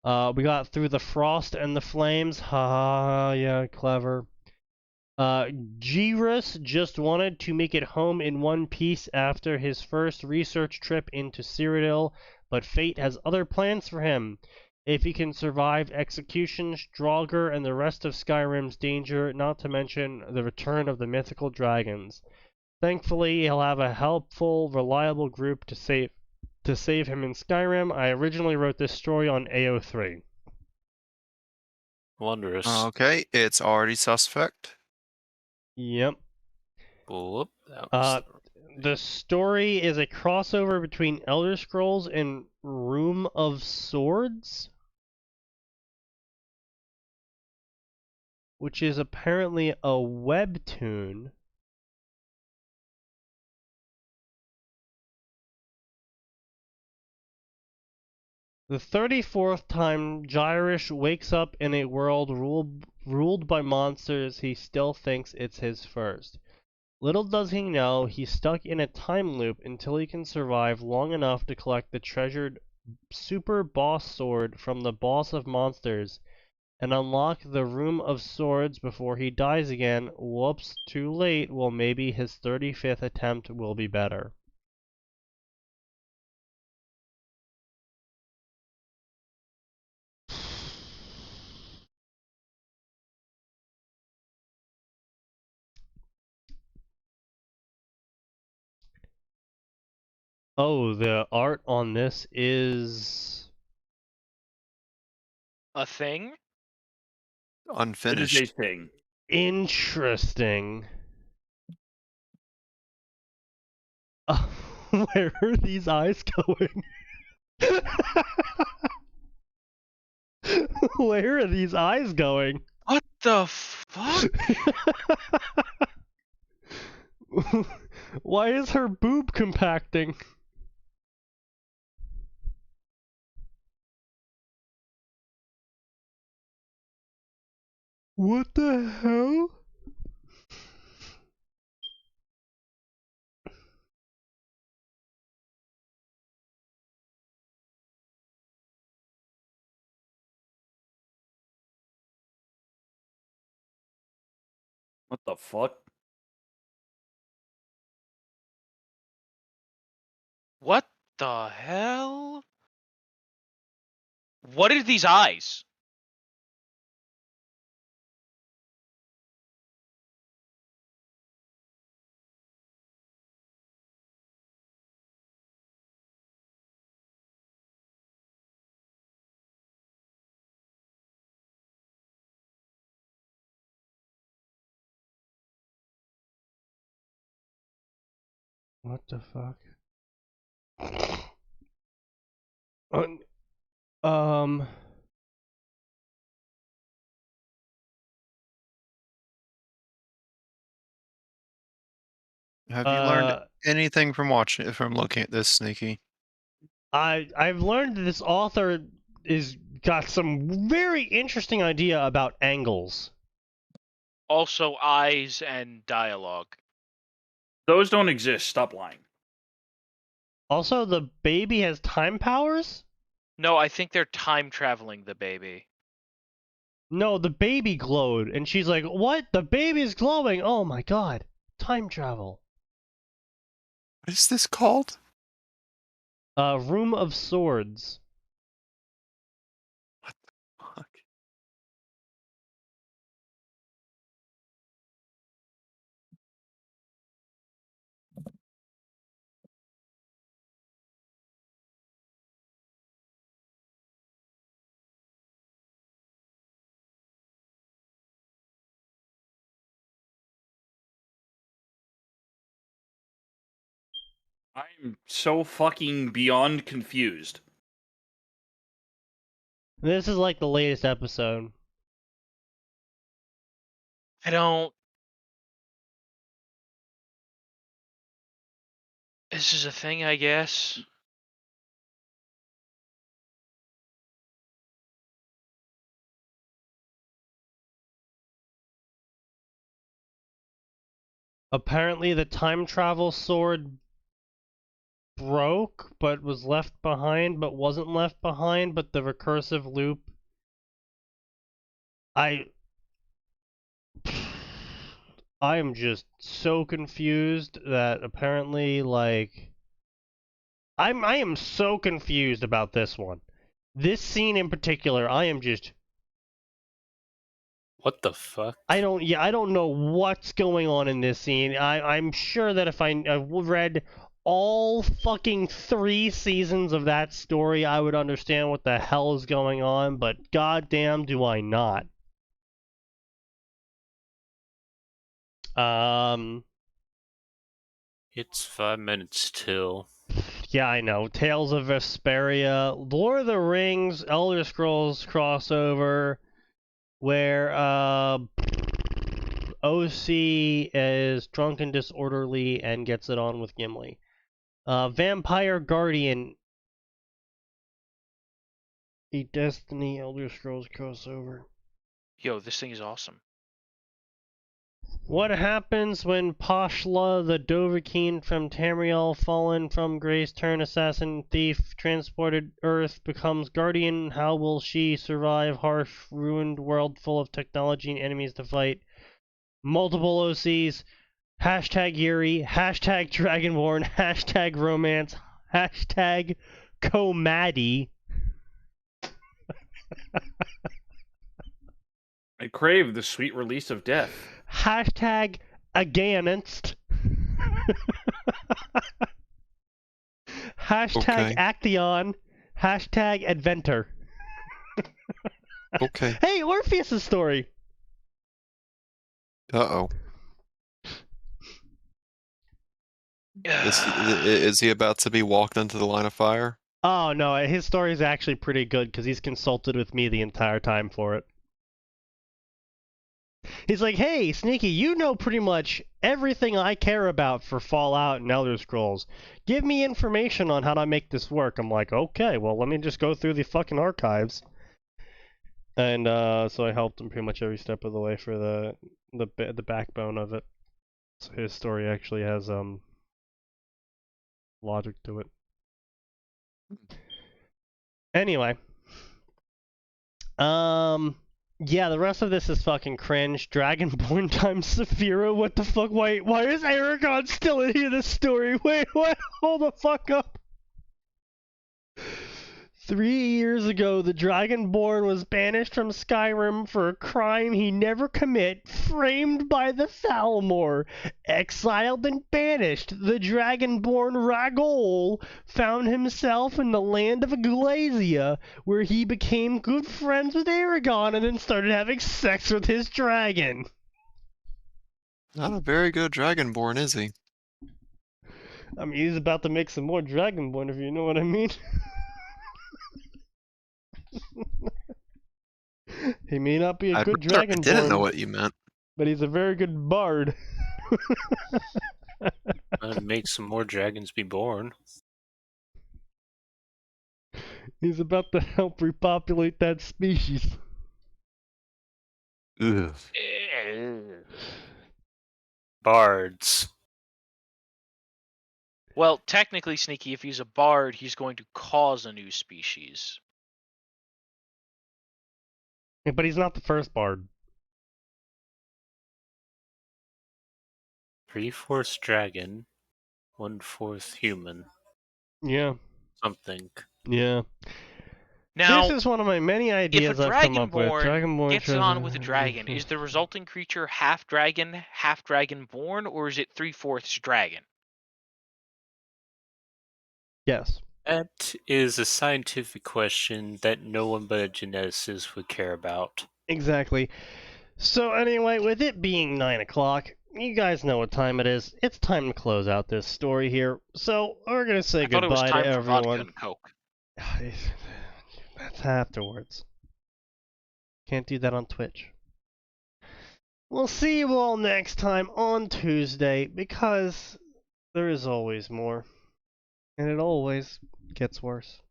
Speaker 5: We got Through the Frost and the Flames. Ha, yeah, clever. Girus just wanted to make it home in one piece after his first research trip into Cyrodiil, but fate has other plans for him. If he can survive execution, Draugr, and the rest of Skyrim's danger, not to mention the return of the mythical dragons. Thankfully, he'll have a helpful, reliable group to save him in Skyrim. I originally wrote this story on AO3.
Speaker 2: Wondrous.
Speaker 3: Okay, it's already suspect.
Speaker 5: Yep.
Speaker 2: Whoop, that was
Speaker 5: The story is a crossover between Elder Scrolls and Room of Swords, which is apparently a webtoon. The 34th time Gyrish wakes up in a world ruled by monsters, he still thinks it's his first. Little does he know, he's stuck in a time loop until he can survive long enough to collect the treasured super boss sword from the boss of monsters and unlock the Room of Swords before he dies again. Whoops, too late. Well, maybe his 35th attempt will be better. Oh, the art on this is...
Speaker 4: A thing?
Speaker 1: It is
Speaker 3: Unfinished.
Speaker 1: a thing.
Speaker 5: interesting. Where are these eyes going? Where are these eyes going?
Speaker 4: What the fuck?
Speaker 5: Why is her boob compacting? What the hell?
Speaker 1: What the fuck?
Speaker 4: What the hell? What are these eyes?
Speaker 5: What the fuck? Um...
Speaker 3: Have you learned anything from looking at this, Sneaky?
Speaker 5: I've learned that this author is got some very interesting idea about angles.
Speaker 4: Also eyes and dialogue.
Speaker 1: Those don't exist. Stop lying.
Speaker 5: Also, the baby has time powers?
Speaker 4: No, I think they're time traveling the baby.
Speaker 5: No, the baby glowed, and she's like, "What? The baby's glowing! Oh my god! Time travel!"
Speaker 3: What is this called?
Speaker 5: Room of Swords.
Speaker 3: Fuck.
Speaker 1: I'm so fucking beyond confused.
Speaker 5: This is like the latest episode.
Speaker 4: I don't. This is a thing, I guess.
Speaker 5: Apparently, the time travel sword broke, but was left behind, but wasn't left behind, but the recursive loop. I am just so confused that apparently, like, I am so confused about this one. This scene in particular, I am just,
Speaker 2: What the fuck?
Speaker 5: I don't know what's going on in this scene. I'm sure that if I read all fucking 3 seasons of that story, I would understand what the hell is going on, but goddamn do I not.
Speaker 2: It's 5 minutes till.
Speaker 5: Yeah, I know. Tales of Vesperia, Lord of the Rings, Elder Scrolls crossover, where OC is drunk and disorderly and gets it on with Gimli. Vampire Guardian, a Destiny Elder Scrolls crossover.
Speaker 4: Yo, this thing is awesome.
Speaker 5: What happens when Pashla, the Dovahkiin from Tamriel, fallen from Grace, turn assassin, thief, transported Earth, becomes guardian? How will she survive harsh, ruined world full of technology and enemies to fight? Multiple OCs, hashtag Yuri, hashtag Dragonborn, hashtag romance, hashtag Comadi.
Speaker 1: I crave the sweet release of death.
Speaker 5: Hashtag against. Hashtag
Speaker 3: Okay.
Speaker 5: Action. Hashtag Adventure.
Speaker 3: Okay.
Speaker 5: Hey, Orpheus' story.
Speaker 3: Uh-oh. Is he about to be walked into the line of fire?
Speaker 5: Oh no, his story is actually pretty good because he's consulted with me the entire time for it. He's like, hey, Sneaky, you know pretty much everything I care about for Fallout and Elder Scrolls. Give me information on how to make this work. I'm like, okay, well, let me just go through the fucking archives. And so I helped him pretty much every step of the way for the backbone of it. So his story actually has logic to it. Anyway, yeah, the rest of this is fucking cringe. Dragonborn times Saphira, what the fuck? Why is Aragon still in this story? Wait, what? Hold the fuck up. 3 years ago, the Dragonborn was banished from Skyrim for a crime he never commit, framed by the Thalmor. Exiled and banished, the Dragonborn Ragol found himself in the land of Glacia, where he became good friends with Aragon and then started having sex with his dragon.
Speaker 3: Not a very good Dragonborn, is he?
Speaker 5: I mean, he's about to make some more Dragonborn, if you know what I mean. He may not be a good
Speaker 3: I didn't know
Speaker 5: Dragonborn,
Speaker 3: what you meant.
Speaker 5: but he's a very good bard.
Speaker 2: Make some more dragons be born.
Speaker 5: He's about to help repopulate that species.
Speaker 3: Ugh.
Speaker 2: Bards.
Speaker 4: Well, technically, Sneaky, if he's a bard, he's going to cause a new species.
Speaker 5: Yeah, but he's not the first bard.
Speaker 2: 3/4 dragon, 1/4 human.
Speaker 5: Yeah,
Speaker 2: Something.
Speaker 5: yeah.
Speaker 4: Now,
Speaker 5: This is one of my many ideas
Speaker 4: if a
Speaker 5: I've come up with.
Speaker 4: Dragonborn gets
Speaker 5: Dragonborn
Speaker 4: on with a dragon, is the resulting creature half dragonborn, or is it 3/4 dragon?
Speaker 5: Yes.
Speaker 2: That is a scientific question that no one but a geneticist would care about.
Speaker 5: Exactly. So anyway, with it being 9 o'clock, you guys know what time it is. It's time to close out this story here. So we're gonna say
Speaker 4: I thought it was
Speaker 5: goodbye to
Speaker 4: time for vodka
Speaker 5: everyone.
Speaker 4: and Coke.
Speaker 5: That's afterwards. Can't do that on Twitch. We'll see you all next time on Tuesday, because there is always more. And it always gets worse.